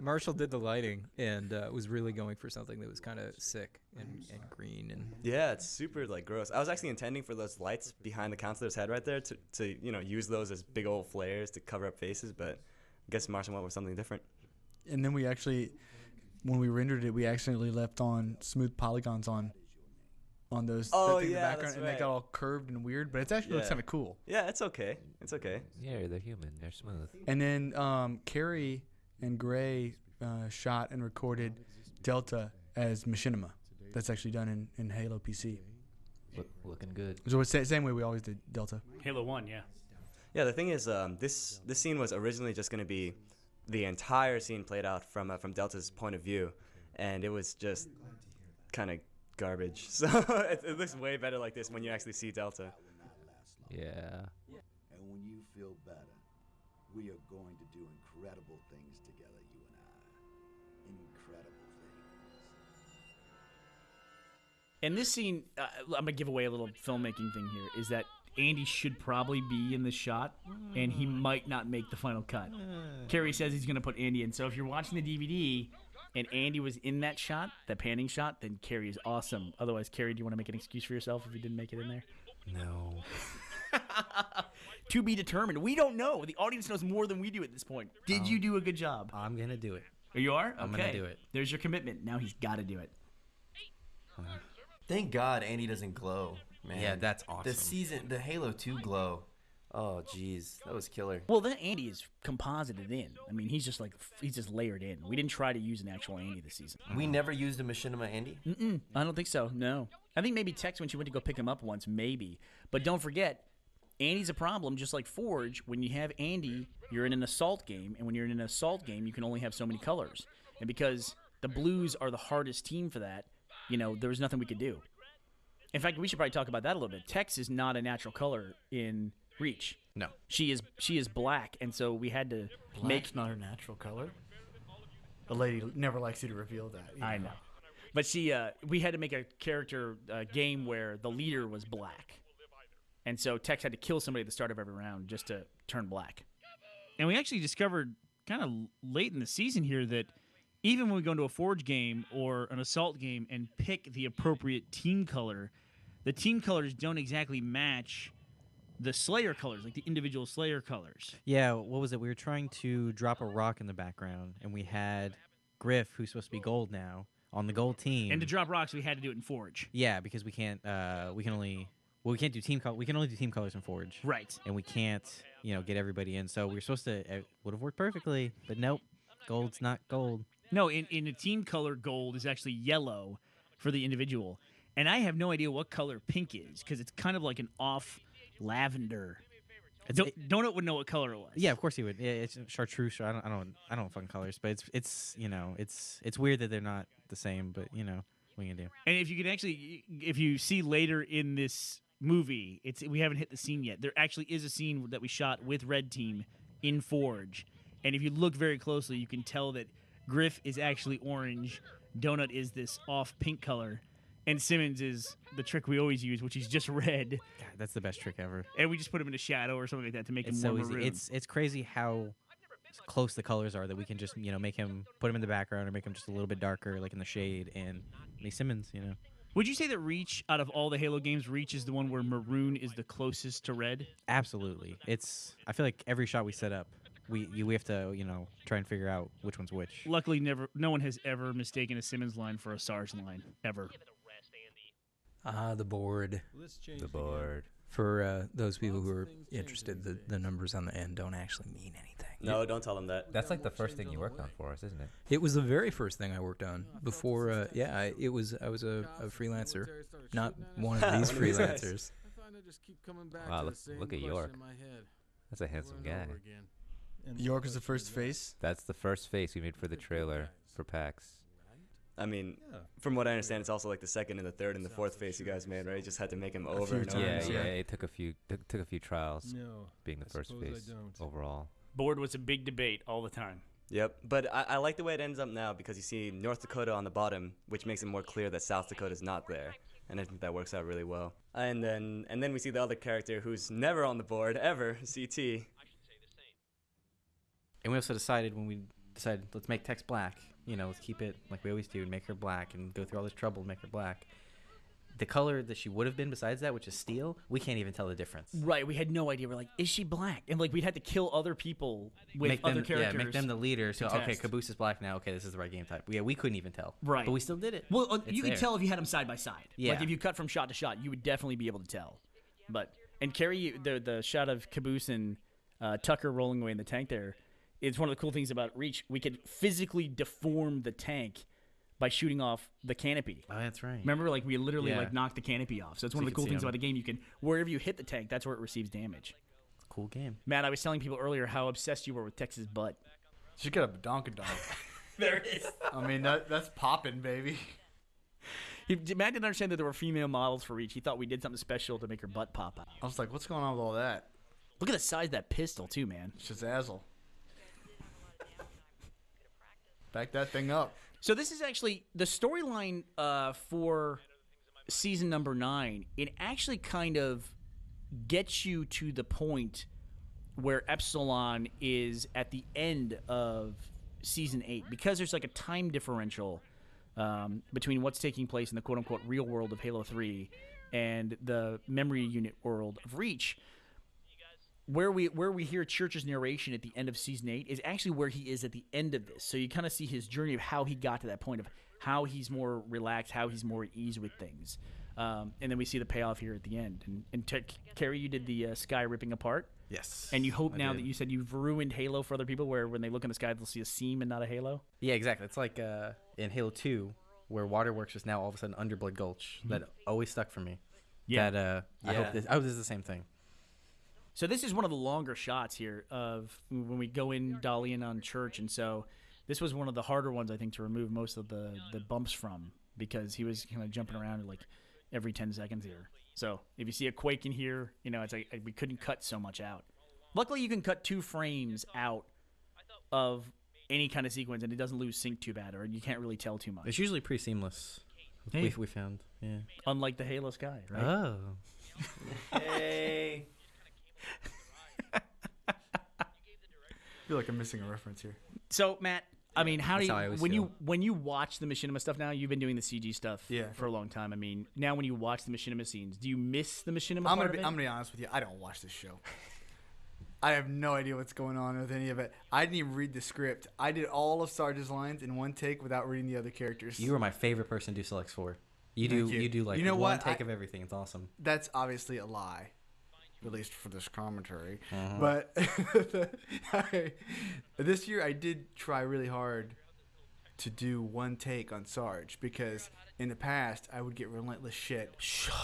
S11: Marshall did the lighting and was really going for something that was kind of sick and green and.
S10: Yeah, it's super gross. I was actually intending for those lights behind the counselor's head right there to use those as big old flares to cover up faces, but I guess Marshall went with something different.
S4: And then we actually, when we rendered it, we accidentally left on smooth polygons on those that thing in the background,
S10: that's
S4: and
S10: right.
S4: they got all curved and weird, but it actually looks kind of cool.
S10: Yeah, it's okay. It's okay.
S5: Yeah, they're human. They're smooth.
S4: And then Carrie and Gray shot and recorded Delta as Machinima. That's actually done in Halo PC.
S5: Looking good.
S4: So it's the same way we always did Delta.
S1: Halo 1, yeah.
S10: Yeah, the thing is, this scene was originally just going to be the entire scene played out from Delta's point of view, and it was just kind of garbage. So it looks way better like this when you actually see Delta.
S5: Yeah.
S13: And when you feel better, we are going to do incredible things together, you and I. Incredible things.
S1: And this scene, I'm going to give away a little filmmaking thing here, is that Andy should probably be in the shot, and he might not make the final cut. Carrie says he's going to put Andy in. So if you're watching the DVD and Andy was in that shot, that panning shot, then Carrie is awesome. Otherwise, Carrie, do you want to make an excuse for yourself if you didn't make it in there?
S5: No.
S1: To be determined. We don't know. The audience knows more than we do at this point. Did you do a good job?
S2: I'm gonna do it.
S1: You are? Okay.
S2: I'm gonna do it.
S1: There's your commitment. Now he's got to do it.
S3: Thank God Andy doesn't glow, man.
S2: Yeah, that's awesome.
S3: The Halo 2 glow. Oh, jeez, that was killer.
S1: Well, that Andy is composited in. I mean, he's just layered in. We didn't try to use an actual Andy this season.
S3: We never used a Machinima Andy?
S1: I don't think so, no. I think maybe Tex, when she went to go pick him up once, maybe. But don't forget, Andy's a problem, just like Forge. When you have Andy, you're in an assault game, and when you're in an assault game, you can only have so many colors. And because the Blues are the hardest team for that, there was nothing we could do. In fact, we should probably talk about that a little bit. Tex is not a natural color in Reach.
S2: No.
S1: She is black, and so we had to
S4: Black's not her natural color. The lady never likes you to reveal that.
S1: I know. But we had to make a character game where the leader was black. And so Tex had to kill somebody at the start of every round just to turn black.
S14: And we actually discovered kind of late in the season here that even when we go into a Forge game or an Assault game and pick the appropriate team color, the team colors don't exactly match the Slayer colors, like the individual Slayer colors.
S2: Yeah, what was it? We were trying to drop a rock in the background, and we had Griff, who's supposed to be gold now, on the gold team.
S14: And to drop rocks, we had to do it in Forge.
S2: Yeah, because we can't. We can only do team color. We can only do team colors in Forge.
S14: Right.
S2: And we can't, get everybody in. So we were supposed to. It would have worked perfectly, but nope. Gold's not gold.
S14: No, in a team color, gold is actually yellow for the individual. And I have no idea what color pink is because it's kind of like an off lavender. Donut would know what color it was.
S2: Yeah, of course he would. Yeah, it's chartreuse. I don't know fucking colors, but it's weird that they're not the same. But what are you gonna do?
S14: And if you see later in this movie, we haven't hit the scene yet. There actually is a scene that we shot with Red Team in Forge, and if you look very closely, you can tell that Griff is actually orange, Donut is this off pink color, and Simmons is the trick we always use, which is just red.
S2: God, that's the best trick ever.
S14: And we just put him in a shadow or something like that to make him
S2: so
S14: more
S2: easy.
S14: maroon.
S2: It's crazy how close the colors are that we can just put him in the background or make him just a little bit darker, like in the shade, and make Simmons.
S14: Would you say that Reach, out of all the Halo games, Reach is the one where maroon is the closest to red?
S2: Absolutely. I feel like every shot we set up, we have to try and figure out which one's which.
S14: Luckily, no one has ever mistaken a Simmons line for a SARS line ever.
S11: The board.
S5: The board.
S11: For those people who are interested, the numbers on the end don't actually mean anything.
S10: No, don't tell them that.
S5: That's like the first thing you worked on for us, isn't it?
S11: It was the very first thing I worked on before. I was a freelancer, not one of these freelancers.
S5: Wow, look at York. That's a handsome guy.
S4: York is the first face?
S5: That's the first face we made for the trailer for PAX.
S10: I mean, from what I understand, it's also like the second and the third and the fourth face you guys made, right? You just had to make him over and over.
S5: Yeah. It took a few trials being the first face overall.
S1: Board was a big debate all the time.
S10: Yep, but I like the way it ends up now because you see North Dakota on the bottom, which makes it more clear that South Dakota is not there, and I think that works out really well. And then we see the other character who's never on the board ever, CT.
S2: And we also decided let's make Tex black. Let's keep it like we always do and make her black and go through all this trouble to make her black. The color that she would have been besides that, which is steel, we can't even tell the difference.
S1: Right, we had no idea. We're like, is she black? And we'd had to kill other people with other characters.
S2: Yeah, make them the leader. So,
S1: to
S2: okay,
S1: test.
S2: Caboose is black now. Okay, this is the right game type. Yeah, we couldn't even tell.
S1: Right.
S2: But we still did it.
S1: Well, you could tell if you had them side by side.
S2: Yeah.
S1: Like if you cut from shot to shot, you would definitely be able to tell. And Carrie, the shot of Caboose and Tucker rolling away in the tank there, it's one of the cool things about Reach. We could physically deform the tank by shooting off the canopy.
S2: Oh, that's right.
S1: Remember, we literally knocked the canopy off. So it's one of the cool things about the game. You can, wherever you hit the tank, that's where it receives damage.
S2: It's a cool game.
S1: Matt, I was telling people earlier how obsessed you were with Tex's butt.
S4: She got a badonkadonk.
S1: There it is.
S4: I mean, that's popping, baby.
S1: Matt didn't understand that there were female models for Reach. He thought we did something special to make her butt pop out.
S4: I was like, what's going on with all that?
S1: Look at the size of that pistol, too, man.
S4: Shazazzle. Back that thing up.
S1: So this is actually the storyline for season number 9. It actually kind of gets you to the point where Epsilon is at the end of season 8 because there's a time differential between what's taking place in the quote-unquote real world of Halo 3 and the memory unit world of Reach. where we hear Church's narration at the end of season 8 is actually where he is at the end of this. So you kind of see his journey of how he got to that point, of how he's more relaxed, how he's more at ease with things. And then we see the payoff here at the end. And Carrie, you did the sky ripping apart.
S2: Yes.
S1: And you hope
S2: I
S1: now
S2: did.
S1: that you said you've ruined Halo for other people, where when they look in the sky, they'll see a seam and not a halo.
S2: Yeah, exactly. It's like in Halo 2, where Waterworks is now all of a sudden under Blood Gulch. That always stuck for me.
S1: Yeah.
S2: That, I hope this is the same thing.
S1: So this is one of the longer shots here of when we go in, dolly in on Church. And so this was one of the harder ones, I think, to remove most of the bumps from, because he was kind of jumping around like every 10 seconds here. So if you see a quake in here, it's like we couldn't cut so much out. Luckily, you can cut 2 frames out of any kind of sequence, and it doesn't lose sync too bad, or you can't really tell too much.
S2: It's usually pretty seamless.
S1: Hey.
S2: We found, yeah.
S1: Unlike the Halo Sky, right?
S2: Oh.
S10: Hey.
S4: I feel like I'm missing a reference here.
S1: So, Matt, I mean,
S2: That's how I always
S1: when
S2: feel.
S1: you watch the machinima stuff now, you've been doing the CG stuff for a long time. I mean, now when you watch the machinima scenes, do you miss the machinima
S4: I'm
S1: part of it?
S4: gonna be honest with you. I don't watch this show. I have no idea what's going on with any of it. I didn't even read the script. I did all of Sarge's lines in one take without reading the other characters.
S2: You were my favorite person to do selects for. You
S4: Thank
S2: do
S4: you.
S2: you do like
S4: You know
S2: one
S4: what?
S2: take of everything. It's awesome.
S4: That's obviously a lie, at least for this commentary.
S2: Mhm.
S4: But this year I did try really hard to do one take on Sarge, because in the past I would get relentless shit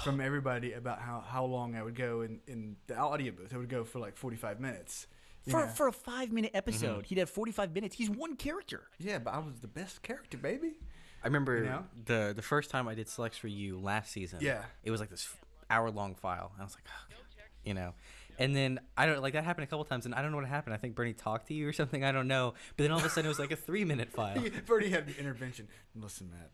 S4: from everybody about how long I would go in the audio booth. I would go for like 45 minutes.
S1: For a 5-minute episode, he'd have 45 minutes. He's one character.
S4: Yeah, but I was the best character, baby.
S2: I remember the first time I did selects for you last season.
S4: Yeah.
S2: It was like this hour-long file. I was like, oh, God. And then I don't like that happened a couple times, and I don't know what happened. I think Bernie talked to you or something. I don't know. But then all of a sudden it was like a 3-minute file.
S4: Bernie had an intervention. Listen, Matt,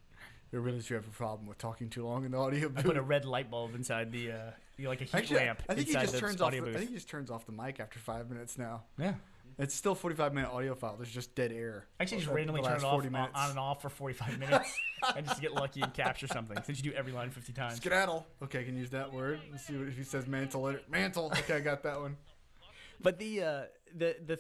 S4: I really do have a problem with talking too long in the audio booth.
S1: I put a red light bulb inside the like a heat
S4: Actually,
S1: lamp
S4: I think he
S1: inside
S4: just
S1: the
S4: turns off.
S1: audio booth.
S4: I think he just turns off the mic after 5 minutes now.
S1: Yeah.
S4: It's still a 45-minute audio file. There's just dead air.
S1: Actually, just
S4: the
S1: randomly turn
S4: last
S1: it off
S4: 40 minutes.
S1: on and off for 45 minutes, and just to get lucky and capture something. Since you do every line 50 times.
S4: Skedaddle. Okay, I can use that word. Let's see if he says mantle later. Mantle. Okay, I got that one.
S1: But the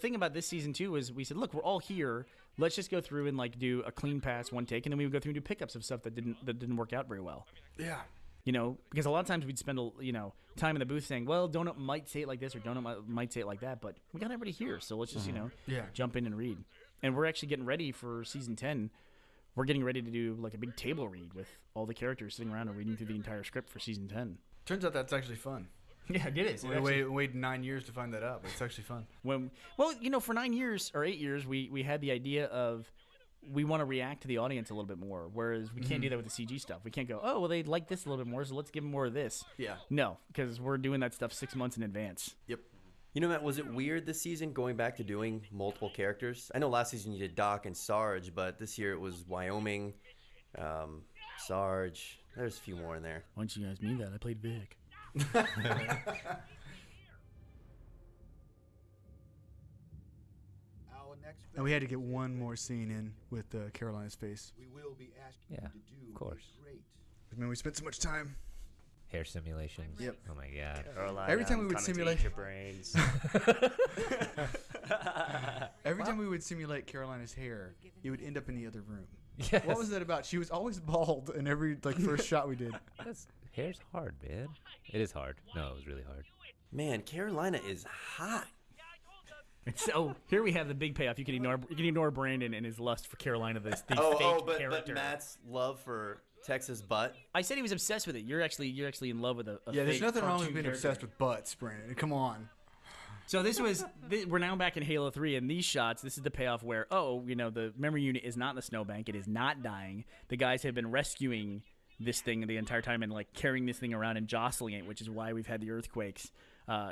S1: thing about this season too is we said, look, we're all here. Let's just go through and like do a clean pass, one take, and then we would go through and do pickups of stuff that didn't work out very well.
S4: Yeah.
S1: Because a lot of times we'd spend time in the booth saying, well, Donut might say it like this or Donut might say it like that, but we got everybody here, so let's just jump in and read. And we're actually getting ready for season 10. We're getting ready to do like a big table read with all the characters sitting around and reading through the entire script for season 10.
S4: Turns out that's actually fun.
S1: Yeah, it is.
S4: We waited 9 years to find that out, but it's actually fun.
S1: For 9 years or 8 years, we had the idea of we want to react to the audience a little bit more, whereas we can't do that with the CG stuff. We can't go, oh, well, they like this a little bit more, so let's give them more of this.
S4: Yeah.
S1: No, because we're doing that stuff 6 months in advance.
S4: Yep.
S3: Matt, was it weird this season going back to doing multiple characters? I know last season you did Doc and Sarge, but this year it was Wyoming, Sarge. There's a few more in there.
S1: Why don't you guys mean that? I played Vic.
S4: And we had to get one more scene in with Carolina's face.
S13: We will be asking
S5: Yeah,
S13: you to do
S5: of course.
S13: great.
S4: I mean, we spent so much time.
S5: Hair simulations.
S4: Yep.
S5: Oh my God.
S10: Carolina,
S4: Every time we
S10: I'm
S4: would
S10: coming to
S4: simulate
S10: eat your brains.
S4: Every time we would simulate Carolina's hair, it would end up in the other room.
S5: Yes.
S4: What was that about? She was always bald in every first shot we did.
S5: Hair's hard, man. It is hard. No, it was really hard.
S3: Man, Carolina is hot.
S1: So here we have the big payoff. You can ignore Brandon and his lust for Carolina, the fake
S3: but
S1: character.
S3: Matt's love for Texas butt.
S1: I said he was obsessed with it. You're actually in love with a
S4: Yeah, there's
S1: fake
S4: nothing wrong with
S1: cartoon
S4: being
S1: character.
S4: obsessed with butts, Brandon. Come on.
S1: So we're now back in Halo 3, and these shots, this is the payoff where, the memory unit is not in the snowbank. It is not dying. The guys have been rescuing this thing the entire time and, like, carrying this thing around and jostling it, which is why we've had the earthquakes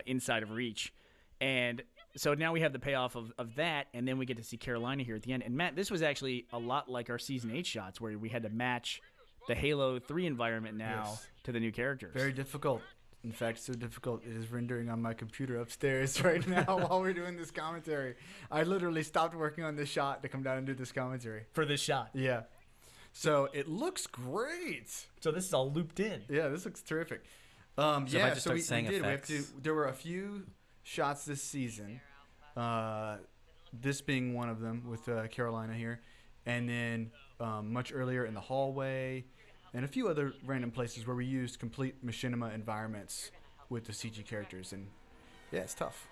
S1: inside of Reach. And so now we have the payoff of that, and then we get to see Carolina here at the end. And, Matt, this was actually a lot like our Season 8 shots where we had to match the Halo 3 environment now to the new characters.
S4: Very difficult. In fact, so difficult it is rendering on my computer upstairs right now while we're doing this commentary. I literally stopped working on this shot to come down and do this commentary.
S1: For this shot.
S4: Yeah. So it looks great.
S1: So this is all looped in.
S4: Yeah, this looks terrific.
S2: if I just start saying
S4: we did.
S2: effects?
S4: There were a few shots this season. This being one of them with Carolina here, and then much earlier in the hallway, and a few other random places where we used complete machinima environments with the CG characters, and yeah, it's tough.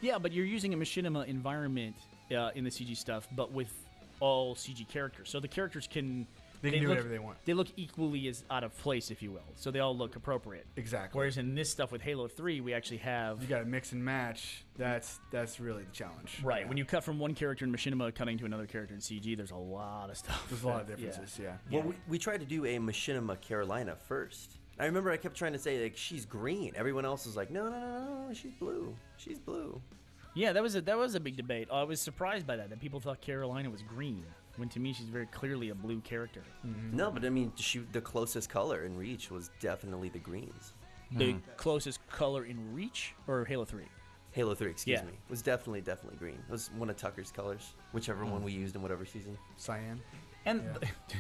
S14: Yeah, but you're using a machinima environment in the CG stuff, but with all CG characters, so the characters can.
S4: They can do whatever they want.
S14: They look equally as out of place, if you will. So they all look appropriate.
S4: Exactly.
S14: Whereas in this stuff with Halo 3, we actually have...
S4: You got to mix and match. That's really the challenge.
S14: Right.
S4: Yeah.
S14: When you cut from one character in machinima, cutting to another character in CG, there's a lot of stuff.
S4: There's a lot of differences, yeah.
S3: Well, we tried to do a machinima Carolina first. I remember I kept trying to say, like, she's green. Everyone else was like, no, she's blue. She's blue.
S14: Yeah, that was a big debate. I was surprised by that people thought Carolina was green. When to me, she's very clearly a blue character.
S3: Mm-hmm. No, but I mean, the closest color in Reach was definitely the greens.
S14: The closest color in Reach or Halo 3?
S3: Halo 3, excuse me. Was definitely green. It was one of Tucker's colors, whichever one we used in whatever season.
S4: Cyan.
S14: And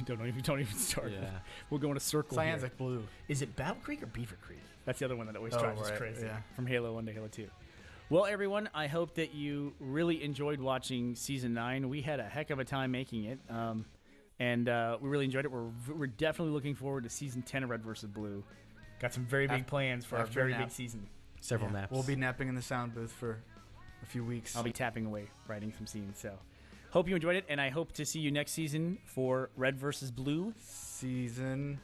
S14: don't even start.
S2: Yeah.
S14: We'll go in a circle.
S4: Cyan's
S14: here.
S4: like blue.
S14: Is it Battle Creek or Beaver Creek? That's the other one that always drives us crazy.
S4: Yeah.
S14: From Halo 1 to Halo 2. Well, everyone, I hope that you really enjoyed watching Season 9. We had a heck of a time making it, and we really enjoyed it. We're definitely looking forward to Season 10 of Red vs. Blue. Got some very big plans for our very big season.
S2: Several naps.
S4: We'll be napping in the sound booth for a few weeks.
S14: I'll be tapping away, writing some scenes. So, hope you enjoyed it, and I hope to see you next season for Red vs. Blue.
S4: Season...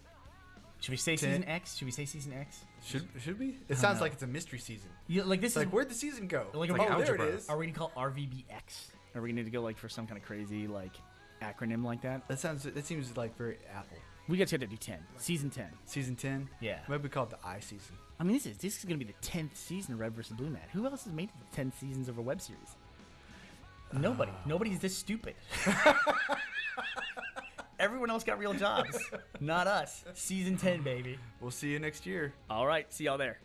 S14: Should we say
S4: 10.
S14: Season X? Should we say Season X?
S4: Should we? It sounds like it's a mystery season.
S14: Yeah, like this
S4: it's like, where'd the season go?
S14: Like,
S4: there it is.
S14: Are we gonna call RVBX? Are we gonna need to go like for some kind of crazy like acronym like that?
S4: That seems like very Apple.
S14: We got to do 10. Season 10.
S4: Season 10?
S14: Yeah.
S4: Maybe we call it the I season.
S14: I mean, this is gonna be the 10th season of Red vs. Blue, Matt. Who else has made it to 10 seasons of a web series? Nobody. Nobody's this stupid. Everyone else got real jobs. Not us. Season 10, baby.
S4: We'll see you next year.
S14: All right. See y'all there.